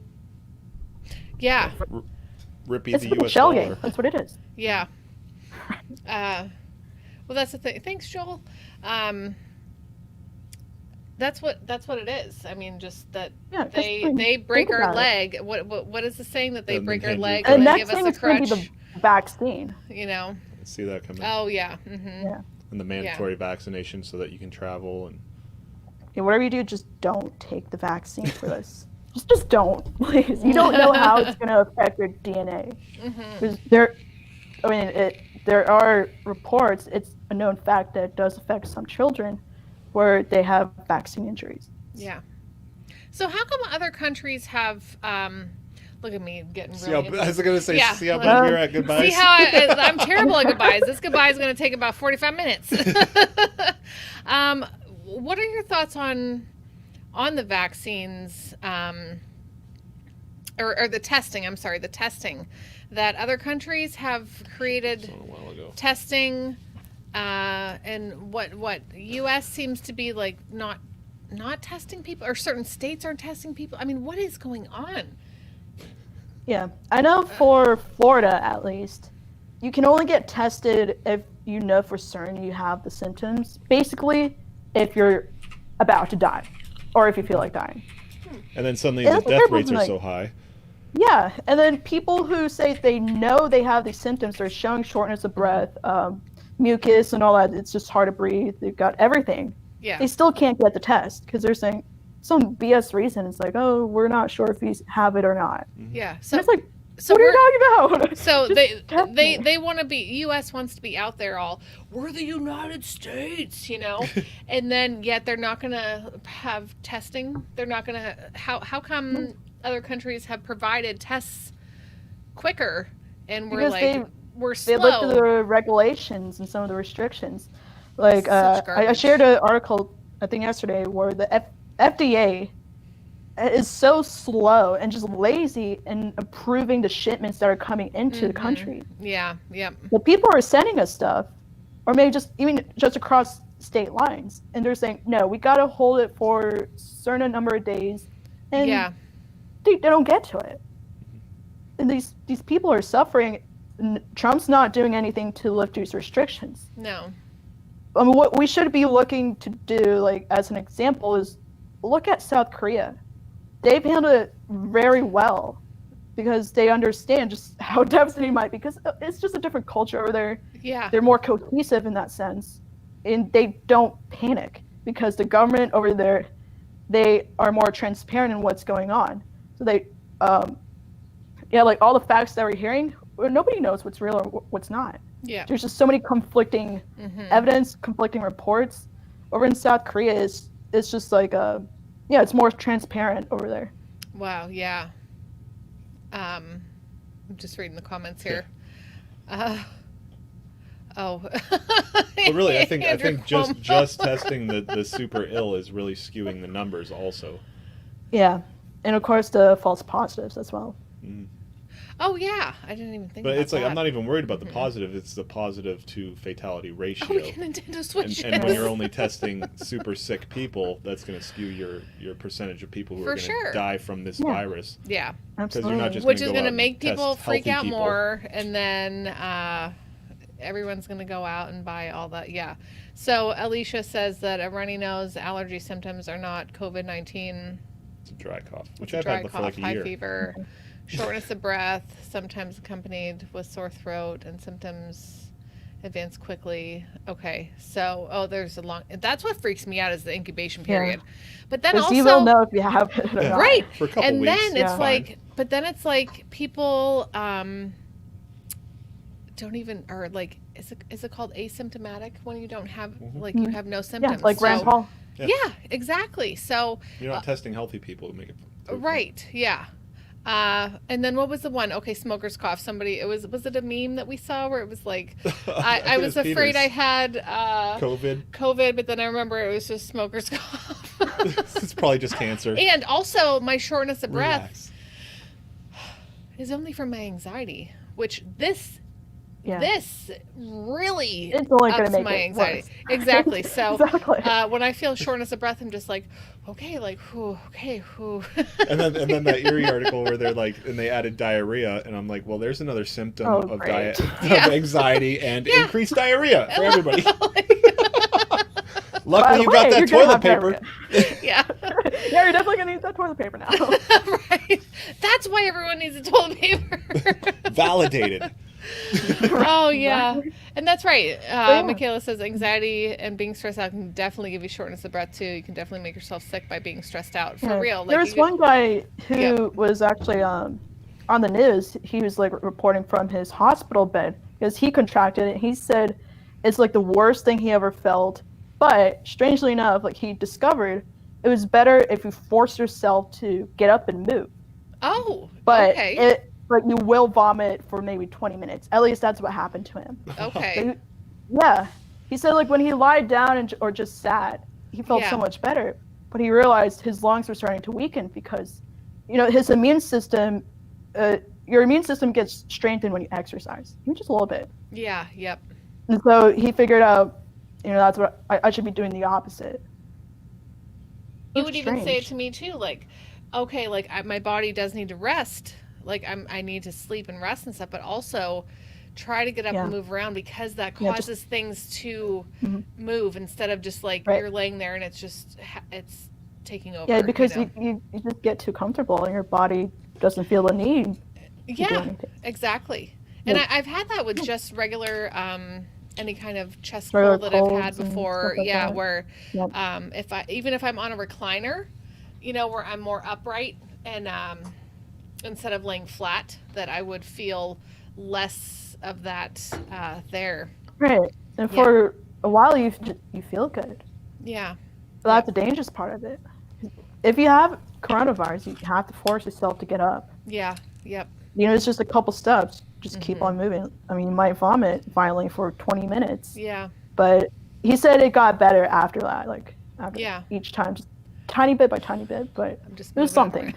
Yeah. Rippy It's the a U.S. shell dollar. game. That's what it is. Yeah. Well, that's the thing. Thanks, Joel. That's what it is. I mean, just that Yeah, 'cause they break think our about it. leg. What is the saying that they And break then our hand you leg a and And then next give us thing a is going to crutch? be the vaccine. You know. See that coming. Oh yeah. Yeah. And the mandatory vaccination so that you can travel and. Yeah, whatever you do, just don't take the vaccine for this. Just don't, please. You don't know how it's going to affect your DNA. Because there are reports. It's a known fact that it does affect some children, where they have vaccine injuries. Yeah. So how come other countries have? Look at me getting See how, really. I was going to say, Yeah. see how bad you're at goodbyes? See how I'm terrible at goodbyes. This goodbye is going to take about 45 minutes. What are your thoughts on on the vaccines, or the testing, I'm sorry, the testing, that other countries have created a while ago. testing, and what U.S. seems to be like not testing people, or certain states aren't testing people. I mean, what is going on? Yeah, I know for Florida at least, you can only get tested if you know for certain you have the symptoms. Basically, if you're about to die, or if you feel like dying. And then suddenly the death rates are so high. Yeah, and then people who say they know they have these symptoms, they're showing shortness of breath, mucus and all that, it's just hard to breathe, they've got everything. Yeah. They still can't get the test because they're saying some BS reason. It's like, oh, we're not sure if you have it or not. Yeah. So and it's like, what are you talking about? So Just they want to be, U.S. wants to be out there all, we're the United States, you know, and then yet they're not going to have testing. They're not going to, how come other countries have provided tests quicker and we're because we're they looked slow. at the regulations and some of the restrictions. Like, Such I garbage. shared an article, I think yesterday, where the FDA is so slow and just lazy in approving the shipments that are coming into the country. Yeah, yep. The people are sending us stuff, or maybe even just across state lines, and they're saying, no, we got to hold it for a certain number of days, and Yeah. they don't get to it. And these people are suffering. Trump's not doing anything to lift these restrictions. No. I mean, what we should be looking to do, like as an example, is look at South Korea. They've handled it very well because they understand just how devastating it might be, because it's just a different culture over there. Yeah. They're more cohesive in that sense, and they don't panic because the government over there, they are more transparent in what's going on. So they, like all the facts that we're hearing, nobody knows what's real or what's not. Yeah. There's just so many conflicting evidence, conflicting reports. Over in South Korea, it's just like it's more transparent over there. Wow. Yeah. I'm just reading the comments here. But really, I think just testing the super ill is really skewing the numbers also. Yeah, and of course the false positives as well. Oh yeah, I didn't even think. But about it's like that. I'm not even worried about the positive. It's the positive to fatality ratio. Oh, we get Nintendo Switches. And when you're only testing super sick people, that's going to skew your percentage of people who are going to die from this virus. Yeah, Because you're not just which gonna is go going to out make and test people freak healthy out people. more, and then everyone's going to go out and buy all that. Yeah. So Alicia says that a runny nose, allergy symptoms are not COVID-19. It's a dry cough, which It's a I've dry had for cough, like a high year. fever, shortness of breath, sometimes accompanied with sore throat, and symptoms advance quickly. Okay, so there's a long. That's what freaks me out is the incubation period. But then also you will know if you have it or not. right, For a couple and weeks, then it's it's like, but then it's like people don't even, or like, is it called asymptomatic when you don't have like you have no symptoms? Yeah, like So- Rand Paul. Yeah, exactly. So You're not testing healthy people to make it. right, yeah. And then what was the one? Okay, smoker's cough. Somebody, was it a meme that we saw where it was like, I was it was afraid Peters. I had COVID. but then I remember it was just smoker's cough. It's probably just cancer. And also my shortness of breath Relax. is only from my anxiety, which this really It's only gonna ups make my it anxiety. worse. Exactly. So Exactly. when I feel shortness of breath, I'm just like, okay, like, whew, okay, whew. And then that Erie article where they're like, and they added diarrhea, and I'm like, well, there's another symptom of great. of anxiety and increased diarrhea for everybody. By Luckily, the you way, got that you're gonna toilet have paper. Yeah. Yeah, you're definitely gonna need that toilet paper now. Right. That's why everyone needs a toilet paper. Validated. Oh yeah, and that's right. Yeah. Michaela says anxiety and being stressed out can definitely give you shortness of breath too. You can definitely make yourself sick by being stressed out. For Yeah. real. Like, There was one guy who was actually on the news. He was like reporting from his hospital bed because he contracted it. He said it's like the worst thing he ever felt. But strangely enough, like he discovered it was better if you forced yourself to get up and move. Oh. But Okay. like you will vomit for maybe 20 minutes. At least that's what happened to him. Okay. Yeah. He said like when he lied down or just sat, he felt Yeah. so much better. but he realized his lungs were starting to weaken because, his immune system, your immune system gets strengthened when you exercise, even just a little bit. Yeah. Yep. And so he figured out, that's what I should be doing the opposite. You would even say it to me too, like, okay, like my body does need to rest, like I need to sleep and rest and stuff, but also try to get up and move around because that causes things to move instead of just like you're laying there and it's taking over. Yeah, because you just get too comfortable and your body doesn't feel the need. Exactly. And I've had that with just regular any kind of chest cold that I've had before. Where if I'm on a recliner, where I'm more upright and instead of laying flat, that I would feel less of that there. Right. And for a while you feel good. Yeah. But that's the dangerous part of it. If you have coronavirus, you have to force yourself to get up. Yeah. Yep. It's just a couple steps. Just keep on moving. I mean, you might vomit violently for 20 minutes. Yeah. But he said it got better after that, like after each time, just tiny bit by tiny bit, but it was something.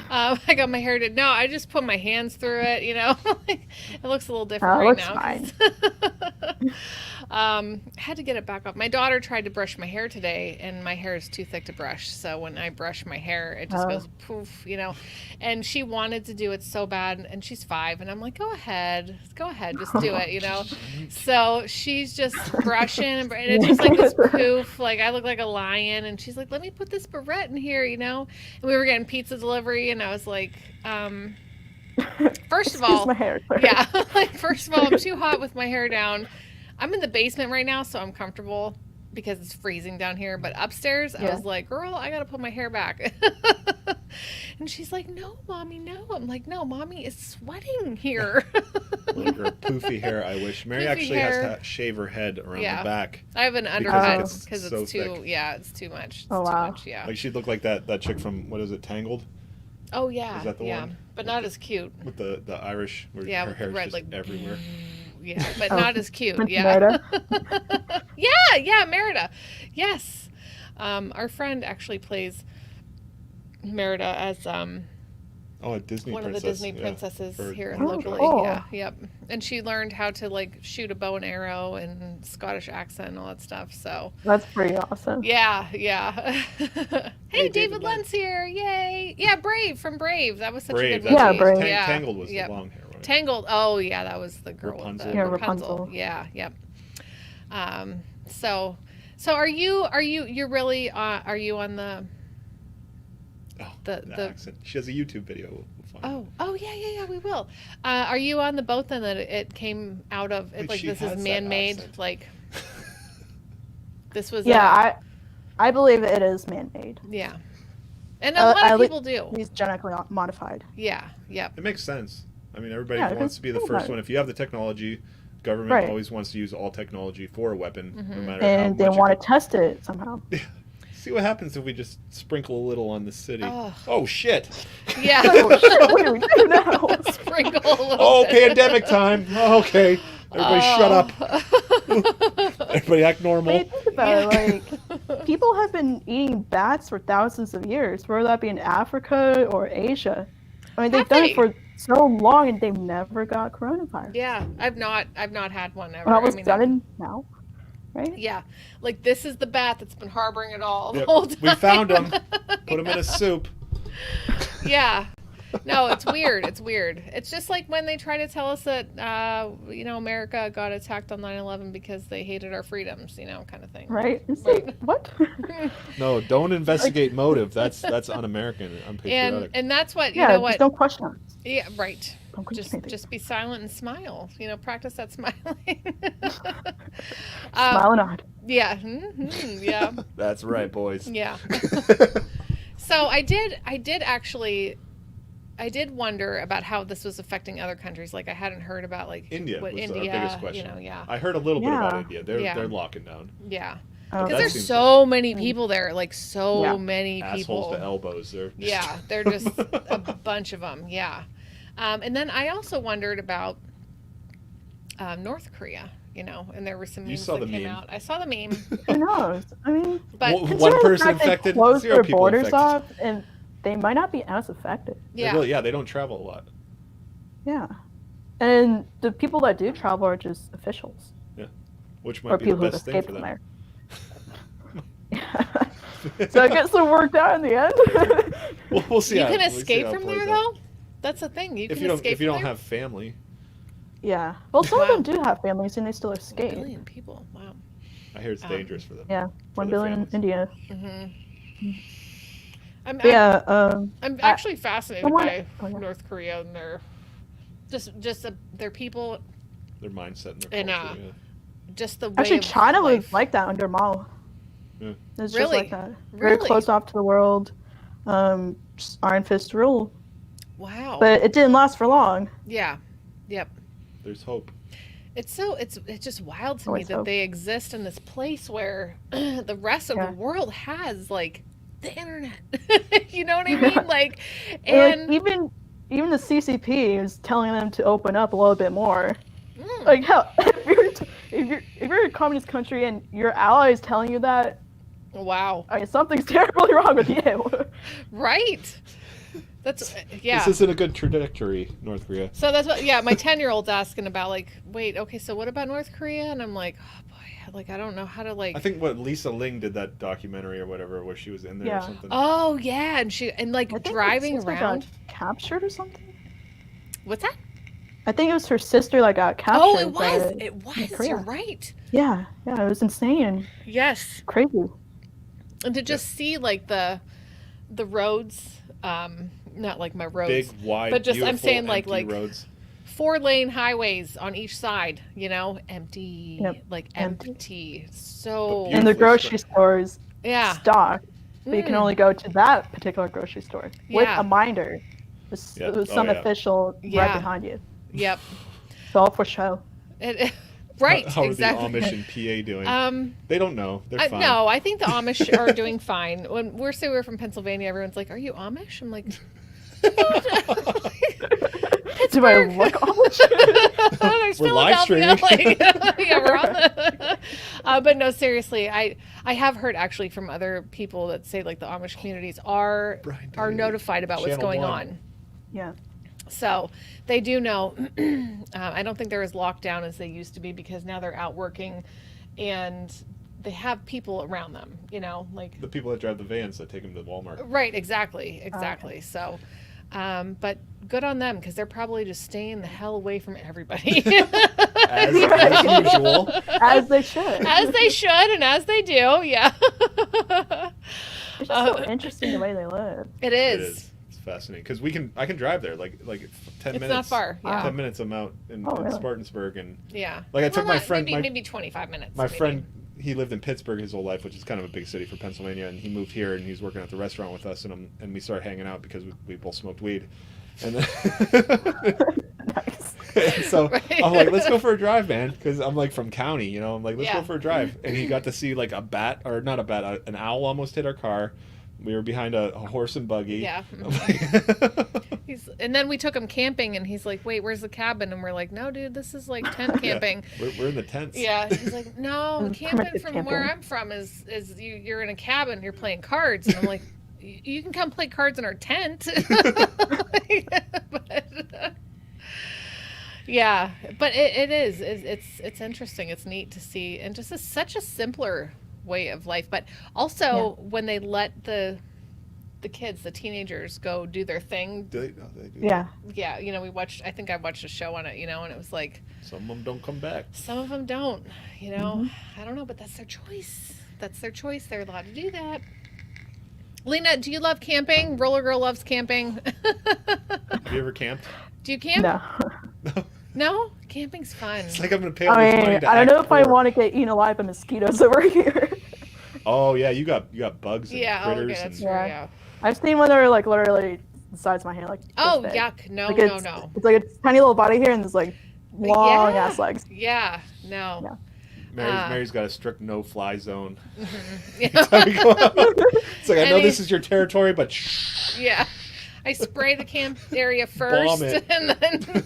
I got my hair did. No, I just put my hands through it, it looks a little different right now. Fine. Had to get it back off. My daughter tried to brush my hair today, and my hair is too thick to brush. So when I brush my hair, it just goes poof, And she wanted to do it so bad, and she's 5, and I'm like, go ahead, just do it, So she's just brushing, and it's just like this poof. Like I look like a lion, and she's like, let me put this barrette in here, And we were getting pizza delivery, and I was like, first of all, my hair. First of all, I'm too hot with my hair down. I'm in the basement right now, so I'm comfortable because it's freezing down here. But upstairs, I was like, girl, I got to put my hair back. And she's like, no, Mommy, no. I'm like, no, Mommy is sweating here. Like her poofy hair, I wish. Mary actually has to shave her head around the back. I have an undercut because it's it's so too, thick. It's too much. It's too much, Like she'd look like that chick from, what is it, Tangled? Oh, yeah. Is that the one? But not as cute. With the Irish, where her with hair's red, just like, everywhere. Yeah, but not as cute. Merida? Merida. Yes. Our friend actually plays Merida as a Disney one princess. of the Disney princesses here locally. Cool. Yeah, yep. And she learned how to like shoot a bow and arrow and Scottish accent and all that stuff. So that's pretty awesome. Yeah. Hey, David Lentz here! Yay! Yeah, Brave from Brave. That was such a good movie. Brave. Tangled was the long hair. Right? Tangled. Oh yeah, that was the girl. Rapunzel. With the Rapunzel. Yeah. Yep. So are you really are you on the accent? She has a YouTube video. We'll find yeah, we will. Are you on the boat then that it came out of? It's like this is man-made. Like this was. I believe it is man-made. Yeah, and a lot of people do. He's genetically modified. Yeah. Yep. It makes sense. I mean, everybody wants to be the first one. If you have the technology, government always wants to use all technology for a weapon, no matter how much. And they want to test it somehow. See what happens if we just sprinkle a little on the city. Oh shit! Yeah. What do we do now? Sprinkle a little. bit. Pandemic time. Oh, okay. Everybody shut up. Everybody act normal. Think about it, like people have been eating bats for thousands of years, whether that be in Africa or Asia. I mean, they've done it for so long, and they've never got coronavirus. Yeah, I've not had one ever. Well, was done now, right? Yeah, like this is the bat that's been harboring it all the whole time. We found him. Put him in a soup. Yeah. No, it's weird. It's weird. It's just like when they try to tell us that, America got attacked on 9/11 because they hated our freedoms, kind of thing. Right? It's like, what? No, don't investigate motive. That's un-American, unpatriotic. And that's what, you know what? Don't question us. Yeah, right. Don't Just be silent and smile. Practice that smiling. Smile and nod. Yeah. Yeah. That's right, boys. Yeah. So I did wonder about how this was affecting other countries. Like I hadn't heard about like India was India, our biggest question. Yeah. I heard a little bit about India. They're locking down. Yeah. Oh. Because there's so many people there, like many people. Assholes to elbows. They're just a bunch of them. Yeah. And then I also wondered about North Korea. you know, and there were some You memes saw that the came meme. out. I saw the meme, Who knows? I mean, but Well, considering one the person fact they infected, closed 0 their people borders infected. off, and they might not be as affected. yeah, They don't travel a lot. Yeah. And the people that do travel are just officials. Which Or might be the people who best thing escaped for from them. there. So I guess it worked out in the end. We'll see. you how- can we'll see escape how it from plays there out. though. That's the thing. You If can you don't, escape if you from don't there. have family, Yeah. Well, some Wow. of them do have families and they still A escape. billion people. Wow. I hear it's dangerous for them. Yeah. For 1 their billion in families. India. I'm But yeah. I'm actually fascinated someone- by oh, yeah. North Korea and their their people, Their mindset and their And, culture. just the way Actually, of China life. was like that under Mao. Yeah. It's just Really? like that. Very Really? closed off to the world. Just iron fist rule. Wow. But it didn't last for long. Yeah. Yep. There's hope. It's just wild to me Always that hope. they exist in this place where the rest of Yeah. the world has like the internet. You know what I mean? Like, And and even the CCP is telling them to open up a little bit more. mm, Like hell, if you're a communist country and your ally is telling you that, wow. I mean, something's terribly wrong with you. Right. That's yeah. This isn't a good trajectory, North Korea. So that's what, yeah, my 10-year-old's asking about, like, wait, okay, so what about North Korea? And I'm like, oh boy, like, I don't know how to, like, I think what Lisa Ling did that documentary or whatever where she was in there Yeah. or something. oh, yeah, and like, I think driving her sister around. got captured or something. What's that? I think it was her sister that got captured. Oh, it by- was. It was. Korea. You're right. Yeah, it was insane, Yes. crazy. And to just see, like, the roads, not like my roads, Big, wide, but just, I'm beautiful, saying, like empty roads. 4-lane highways on each side, you know, empty, Yep. like Empty. empty. So, But And the Beautifully grocery stores yeah. stocked, but you can Mm. only go to that particular grocery store with Yeah. a minder. With Yeah. with Oh, some yeah. official Yeah. right behind you. Yep. It's all for show. Right. How are exactly. the Amish and PA doing? They don't know. They're fine. No, I think the Amish are doing fine. When we're from Pennsylvania, everyone's like, "Are you Amish?" I'm like, Do I look Amish? There's We're live Philadelphia. streaming. Like, yeah, we're on the. But no, seriously, I have heard actually from other people that say like the Amish communities are Brian Daley, notified about what's Channel going 1. on. Yeah. So they do know. I don't think they're as locked down as they used to be because now they're out working, and they have people around them. You know, like The people that drive the vans that take them to Walmart. right, exactly. So, but good on them because they're probably just staying the hell away from everybody, As usual. As they should. as they should and as they do. Yeah, It's just so interesting the way they live. it It is. is. It's fascinating because I can drive there like 10 It's minutes. not far. Yeah, 10 minutes I'm out in, Oh, in really? Spartansburg and yeah. like I took my not- friend maybe 25 minutes. my maybe. friend he lived in Pittsburgh his whole life, which is kind of a big city for Pennsylvania, and he moved here and he's working at the restaurant with us, and we started hanging out because we both smoked weed, and then Nice. and so Right. I'm like, let's go for a drive, man, because I'm like from county, you know. I'm like, let's Yeah. go for a drive, and he got to see like a bat or not a bat, an owl almost hit our car. We were behind a horse and buggy. Yeah. I'm like- And then we took him camping, and he's like, "Wait, where's the cabin?" And we're like, "No, dude, this is like tent camping." we're in the tents. Yeah, he's like, "No, camping Primitive from where camping. I'm from is you're in a cabin, you're playing cards." And I'm like, "You can come play cards in our tent." But, yeah, but it's interesting. It's neat to see, and just such a simpler way of life. But also when they let the kids, the teenagers, go do their thing. Do they? No, they do. Yeah. Yeah, you know, I think I watched a show on it, you know, and it was like, Some of them don't come back. some of them don't, you know. I don't know, but that's their choice. That's their choice. They're allowed to do that. Lena, do you love camping? Roller Girl loves camping. Have you ever camped? Do you camp? No. No? Camping's fun. It's like I'm gonna pay all I this money mean, to I don't know act if I poor. want to get eaten alive by mosquitoes over here. Oh yeah, you got bugs and Yeah, critters okay, that's and true, Yeah. yeah. I've seen one that are like literally the size of my hand, like Oh, this big. yuck. No, Like, no, it's, no. It's like a tiny little body here and there's like long ass legs. Yeah, no. Yeah. Mary's got a strict no-fly zone. Yeah. Every time we go out. It's like I And know he- this is your territory, but shh. Yeah. I spray the camp area Bomb first it. and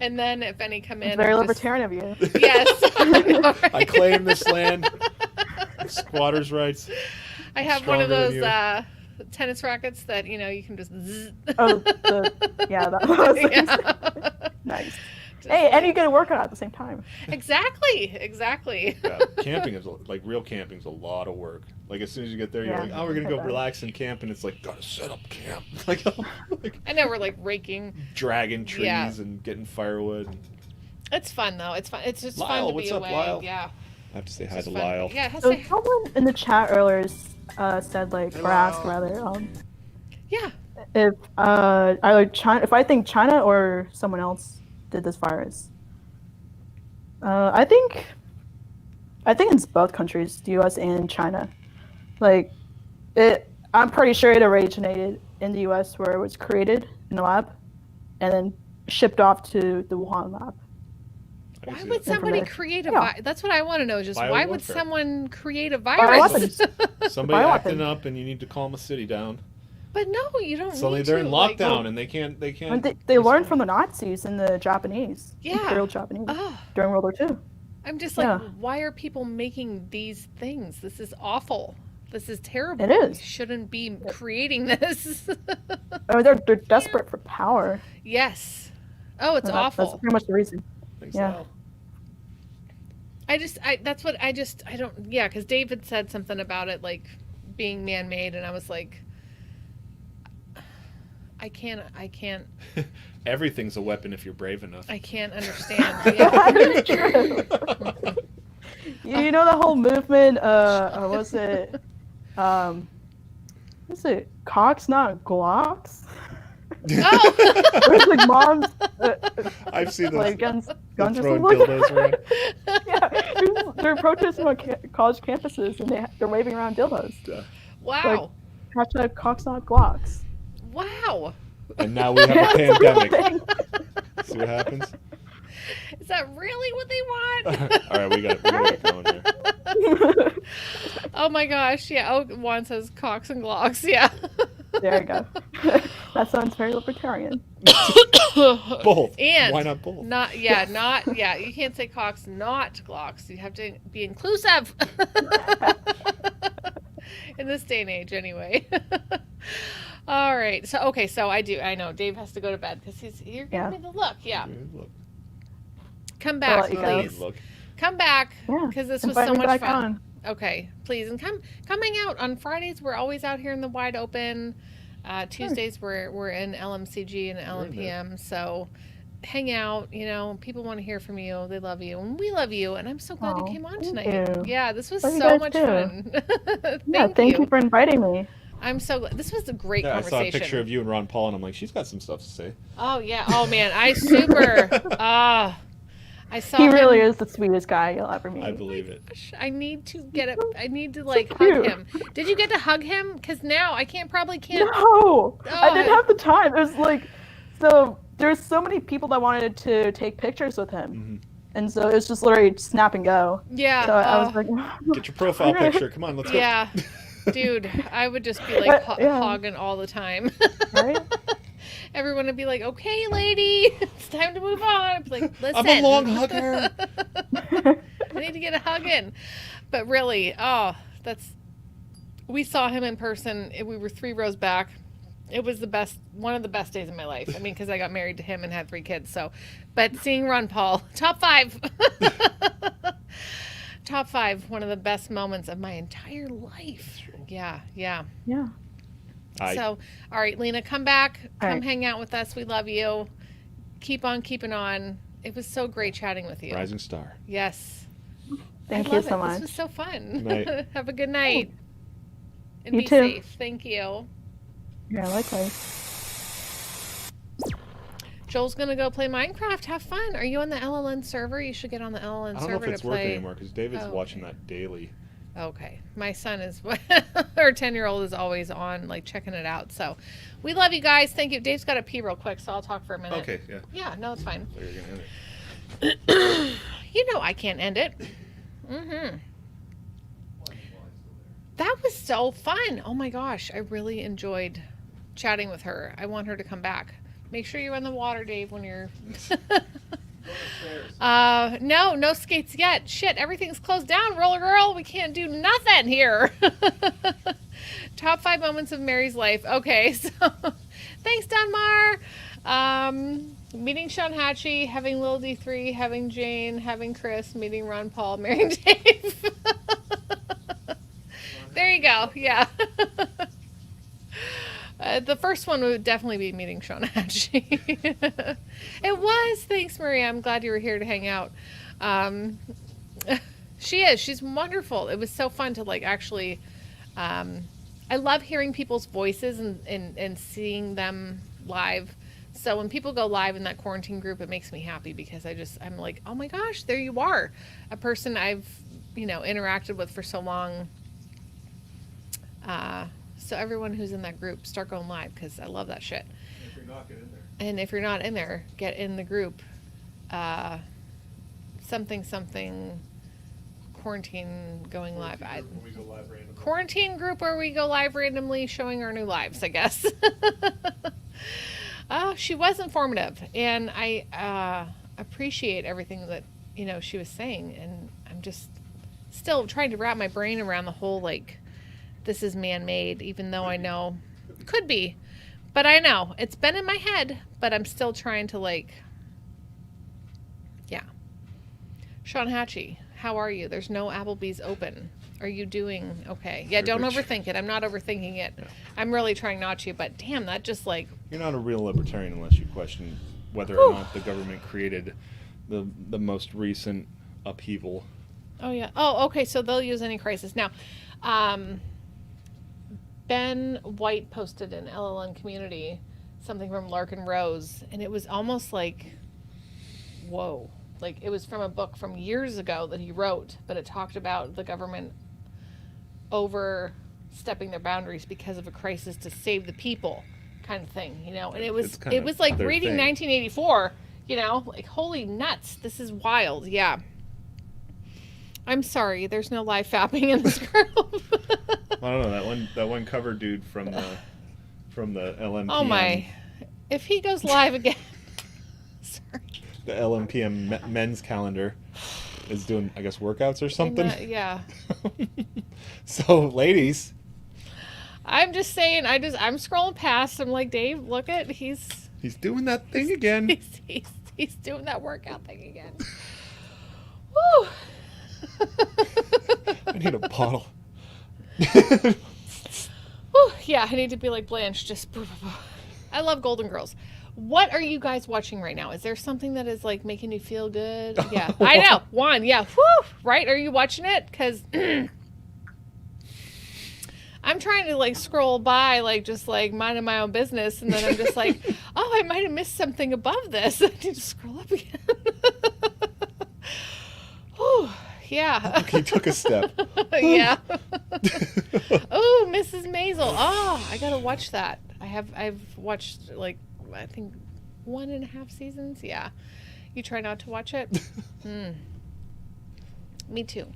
And then if any come in, It's very just- libertarian of you. Yes. I know, right? I claim this land. Squatters' rights. I have one of Stronger than those tennis rackets that you can just. Zzz. Oh, yeah, that was Yeah. nice. Just Hey, and you get a workout at the same time. Exactly. Yeah, camping is like real camping's a lot of work. Like as soon as you get there, you're Yeah, like, oh, we're gonna I go bet. relax and camp, and it's like gotta set up camp, like I know we're like raking. dragging trees Yeah. and getting firewood. It's fun though. It's fun. It's just Lyle, fun to what's be up, away. Lyle? Yeah. I have to say It's hi just to fun. Lyle. Yeah. It has So to say, someone in the chat earlier said like, or asked rather, yeah. if either China, if I think China or someone else did this virus. I think it's both countries, the U.S. and China. Like, I'm pretty sure it originated in the U.S. where it was created in the lab, and then shipped off to the Wuhan lab. I can Why see would that. somebody Information. create a Yeah. virus? That's what I want to know. Just why would Biowarfare. someone create a virus? Bioweapons. Somebody Bioweapon. acting up, and you need to calm a city down. But no, you don't. Suddenly need they're to. in like- lockdown, and they can't. And they learned from the Nazis and the Japanese, Yeah. Imperial Japanese, Oh, during World War II. I'm just like, Yeah. why are people making these things? This is awful. This is terrible. It is. You shouldn't be creating this. Oh, they're desperate for power. Yes. Oh, it's So that's awful. pretty much the reason. Thanks, Yeah. Lyle. I don't, yeah, because David said something about it, like, being man-made, and I was like, I can't Everything's a weapon if you're brave enough. understand. Yeah. True. You know the whole movement, what was it? What's it? Cocks, not Glocks? Oh! It's like moms, I've seen those. like against They're guns or throwing something like dildos around. that. Yeah, they're protesting on college campuses and they're waving around dildos. Wow. Hashtag Cocks, not Glocks. Wow. And now we have a pandemic. See what happens? Is that really what they want? All right, we got it going here. Oh my gosh. Yeah. Oh, Juan says cocks and glocks. Yeah. There you go. That sounds very libertarian. Both. And why not both? You can't say cocks, not glocks. You have to be inclusive. In this day and age, anyway. All right. So, okay. So I know Dave has to go to bed because you're giving me the look. Yeah. Look, Come I'll back, let you not a go. please. good look. Come back Yeah. because this was Invite so me much back fun. on. Okay, please, and coming out on Fridays. We're always out here in the wide open. Tuesdays we're in LMCG and LMPM. So hang out. You know, people want to hear from you. They love you, and we love you. And I'm so glad you Aw, came on thank tonight. you. Yeah, this was Love you so guys much too. fun. Thank you for inviting me. I'm so glad. This was a great Yeah, I saw conversation. a picture of you and Ron Paul, and I'm like, she's got some stuff to say. Oh yeah. Oh man, I super. I saw He him. really is the sweetest guy you'll ever meet. I believe it. Gosh, I need to get it. I need to like hug cute. him. Did you get to hug him? Because now I probably can't. No, I didn't Oh. have the time. It was like, so there's so many people that wanted to take pictures with him, Mm-hmm. and so it was just literally snap and go. Yeah. So I was like, Get your profile Okay. picture. Come on, let's go. yeah. Dude, I would just be like Yeah. hogging all the time. right? Everyone would be like, "Okay, lady, it's time to move on." I'd be like, "Listen, I'm a long hugger. I need to get a hug in." But really, we saw him in person. We were 3 rows back. It was one of the best days of my life. I mean, because I got married to him and had 3 kids. So, but seeing Ron Paul, top 5. Top 5, one of the best moments of my entire life. Yeah. Yeah. So, all right, Lena, come back. Come All right. hang out with us. We love you. Keep on keeping on. It was so great chatting with you. Rising star. Yes. Thank I you love so it. much. This was so fun. Good night. Have a good night. And You be too. safe. Thank you. Yeah, likewise. Joel's going to go play Minecraft. Have fun. Are you on the LLN server? You should get on the LLN I don't know server if it's to working play. anymore because David's Oh, watching okay. that daily. Okay. My son is, our 10-year-old is always on, like, checking it out. So we love you guys. Thank you. Dave's got to pee real quick, so I'll talk for a minute. Okay, yeah. Yeah, no, it's fine. So you're gonna end it. You know I can't end it. That was so fun. Oh my gosh. I really enjoyed chatting with her. I want her to come back. Make sure you're in the water, Dave, when you're... No skates yet. Shit, everything's closed down, roller girl. We can't do nothing here. Top 5 moments of Mary's life. Okay, so thanks, Dunmar. Meeting Sean Hatchie, having Lil D3, having Jane, having Chris, meeting Ron Paul, marrying Dave. There you go. Yeah. The first one would definitely be meeting Sean Hatchie. It was. Thanks, Maria. I'm glad you were here to hang out. She is. She's wonderful. It was so fun to like actually. I love hearing people's voices and seeing them live. So when people go live in that quarantine group, it makes me happy because I'm like, oh my gosh, there you are, a person I've interacted with for so long. So everyone who's in that group, start going live because I love that shit. If you're not, get in there. And if you're not in there, get in the group. Something quarantine going live. We go live randomly. Quarantine group where we go live randomly, showing our new lives, I guess. She was informative, and I appreciate everything that she was saying, and I'm just still trying to wrap my brain around the whole like this is man-made, even though I know could be, but I know it's been in my head, but I'm still trying to like, yeah. Sean Hatchie, how are you? There's no Applebee's open. Are you doing okay? Yeah, don't overthink it. I'm not overthinking it. Yeah. I'm really trying not to, but damn, that just like... You're not a real libertarian unless you question whether or not the government created the most recent upheaval. Oh, yeah. Oh, okay, so they'll use any crisis. Now, Ben White posted in LLN community something from Larkin Rose, and it was almost like, whoa. Like, it was from a book from years ago that he wrote, but it talked about the government overstepping their boundaries because of a crisis to save the people kind of thing, and it was like reading 1984, like, holy nuts, this is wild. Yeah. I'm sorry, there's no live fapping in this group. I don't know, that one cover dude from the LMPM. Oh my, if he goes live again. Sorry. The LMPM men's calendar is doing, I guess, workouts or something. Yeah. So, ladies. I'm just saying, I'm scrolling past. I'm like, Dave, look at, he's doing that thing again. He's doing that workout thing again. Woo. I need a bottle. Whew, yeah, I need to be like Blanche. Just, I love Golden Girls. What are you guys watching right now? Is there something that is like making you feel good? Yeah, I know. Juan, yeah, whew, right? Are you watching it? Because I'm trying to like scroll by, like just like minding my own business, and then I'm just like, oh, I might have missed something above this. I need to scroll up again. Whew. Yeah. Okay, took a step. Yeah. Oh, Mrs. Maisel. Oh, I gotta watch that. I've watched like I think 1.5 seasons. Yeah. You try not to watch it? Me too.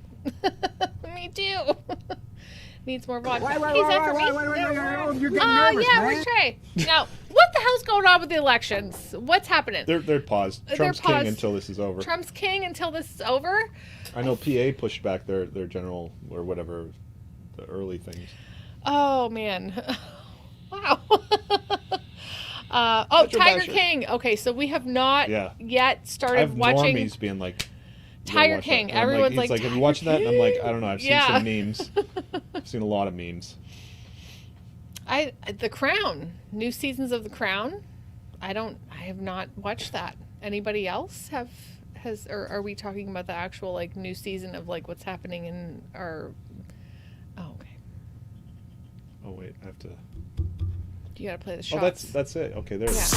Me too. Needs more vodka. Wait, you're getting nervous, yeah, man. where's Trey? Now, what the hell's going on with the elections? What's happening? They're paused. Trump's king until this is over. Trump's king until this is over? I know PA pushed back their general or whatever, the early things. Oh, man. Wow. Tiger King. Okay, so we have not yet started watching. Normies being like, Tiger King. Everyone's like, have you watched that? And I'm like, I don't know. I've seen some memes. I've seen a lot of memes. The Crown. New seasons of The Crown. I have not watched that. Anybody else or are we talking about the actual like new season of like what's happening in our? Oh, okay. Oh wait, I have to. You gotta play the shots. Oh, that's it. Okay, there it is.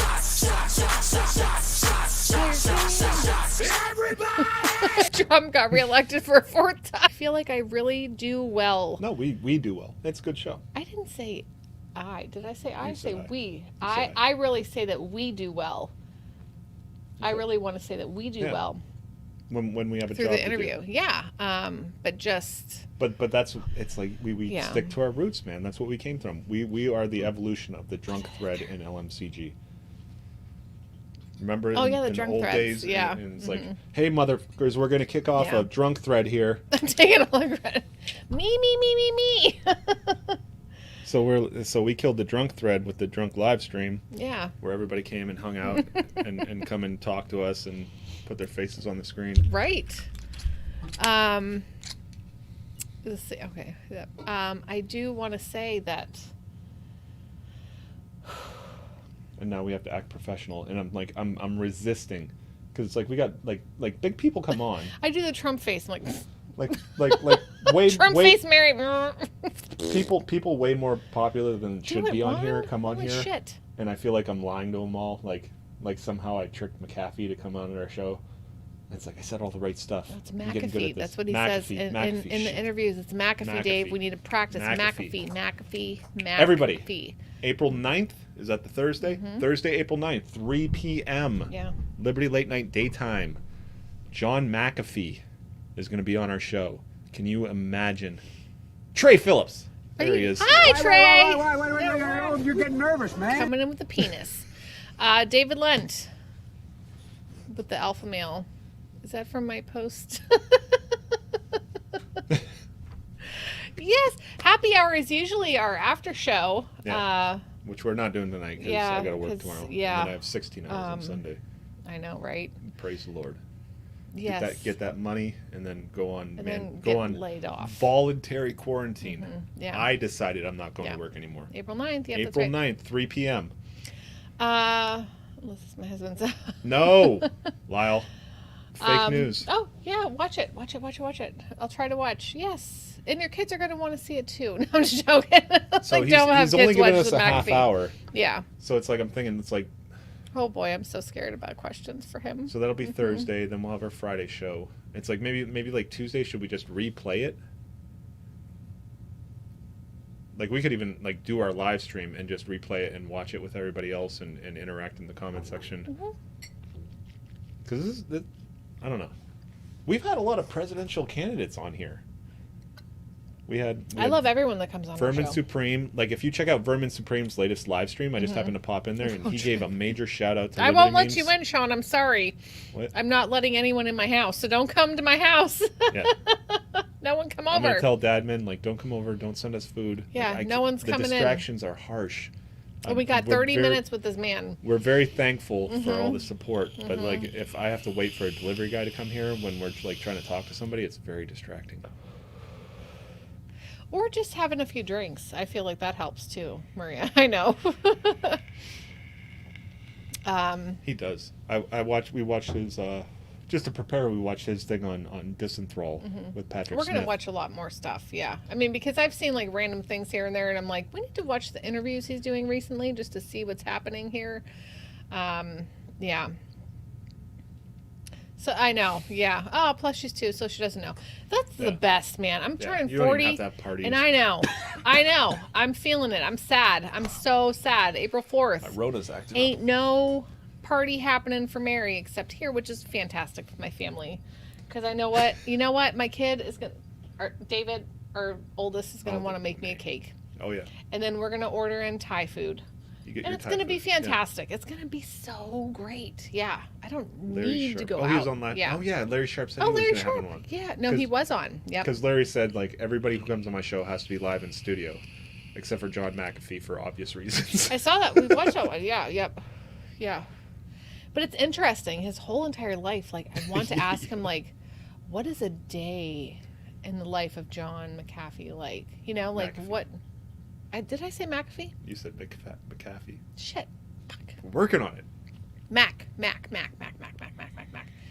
Trump got reelected for a 4th time. I feel like I really do well. No, we do well. It's a good show. I didn't say I. Did I say I? Say I. we. I really say that we do well. I really want to say that we do well. When we have a through job the interview, yeah. But just. But that's it's like we stick to our roots, man. That's what we came from. We are the evolution of the drunk thread in LMCG. Remember Oh, in, yeah, the in drunk old threads. days? Yeah. And it's like, hey, motherfuckers, we're going to kick off Yeah. a drunk thread here. I'm taking a look at it. Me. So we killed the drunk thread with the drunk live stream Yeah. where everybody came and hung out and come and talk to us and put their faces on the screen. Right. Let's see. Okay. Yep. I do want to say that. And now we have to act professional, and I'm resisting, because it's like we got like big people come on, I do the Trump face. I'm like, like way Trump way face, Mary. people way more popular than should be on here come on Holy here, shit. and I feel like I'm lying to them all, like somehow I tricked McAfee to come on our show. It's like I said all the right stuff. It's I'm getting good McAfee. at this. That's what he McAfee, says in McAfee the shit. interviews. It's McAfee, Dave. McAfee. We need to practice. McAfee. McAfee. Everybody. April 9th, is that the Thursday? Thursday, April 9th, 3 p.m. Yeah. Liberty Late Night Daytime. John McAfee is going to be on our show. Can you imagine? Trey Phillips. There he is. Hi, Trey. Wait, you're getting nervous, man. Coming in with the penis. David Lent with the alpha male. Is that from my post? Yes. Happy hour is usually our after show. Yeah. Which we're not doing tonight because yeah, I got to work 'cause- tomorrow. yeah. And then I have 16 hours on Sunday. I know, right? Praise the Lord. Yes. Get that money and then go on And then go get on laid off. voluntary quarantine. Yeah. I decided I'm not going Yeah. to work anymore. April 9th. Yeah, April that's right. 9th, 3 p.m. This is my husband's. No, Lyle. Fake news. Oh, yeah. Watch it. I'll try to watch. Yes. And your kids are going to want to see it too. No, I'm just joking. So Like, don't have he's only kids giving watch us the a half McAfee. hour. Yeah. So it's like I'm thinking it's like, Oh boy, I'm so scared about questions for him. so that'll be Thursday. Then we'll have our Friday show. It's like maybe like Tuesday. Should we just replay it? Like we could even like do our live stream and just replay it and watch it with everybody else and interact in the comment section. Because I don't know. We've had a lot of presidential candidates on here. We had I love everyone that comes on our Vermin show. Supreme. Like if you check out Vermin Supreme's latest live stream, I just happened to pop in there and he gave a major shout out to I Liberty won't let Memes. you in, Sean. I'm sorry. What? I'm not letting anyone in my house, so don't come to my house. Yeah. No one come I'm over. gonna tell Dadman, like, don't come over, don't send us food. Yeah, Like, no one's coming in. The distractions are harsh. Oh, we got We're 30 very- minutes with this man. We're very thankful for all the support, but like, if I have to wait for a delivery guy to come here when we're like trying to talk to somebody, it's very distracting. Or just having a few drinks. I feel like that helps too, Maria. I know. He does. We watched his just to prepare. We watched his thing on Disenthrall with Patrick. We're going to Smith. watch a lot more stuff, yeah. I mean, because I've seen like random things here and there, and I'm like, we need to watch the interviews he's doing recently just to see what's happening here. Yeah. So I know, yeah. Oh, plus she's 2, so she doesn't know. That's the best, man. I'm Yeah, turning you don't 40, even have to have parties. and I know. I'm feeling it. I'm sad. I'm so sad. April 4th. Rhoda's acting. Ain't no party happening for Mary except here, which is fantastic for my family. Because I know what, my kid is going to, David, our oldest, is going to want to make me a cake. Oh yeah. And then we're going to order in Thai food. You get And your it's Thai going to be food. Yeah. fantastic. It's going to be so great. Yeah. I don't Larry need Sharp. to go oh, out. he was on last. Yeah. Oh yeah, Larry Sharp said Oh, he was Larry going to have Sharp. one. Yeah. No, he was on. Yep. Because Larry said like everybody who comes on my show has to be live in studio, except for John McAfee for obvious reasons. I saw that. We watched that one. Yeah. Yep. Yeah. But it's interesting. His whole entire life. Like, I want to ask him, like, what is a day in the life of John McAfee like? Like McAfee. what? Did I say McAfee? You said McAfee. Shit. Fuck. We're working on it. Mac.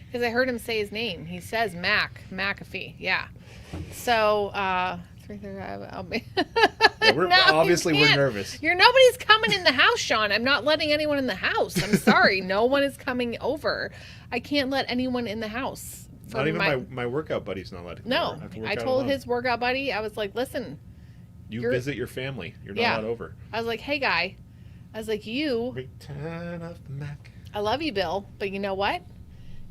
Because I heard him say his name. He says McAfee. Yeah. So, I'll be. Yeah, we're No, you obviously we're can't. nervous. Nobody's coming in the house, Sean. I'm not letting anyone in the house. I'm sorry. No one is coming over. I can't let anyone in the house. Not even my workout buddy's not letting me No. over. have to work I out told alone. his workout buddy, I was like, listen, You visit your family. You're not Yeah. allowed over. I was like, hey, guy. I was like, you, Return of the Mac. I love you, Bill, but you know what?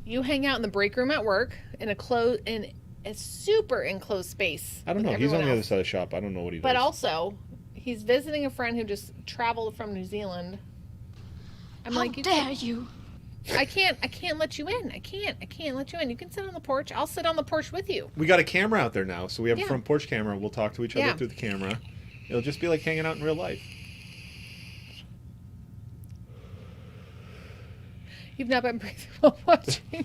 You hang out in the break room at work in a super enclosed space. I don't with know. He's on everyone the other else. side of the shop. I don't know what he But does. also, he's visiting a friend who just traveled from New Zealand. I'm How like, dare you? I can't let you in. I can't let you in. You can sit on the porch. I'll sit on the porch with you. We got a camera out there now, so we have Yeah. a front porch camera. We'll talk to each other Yeah. through the camera. It'll just be like hanging out in real life. You've not been breathing while watching.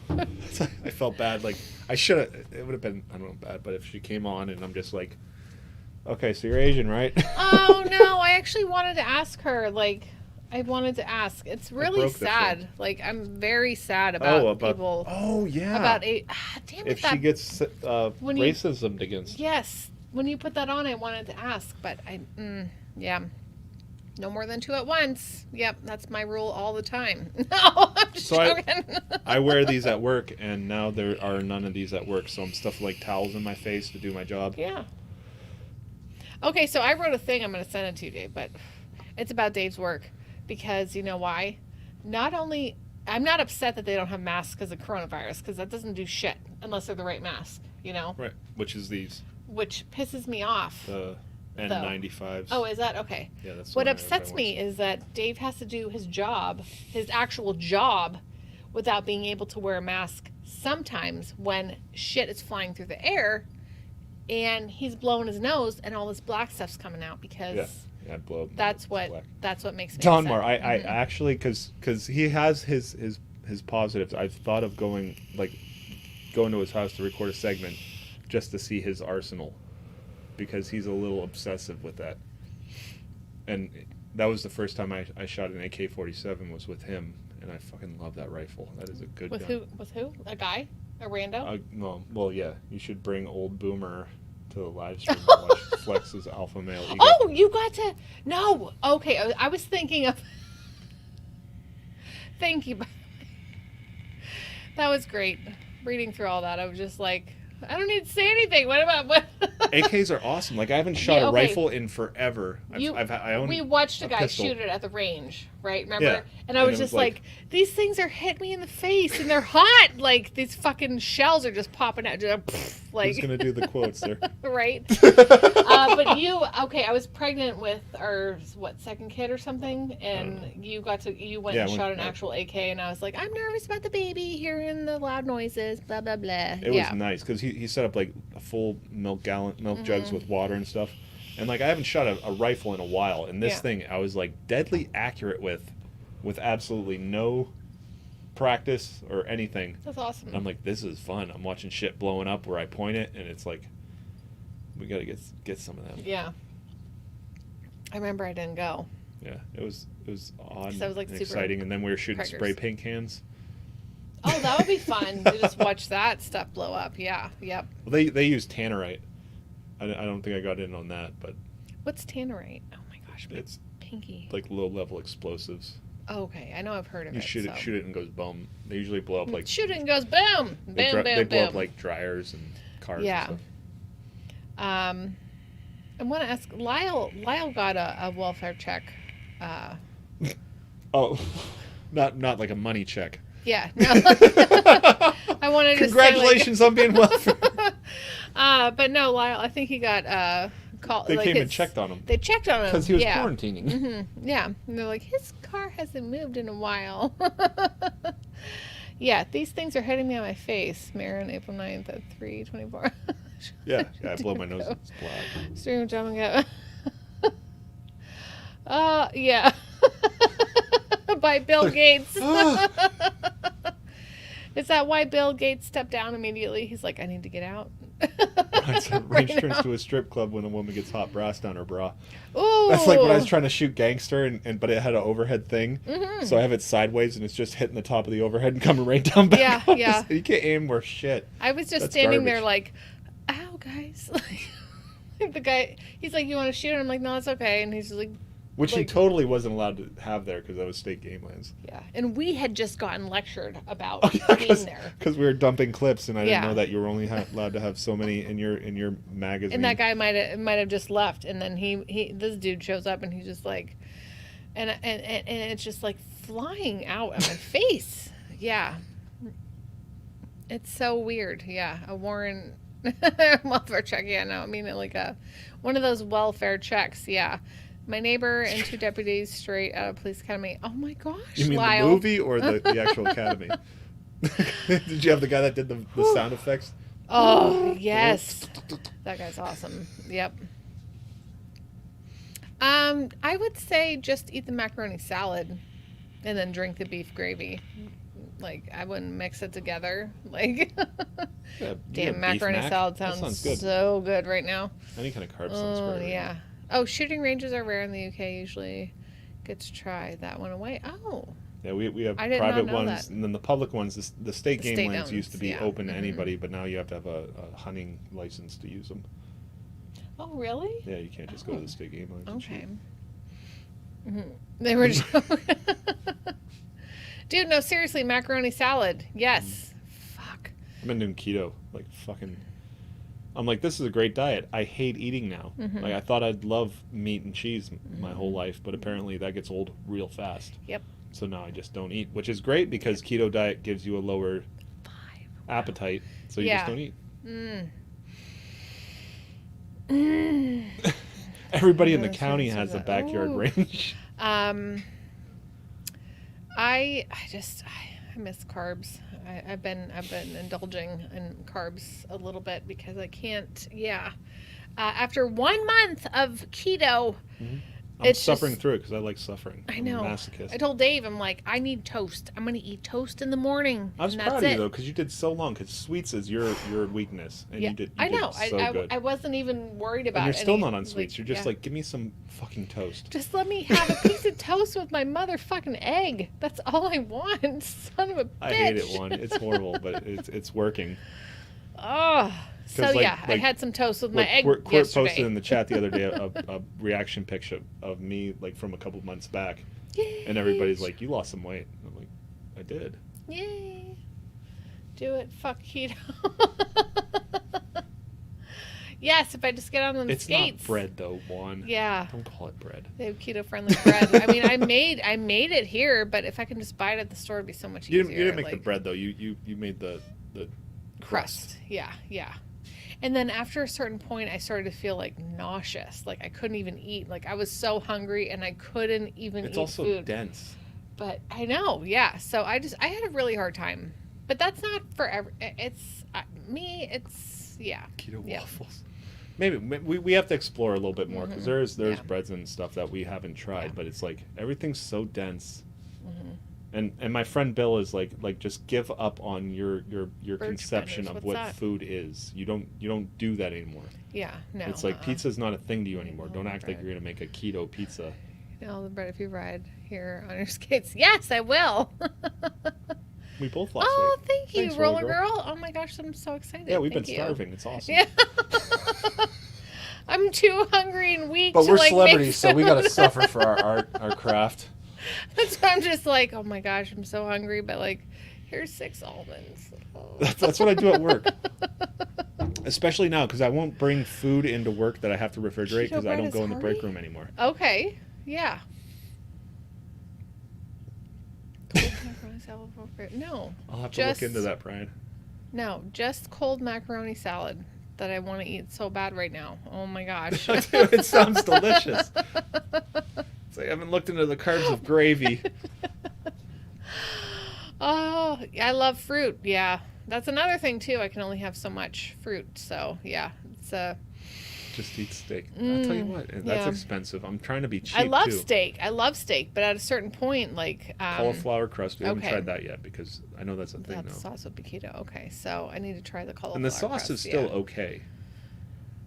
I felt bad. Like, I should have. It would have been, I don't know, bad, but if she came on and I'm just like, okay, so you're Asian, right? Oh, no. I actually wanted to ask her. Like, I wanted to ask. It's really broke this sad. one. Like, I'm very sad about people. Oh, yeah. About damn it. if she gets when you- racism against. Yes. When you put that on, I wanted to ask, but yeah. No more than 2 at once. Yep, that's my rule all the time. No, I'm just joking. I wear these at work, and now there are none of these at work, so I'm stuffing like towels in my face to do my job. Yeah. Okay, so I wrote a thing. I'm going to send it to you, Dave, but it's about Dave's work because you know why? Not only I'm not upset that they don't have masks because of coronavirus, because that doesn't do shit unless they're the right mask, you know? Right, which is these, Which pisses me off. the N95s. Oh, is that okay? Yeah, that's the What one upsets everybody me is that Dave has to do his job, his actual job, without being able to wear a mask sometimes when shit is flying through the air and he's blowing his nose and all this black stuff's coming out because Yeah, I'd blow up. that's black. what makes me Donmar, upset. I actually, because he has his positives. I've thought of going to his house to record a segment just to see his arsenal, because he's a little obsessive with that. And that was the first time I shot an AK-47 was with him, and I fucking love that rifle. That is a good With gun. who? A guy? A rando? No, well, yeah. You should bring old Boomer to the live stream and watch Flex's alpha male. You got to no. Okay, I was thinking of. Thank you. That was great. Reading through all that, I was just like, I don't need to say anything. What about what? AKs are awesome. Like, I haven't shot Yeah, a okay. rifle in forever. I own we watched a guy pistol. shoot it at the range, right? Remember? Yeah. And I And was it was just like, these things are hitting me in the face and they're hot. Like, these fucking shells are just popping out. Just, like, Who's gonna do the quotes there? right? But I was pregnant with our second kid or something, and you went and shot an actual AK, and I was like, I'm nervous about the baby hearing the loud noises, blah blah blah. It was nice because he set up like a full milk jugs with water and stuff, and like I haven't shot a rifle in a while, and this thing I was like deadly accurate with absolutely no practice or anything. That's awesome. And I'm like, this is fun. I'm watching shit blowing up where I point it, and it's like, we gotta get some of them. Yeah. I remember I didn't go. Yeah, it was odd So it was, like, and super exciting, and then we were shooting preggers. spray paint cans. Oh, that would be fun to just watch that stuff blow up. Yeah. Yep. Well, they used tannerite. I don't think I got in on that, but What's tannerite? Oh my gosh, my it's pinky. like low level explosives. Oh, okay, I know I've heard of You it. shoot it and it goes boom. They usually blow up like shoot it and goes boom, boom, they boom, blow boom. up like dryers and cars. Yeah. And stuff. I want to ask Lyle. Lyle got a welfare check. Oh, not like a money check. Yeah. No. I wanted to Congratulations on being welfare. but no, Lyle. I think he got called. They came and checked on him They checked on him because he was yeah. quarantining. Mm-hmm. Yeah, and they're like, his car hasn't moved in a while. Yeah, these things are hitting me on my face. Marin, April 9th at 3:24. Yeah, I blow my nose. It's black. Stream of jumping up. Yeah. By Bill Gates. Is that why Bill Gates stepped down immediately? He's like, I need to get out. Range turns to a strip club when a woman gets hot brass down her bra. Ooh. That's like when I was trying to shoot Gangster, but it had an overhead thing. Mm-hmm. So I have it sideways, and it's just hitting the top of the overhead and coming right down back. Yeah, up. yeah. You can't aim worth shit. I was just That's standing there garbage. like, ow, guys. Like, the guy, he's like, you want to shoot? And I'm like, no, it's okay. And he's just like, Which he like- totally wasn't allowed to have there because that was state game lands. yeah. And we had just gotten lectured about being there. Because we were dumping clips, and I didn't Yeah. know that you were only allowed to have so many in your magazine. And that guy might have just left, and then this dude shows up, and he's just like, and it's just like flying out of my face. Yeah, it's so weird. Yeah, a Warren welfare check. Yeah, no, I mean like one of those welfare checks. Yeah, My neighbor and 2 deputies straight out of police academy. Oh my gosh, You mean Lyle. the movie or the actual academy? Did you have the guy that did the sound effects? Oh, yes. That guy's awesome. Yep. I would say just eat the macaroni salad and then drink the beef gravy. Like, I wouldn't mix it together. Like, Yeah, damn, macaroni salad sounds good. so good right now. Any kind of carb sounds great. Right Yeah. Oh, shooting ranges are rare in the UK usually. Get to try that one away. Oh. Yeah, we have I did not private know ones, that. and then the public ones. The state The game state lands used to be ones, yeah. open to anybody, but now you have to have a hunting license to use them. Oh, really? Yeah, you can't just go to the state game lands. And Okay. shoot. They were just... Dude, no, seriously, macaroni salad. Yes. Fuck. I've been doing keto, like fucking. I'm like, this is a great diet. I hate eating now. Like, I thought I'd love meat and cheese my whole life, but apparently that gets old real fast. Yep. So now I just don't eat, which is great because keto diet gives you a lower appetite, so you just don't eat. Everybody in the county has a backyard range. I miss carbs. I've been indulging in carbs a little bit because I can't. Yeah, after 1 month of keto, I'm suffering through it because I like suffering. I know. I'm a masochist. I told Dave, I'm like, I need toast. I'm gonna eat toast in the morning. I was and proud that's of you it. though because you did so long. Because sweets is your weakness, and Yeah, you did. I know. So good. I wasn't even worried about. And you're still any, not on sweets. like, You're just yeah. like, give me some fucking toast. Just let me have a piece of toast with my motherfucking egg. That's all I want. Son of a bitch. I hate it, one. It's horrible, but it's working. Oh, so like- yeah, I like- had some toast with my egg Quirt yesterday. posted in the chat the other day a reaction picture of me like from a couple months back, and everybody's like, "You lost some weight." I'm like, "I did." Yay. Do it. Fuck keto. Yes, if I just get on the It's skates. not bread though, Juan. Yeah. Don't call it bread. They have keto-friendly bread. I mean, I made it here, but if I can just buy it at the store, it'd be so much You easier. didn't make like, the bread though. You made the crust. Yeah. And then after a certain point, I started to feel like nauseous. Like I couldn't even eat. Like I was so hungry and I couldn't even It's eat also food. dense. But I know, yeah. So I had a really hard time. But that's not for it's me. It's yeah. Keto Yeah. waffles. Maybe we have to explore a little bit more because there's Yeah. breads and stuff that we haven't tried, Yeah. but it's like everything's so dense. And my friend Bill is like just give up on your conception benders, of what's what that? food is. You don't do that anymore. Yeah. No. It's like pizza's not a thing to you anymore. No, Don't act like bread. you're gonna make a keto pizza. No, the bread if you ride here on your skates. Yes, I will. We both lost Oh, weight. thank you, Thanks, Roller Girl. Oh my gosh, I'm so excited. Yeah, we've been Thank you. starving. It's awesome. Yeah. I'm too hungry and weak But to we're like celebrities, make so we gotta food. suffer for our craft. That's why I'm just like, oh my gosh, I'm so hungry, but like, here's 6 almonds. Oh. That's what I do at work. Especially now, because I won't bring food into work that I have to refrigerate Keto because I bread don't is go in the break hurry? room anymore. Okay, yeah. Cold macaroni salad for fruit. No, I'll have to Just- look into that, Brian. no, just cold macaroni salad that I want to eat so bad right now. Oh my gosh. Dude, it sounds delicious. It's like I haven't looked into the carbs of gravy. Oh, I love fruit. Yeah, that's another thing too. I can only have so much fruit, so yeah, it's Just eat steak. I'll tell you what, that's yeah. expensive. I'm trying to be cheap I love too. steak. I love steak, but at a certain point, like Cauliflower crust. We haven't okay. tried that yet because I know that's a thing that now. sauce would be keto. Okay, so I need to try the cauliflower. And the sauce crust, is still yeah. okay.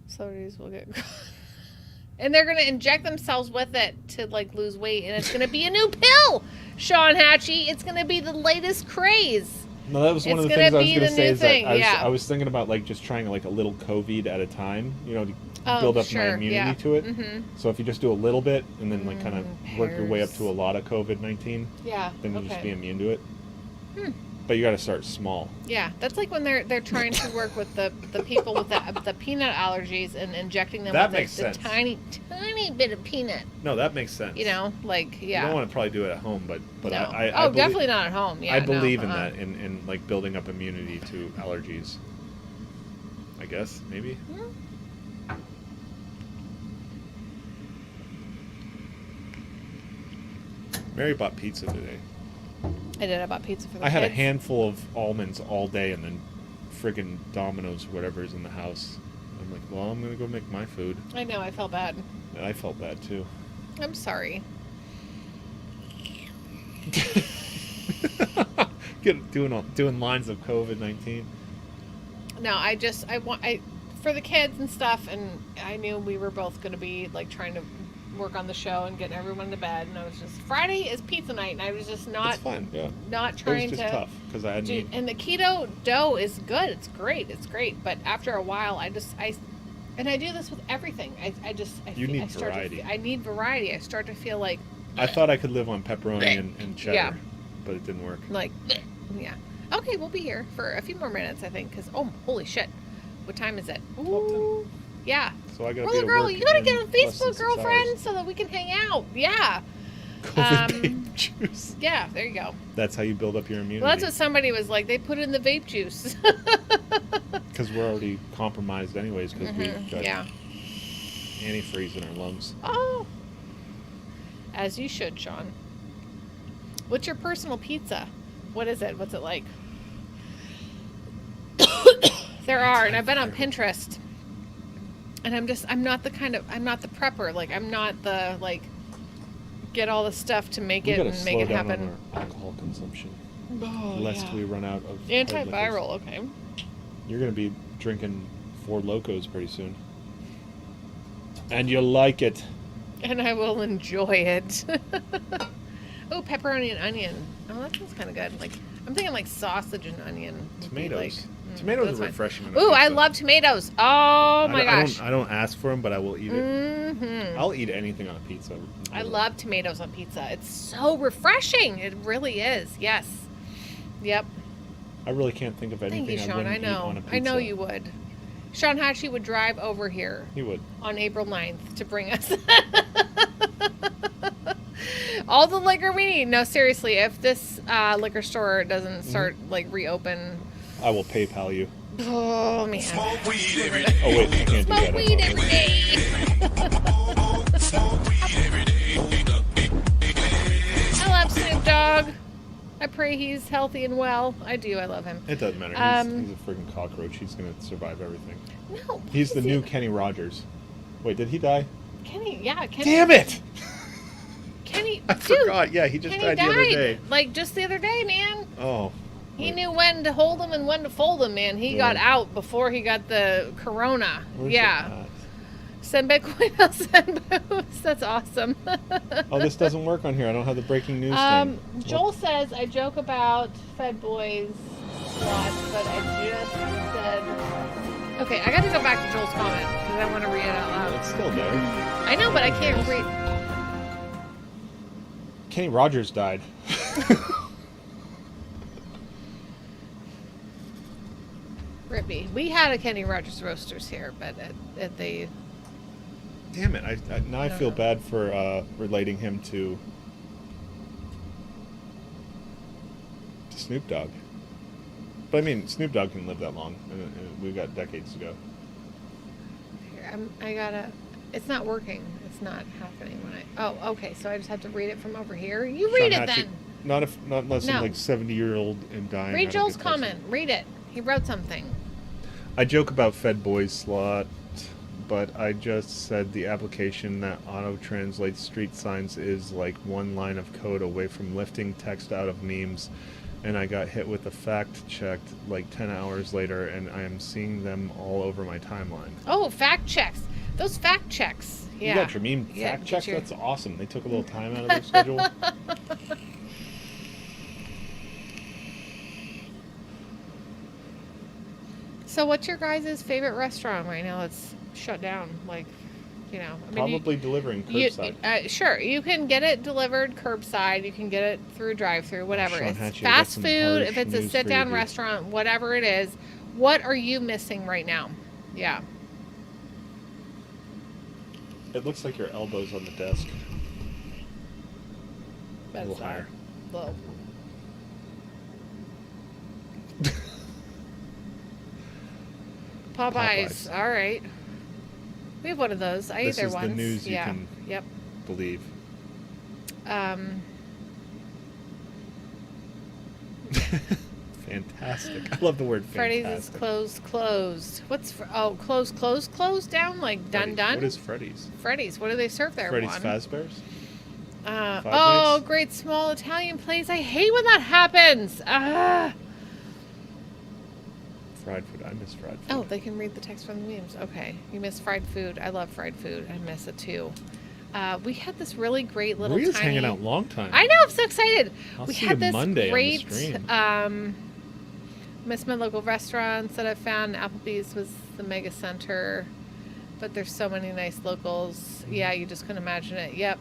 Celebrities will get, and they're gonna inject themselves with it to like lose weight, and it's gonna be a new pill, Sean Hatchie. It's gonna be the latest craze. No, that was one of the It's things gonna I was be going to the say. new Is thing, that yeah. I was thinking about like just trying like a little COVID at a time. You know, to Oh, build up my sure, immunity yeah. to it. Mhm. So if you just do a little bit and then like kind of work your way up pears. to a lot of COVID-19, Yeah. then you okay. just be immune to it. But you got to start small. Yeah, that's like when they're trying to work with the people with the peanut allergies and injecting them That with makes the sense. tiny bit of peanut. No, that makes sense. You know, like You yeah. don't want to probably do it at home, but No. I believe, Definitely not at home. Yeah, I believe no, in that in like building up immunity to allergies. I guess maybe. Mary bought pizza today. I did. I bought pizza for the I had a kids. handful of almonds all day, and then friggin' Domino's, whatever's in the house. I'm like, well, I'm gonna go make my food. I know. I felt bad. And I felt bad too. I'm sorry. doing lines of COVID-19. No, I for the kids and stuff, and I knew we were both going to be like trying to work on the show and getting everyone to bed, and I was just, Friday is pizza night, and I was just not It's fine, yeah. not It trying was just to tough because I hadn't do, eaten. and the keto dough is good. It's great, but after a while I do this with everything. You need variety. I need variety. I start to feel like I thought I could live on pepperoni and cheddar, Yeah. but it didn't work. like yeah. Okay, we'll be here for a few more minutes, I think, because holy shit, what time is it? Ooh, yeah. So I gotta Roller be girl, at work you gotta in get on less than Facebook, 6 girlfriend, hours. so that we can hang out. Yeah. COVID vape juice. Yeah, there you go. That's how you build up your immunity. Well, that's what somebody was like. They put in the vape juice. Because we're already compromised anyways because we've got Yeah. antifreeze in our lungs. Oh. As you should, Sean. What's your personal pizza? What is it? What's it like? There are, and I've been on Pinterest. And I'm not the prepper. Like, I'm not the, like, get all the stuff to make We it gotta and slow make it down happen. on our alcohol consumption, Oh, lest yeah. we run out of Antiviral, okay. You're gonna be drinking 4 Locos pretty soon, and you'll like it. And I will enjoy it. Oh, pepperoni and onion. Oh, that sounds kind of good. Like, I'm thinking like sausage and onion. would be Tomatoes. like, Tomatoes that's are fine. refreshing. on a Ooh, I pizza. love tomatoes. Oh my gosh. I don't ask for them, but I will eat it. Hmm. I'll eat anything on a pizza. I love tomatoes on pizza. It's so refreshing. It really is. Yes. Yep. I really can't think of Thank anything you, I Sean. wouldn't I eat know. on a pizza. I know you would. Sean Hatchie would drive over here He would. on April 9th to bring us all the liquor we need. No, seriously, if this liquor store doesn't start like reopen, I will PayPal you. oh man, Oh wait, you can't do smoke that. weed every day. I love Snoop Dogg. I pray he's healthy and well. I do. I love him. It doesn't matter. He's a friggin' cockroach. He's gonna survive everything. No, He's the please, new Kenny Rogers. Wait, did he die? Kenny. Yeah, Kenny. Damn it! Kenny. I Dude, forgot. Yeah, he just Kenny died the other day. Like just the other day, man. Oh. He wait. knew when to hold him and when to fold him, man. He got Yeah. out before he got the corona. Where's Yeah. it at? Send Bitcoin, I'll send boost. That's awesome. Oh, this doesn't work on here. I don't have the breaking news thing. Joel says, I joke about Fed Boys a lot, but I just said... Okay, I got to go back to Joel's comment because I want to read it out loud. It's still there. I know, but I can't read... Kenny Rogers died. Rippy. We had a Kenny Rogers Roasters here, but at the... Damn it! Now I feel bad for relating him to Snoop Dogg. But I mean, Snoop Dogg can live that long. And we got decades to go. Here, I gotta... It's not working. It's not happening when I... Oh, okay. So I just have to read it from over here. You read Sean it Hatchie- then. Not unless No. I'm like 70-year-old and dying. I Read don't Joel's get this. comment. Read it. He wrote something. I joke about Fed Boys slot, but I just said the application that auto-translates street signs is like one line of code away from lifting text out of memes, and I got hit with a fact checked like 10 hours later, and I am seeing them all over my timeline. Oh, fact checks. Those fact checks. Yeah. You got your meme Yeah, fact get checks? your- That's awesome. They took a little time out of their schedule. So what's your guys' favorite restaurant right now that's shut down? Like, you know, I mean, Probably delivering curbside. sure, you can get it delivered curbside. You can get it through drive-through, whatever. Sean It's Hatchie, I got fast some food. harsh If it's a news for you, sit-down dude. restaurant, whatever it is, what are you missing right now? Yeah. It looks like your elbow's on the desk. A That's little higher. Low. Popeyes. Popeyes. All right. We have one of those. I This ate there is the once. news you yeah. can- Yep. Believe. Fantastic. I love the word Freddy's fantastic. is closed. What's closed down? Like done. What is Freddy's? Freddy's. What do they serve there? Freddy's Juan? Fazbear's? Five Oh, Nights? great small Italian place. I hate when that happens. Fried food. I miss fried food. Oh, they can read the text from the memes. Okay. You miss fried food. I love fried food. I miss it too. We had this really great little Maria's tiny... hanging out long time. I know. I'm so excited. I'll We see had you this Monday on the great... stream. Miss my local restaurants that I found. Applebee's was the mega center. But there's so many nice locals. Yeah, you just couldn't imagine it. Yep.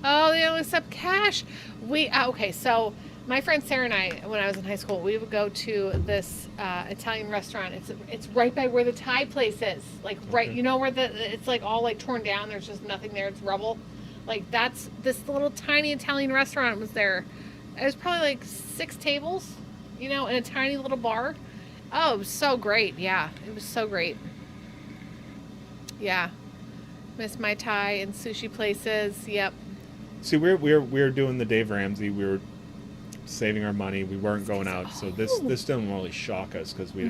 Oh, they only accept cash. Okay, so my friend Sarah and I, when I was in high school, we would go to this Italian restaurant. It's right by where the Thai place is. Like right, you know where it's like all like torn down. There's just nothing there. It's rubble. Like that's this little tiny Italian restaurant was there. It was probably like 6 tables, you know, in a tiny little bar. Oh, it was so great. Yeah, it was so great. Yeah, miss my Thai and sushi places. Yep. See, we're doing the Dave Ramsey. We were saving our money. We weren't going out, so this didn't really shock us because we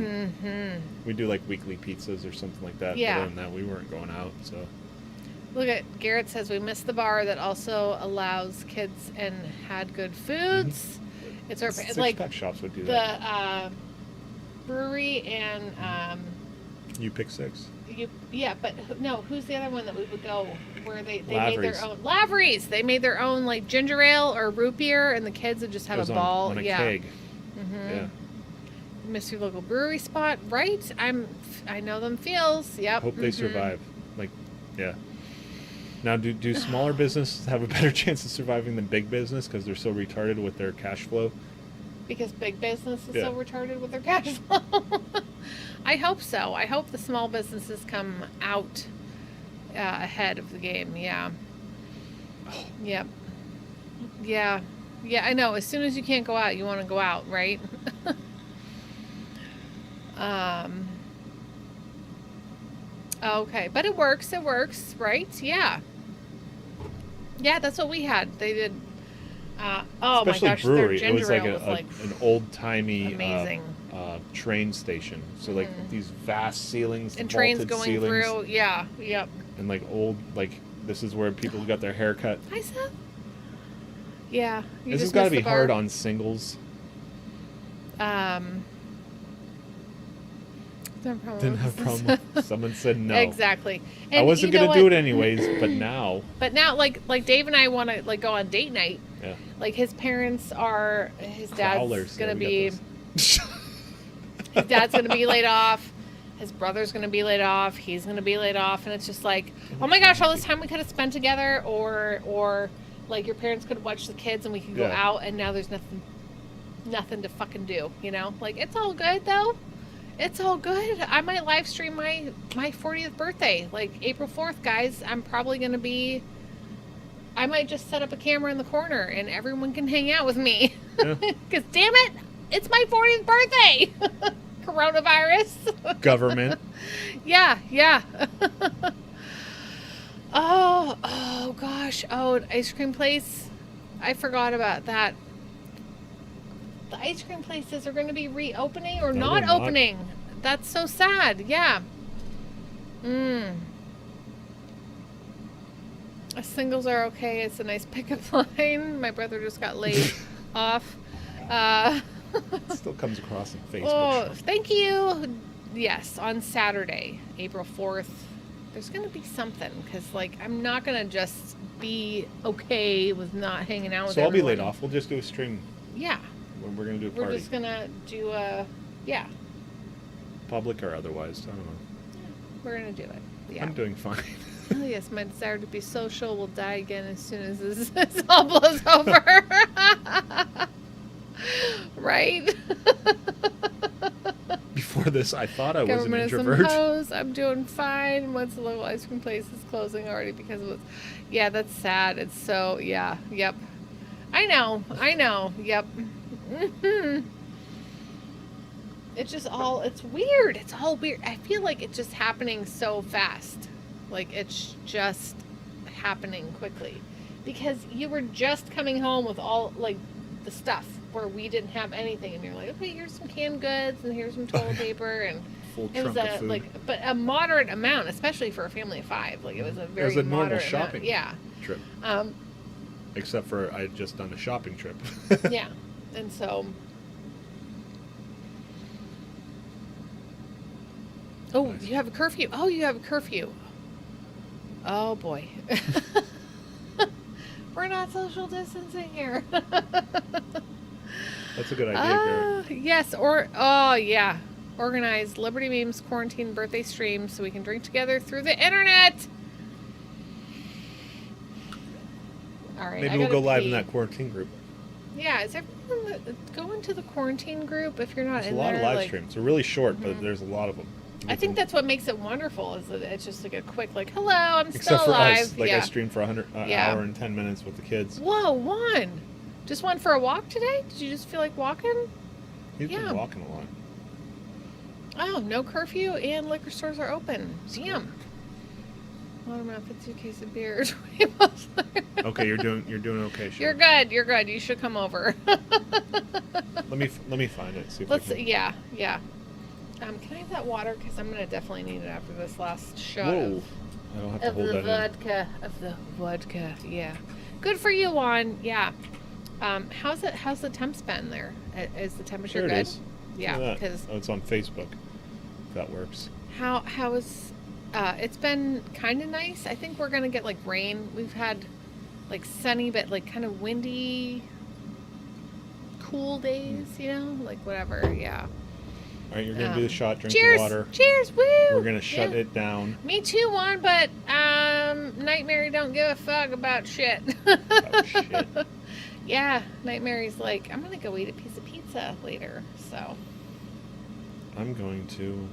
do like weekly pizzas or something like that. Yeah. But other than that, we weren't going out. So Look at Garrett says we missed the bar that also allows kids and had good foods. It's our like six-pack shops would do that. the brewery and You pick 6. but no, who's the other one that we would go where they made Lavery's. their own Lavery's. They made their own like ginger ale or root beer, and the kids would just have Goes a ball. on a yeah. keg. Yeah. Miss your local brewery spot, right? I know them feels. Yep. Hope they survive. Like, yeah. Now, do smaller businesses have a better chance of surviving than big business because they're so retarded with their cash flow? Because big business is Yeah. so retarded with their cash flow. I hope so. I hope the small businesses come out ahead of the game. Yeah. Yep. Yeah. Yeah, I know. As soon as you can't go out, you want to go out, right? Okay, but it works. It works, right? Yeah. Yeah, that's what we had. They did. Oh Especially my gosh, brewery. their It was ginger like, ale was like an old-timey amazing. train station. So like these vast ceilings, and trains vaulted going ceilings, through. Yeah. Yep. and like old this is where people got their hair cut. Hi, Seth. Yeah. You This has just got to missed be the bar. hard on singles. No problem Didn't have a problem. Someone said no. Exactly. I wasn't you know gonna do what? it anyways, but now. But now, like Dave and I want to like go on date night. Yeah. Like his parents are, his dad's Crowlers. gonna Yeah, we be, got those. his dad's gonna be laid off. His brother's gonna be laid off. He's gonna be laid off, and it's just like, oh my gosh, all this time we could have spent together, or like your parents could have watched the kids and we could go Yeah. out, and now there's nothing to fucking do, you know? Like it's all good though. It's all good. I might live stream my 40th birthday, like April 4th, guys. I'm probably gonna be. I might just set up a camera in the corner and everyone can hang out with me. Yeah. Because damn it, it's my 40th birthday. Coronavirus. Government. Yeah. Oh gosh. Oh, an ice cream place. I forgot about that. The ice cream places are going to be reopening or No, not they're not. opening. That's so sad. Yeah. Singles are okay. It's a nice pickup line. My brother just got laid off. It still comes across on Facebook. Oh, thank you. Yes, on Saturday, April 4th, there's going to be something because, like, I'm not going to just be okay with not hanging out with So I'll be everyone. laid off. We'll just do a stream. Yeah. We're going to do a We're party. just going to do a, yeah, Public or otherwise. I don't know. we're going to do it. Yeah. I'm doing fine. Oh, yes, my desire to be social will die again as soon as this all blows over. Right? Before this, I thought I was an Government is introvert. imposed. I'm doing fine. Once the local ice cream place is closing already because of it. Yeah, that's sad. It's so, yeah, yep. I know, yep. It's just all, it's weird. It's all weird. I feel like it's just happening so fast. Like, it's just happening quickly. Because you were just coming home with all, like, the stuff. where we didn't have anything, and you're like, okay, here's some canned goods, and here's some toilet paper, and Full it was trunk of food. but a moderate amount, especially for a family of 5. Like it was a very It was a normal moderate shopping amount. trip. Yeah. Except for I had just done a shopping trip. Yeah, and so. Oh, Nice. you have a curfew. Oh, you have a curfew. Oh boy. We're not social distancing here. That's a good idea, Barrett. Yes, or oh yeah. Organize Liberty Beam's quarantine birthday stream so we can drink together through the internet. All right. Maybe I we'll gotta go live pee. in that quarantine group. Yeah, is everyone go into the quarantine group if you're not There's in a lot there? of live like, streams. They're really short, but there's a lot of them. I think that's what makes it wonderful is that it's just like a quick like, hello, I'm Except still for alive. us, like yeah. I streamed for an Yeah. hour and 10 minutes with the kids. Whoa, one. Just went for a walk today? Did you just feel like walking? He's Yeah. been walking a lot. Oh, no curfew and liquor stores are open. Damn. Watermelon, 52 case of beer. Okay, you're doing okay. Sure. You're good. You're good. You should come over. Let me find it. See if Let's. I can. Yeah. Can I have that water? Because I'm gonna definitely need it after this last shot Whoa! I don't have to of hold the that in. vodka. Of the vodka. Yeah. Good for you, Juan. Yeah. How's it? How's the temps been there? Is the temperature There it good? is. Yeah. Look at that. Because Oh, it's on Facebook. If that works. how is? It's been kind of nice. I think we're gonna get like rain. We've had like sunny but like kind of windy, cool days. You know, like whatever. Yeah. All right, you're gonna do the shot. Drink Cheers! the water. Cheers! Woo! We're gonna shut Yeah. it down. Me too, Juan, but Nightmare don't give a fuck about shit. Oh shit! Yeah, Nightmare's like, I'm gonna go eat a piece of pizza later, so I'm going to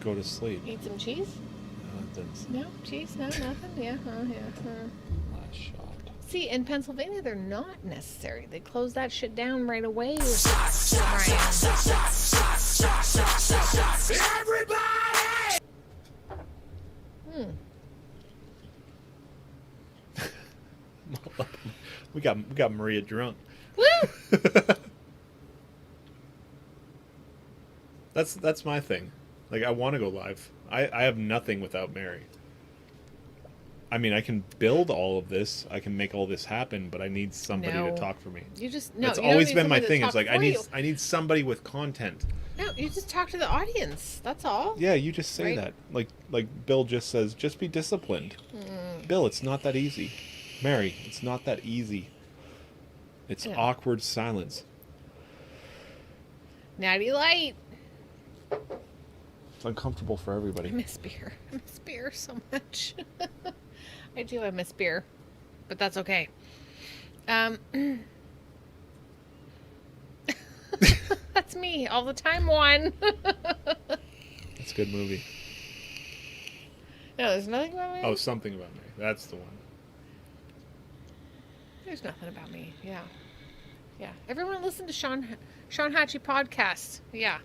go to sleep. eat some cheese? No cheese, no nothing. Yeah, Last shot. See, in Pennsylvania, they're not necessary. They close that shit down right away. Ryan. We got Maria drunk. Woo! That's my thing. Like I want to go live. I have nothing without Mary. I mean, I can build all of this. I can make all this happen, but I need somebody No. to talk for me. You just no. That's you don't always need been my somebody to thing. It's talk like for I need somebody with content. No, you just talk to the audience. That's all. Yeah, you just say Right. that. Like Bill just says, just be disciplined. Bill, it's not that easy. Mary, it's not that easy. It's Yeah. awkward silence. Natty Light. It's uncomfortable for I everybody. miss beer. I miss beer so much. I do. I miss beer, but that's okay. That's me all the time. Juan. It's a good movie. No, there's nothing about me. Oh, Something About Mary. That's the one. There's nothing about me. Yeah. Everyone listen to Sean Hatchie podcast. Yeah,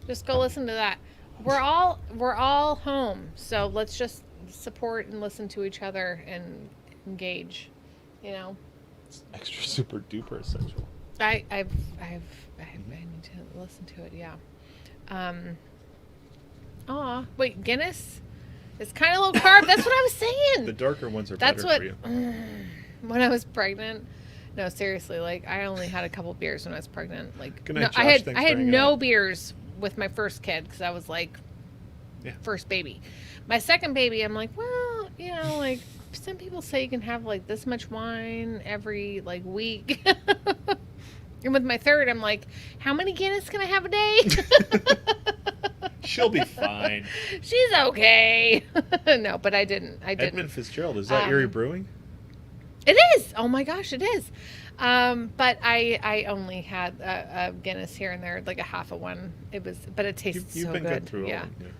just go listen to that. We're all home, so let's just support and listen to each other and engage. You know. It's extra super duper essential. I need to listen to it. Yeah. Wait, Guinness. It's kind of low carb. That's what I was saying. The darker ones are That's better what. for you. When I was pregnant, no, seriously, like I only had a couple beers when I was pregnant. Like, Good night, no, Josh. I had Thanks for hanging no out. beers with my first kid because I was like, Yeah. first baby. My second baby, I'm like, well, you know, like some people say you can have like this much wine every like week. And with my third, I'm like, how many Guinness can I have a day? She'll be fine. She's okay. No, but I didn't. Edmund Fitzgerald. Is that Erie Brewing? It is. Oh my gosh, it is. But I only had a Guinness here and there, like a half of one. But it tasted You've so been good. through Yeah. all of them.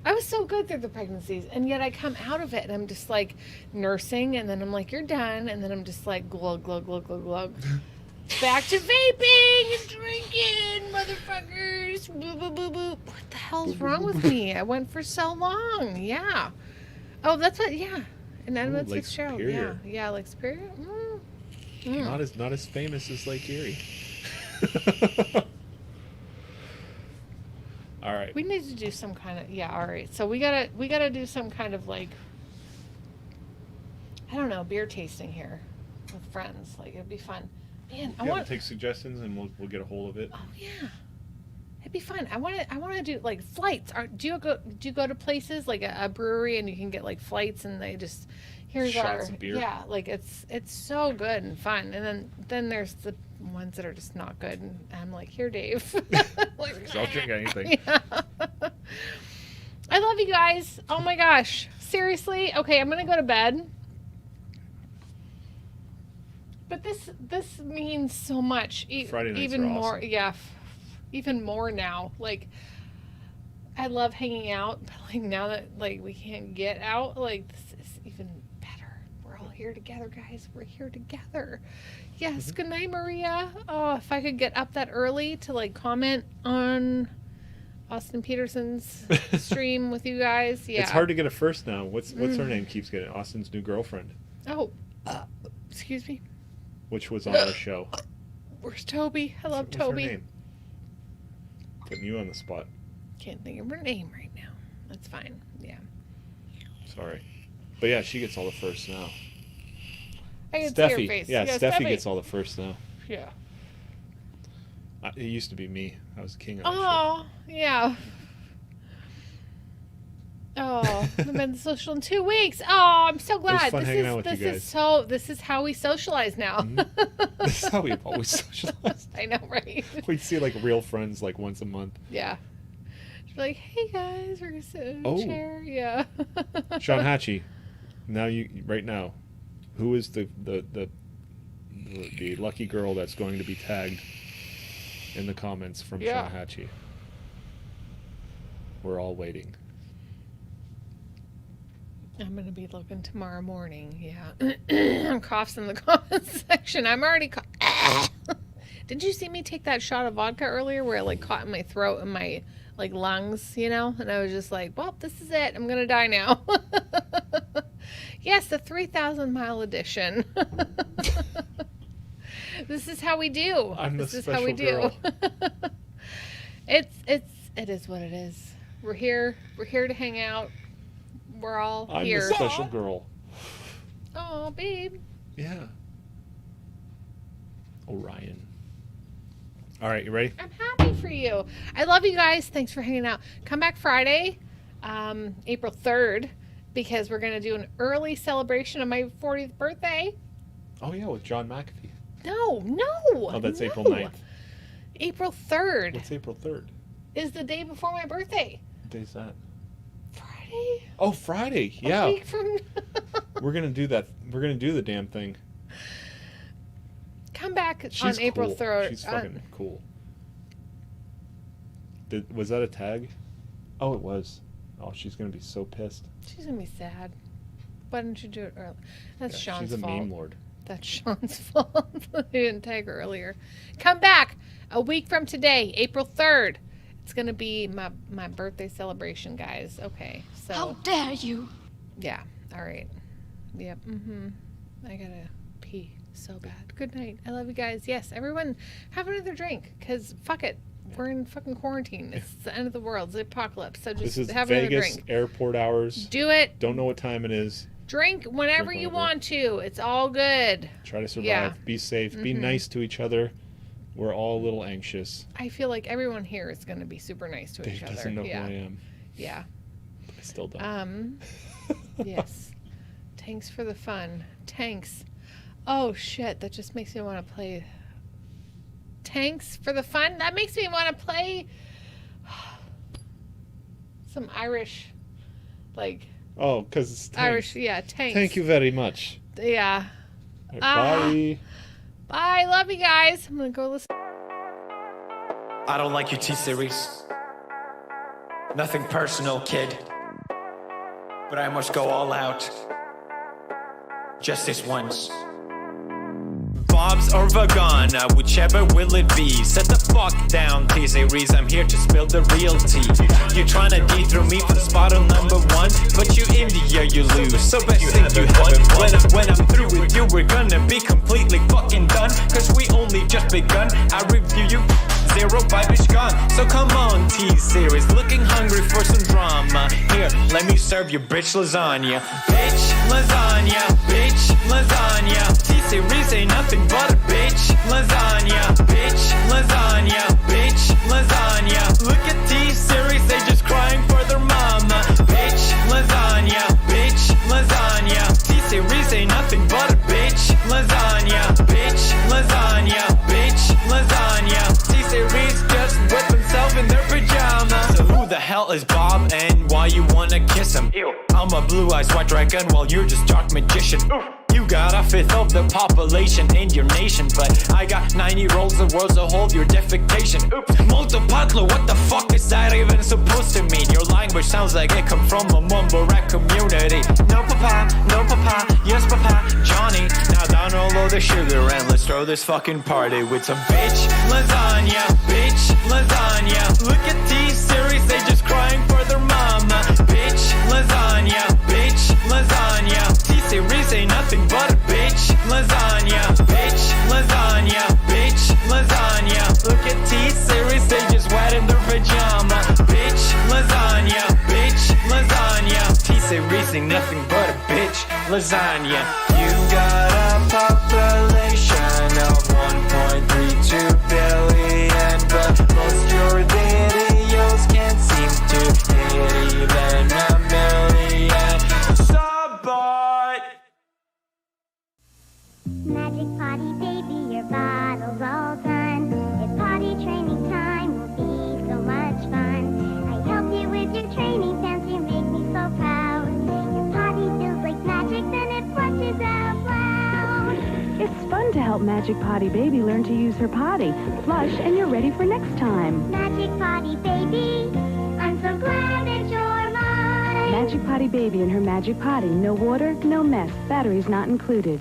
I was so good through the pregnancies, and yet I come out of it and I'm just like nursing, and then I'm like, you're done, and then I'm just like glug glug glug glug glug. Back to vaping and drinking, motherfuckers. Boo boo boo boo. What the hell's wrong with me? I went for so long. Yeah. Oh, that's what. Yeah. And then that's Lake Fitzgerald. Superior. Yeah. Lake Superior. Not as famous as Lake Erie. All right. We need to do some kind of all right. So we gotta do some kind of like, I don't know, beer tasting here with friends. Like it'd be fun. Man, I Yeah, want we'll take suggestions and we'll get a hold of it. Oh yeah, it'd be fun. I want to do like flights. Do you go to places like a brewery and you can get like flights and they just here's Shots our of beer. yeah, like it's so good and fun. And then there's the ones that are just not good. And I'm like, here, Dave. Like, 'Cause I'll drink anything. yeah. I love you guys. Oh my gosh, seriously. Okay, I'm gonna go to bed. But this means so much. Friday nights even are more, awesome. yeah, even more now. Like, I love hanging out, but like now that like we can't get out, like this is even better. We're all here together, guys. We're here together. Yes. Good night, Maria. Oh, if I could get up that early to like comment on Austin Peterson's stream with you guys. Yeah. It's hard to get a first now. What's her name keeps getting? Austin's new girlfriend, Oh, excuse me. which was on our show. Where's Toby? I love What's Toby. her name? Putting you on the spot. Can't think of her name right now. That's fine. Yeah. Sorry. But yeah, she gets all the firsts now. I can see her Steffi. face. Yeah, Steffi gets all the firsts now. Yeah. It used to be me. I was the king of that Oh, yeah. Oh, I've been social in 2 weeks. Oh, I'm so glad. fun hanging out with you this guys. this is how we socialize now. shit. This is how we've always socialized. I know, right? We'd see like real friends like once a month. Yeah. She's like, hey guys, we're gonna sit in a Oh. chair. Yeah. Sean Hatchie. Right now, who is the lucky girl that's going to be tagged in the comments from Yeah. Sean Hatchie? We're all waiting. I'm gonna be looking tomorrow morning. Yeah. Coughs in the comments section. I'm already. Did you see me take that shot of vodka earlier, where it like caught in my throat and my like lungs, you know? And I was just like, well, this is it. I'm gonna die now. Yes, the 3,000-mile edition. This is how we do. I'm the This is how we special do. It is what it is. We're here. We're here to hang out. We're all I'm here. the special girl. Oh, babe. Yeah. Orion. All right, you ready? I'm happy for you. I love you guys. Thanks for hanging out. Come back Friday, April 3rd, because we're going to do an early celebration of my 40th birthday. Oh yeah, with John McAfee. No. Oh, that's no. April 9th. April 3rd What's April 3rd? is the day before my birthday. What day's that? Friday? Oh, Friday. A Yeah. week from... We're going to do that. We're going to do the damn thing. Come back She's on April cool. 3rd. She's fucking cool. Was that a tag? Oh, it was. Oh, she's going to be so pissed. She's going to be sad. Why didn't you do it early? That's Yeah, Sean's she's a fault. meme lord. That's Sean's fault. I didn't tag her earlier. Come back a week from today, April 3rd. It's going to be my birthday celebration, guys. Okay, so. How dare you? Yeah, all right. Yep, I got to pee so bad. Good night. I love you guys. Yes, everyone have another drink, because fuck it. We're in fucking quarantine. It's the end of the world. It's the apocalypse. So just This is have another Vegas drink. airport hours. Do it. Don't know what time it is. Drink whenever Drink you whenever. want to. It's all good. Try to survive. Yeah. Be safe. Be nice to each other. We're all a little anxious. I feel like everyone here is going to be super nice to Dave each other. doesn't know yeah. who I am. Yeah. I still don't. Yes. Tanks for the fun. Tanks. Oh shit, that just makes me want to play Tanks for the fun. That makes me want to play some Irish, like Oh, because it's tanks. Irish, yeah, Tanks. Thank you very much. Yeah. All right, bye. Bye. Love you guys. I'm gonna go listen. I don't like your T-Series. Nothing personal, kid. But I must go all out. Just this once. Bob's or Vagana, whichever will it be. Set the fuck down, T-Series, I'm here to spill the real tea. You tryna dethrone me from spot on number one, but you India, you lose. So best thing you haven't won. When I'm through with you, we're gonna be completely fucking done. Cause we only just begun. I review you, zero vibe is gone. So come on, T-Series, looking hungry for some drama. Here, let me serve you bitch lasagna. Bitch lasagna, bitch lasagna. T-Series ain't nothing but a bitch lasagna. Bitch lasagna, bitch lasagna. Look at T-Series, they just crying for their mama. Bitch lasagna, bitch lasagna. T-Series ain't nothing but a bitch lasagna. Bitch lasagna, bitch lasagna. T-Series just whip himself in their pajamas. So who the hell is Bob and why you wanna kiss him? Ew. I'm a blue-eyed white dragon while you're just dark magician. Ooh. You got a fifth of the population in your nation, but I got 90 rolls of worlds to hold your defecation. Oops, multipatlo, what the fuck is that even supposed to mean? Your language sounds like it come from a mumble rap community. No papa, yes papa, Johnny. Now download the sugar and let's throw this fucking party with some bitch lasagna, bitch lasagna. Look at T-Series, they just crying for their mama. Bitch lasagna, bitch lasagna. T-Series ain't nothing but a bitch lasagna. Bitch lasagna, bitch lasagna. Look at T-Series, they just wet in their pajama. Bitch lasagna, bitch lasagna. T-Series ain't nothing but a bitch lasagna. You got a population of 1.32 billion, but most your videos can't seem to hit even a million. Sabot! Magic potty baby, your bottle's all done. It's potty training time, will be so much fun. I help you with your training dance, you make me so proud. Your potty feels like magic, then it flushes out loud. It's fun to help Magic Potty Baby learn to use her potty. Flush and you're ready for next time. Magic potty baby, I'm so glad that you're mine. Magic Potty Baby and her Magic Potty. No water, no mess. Batteries not included.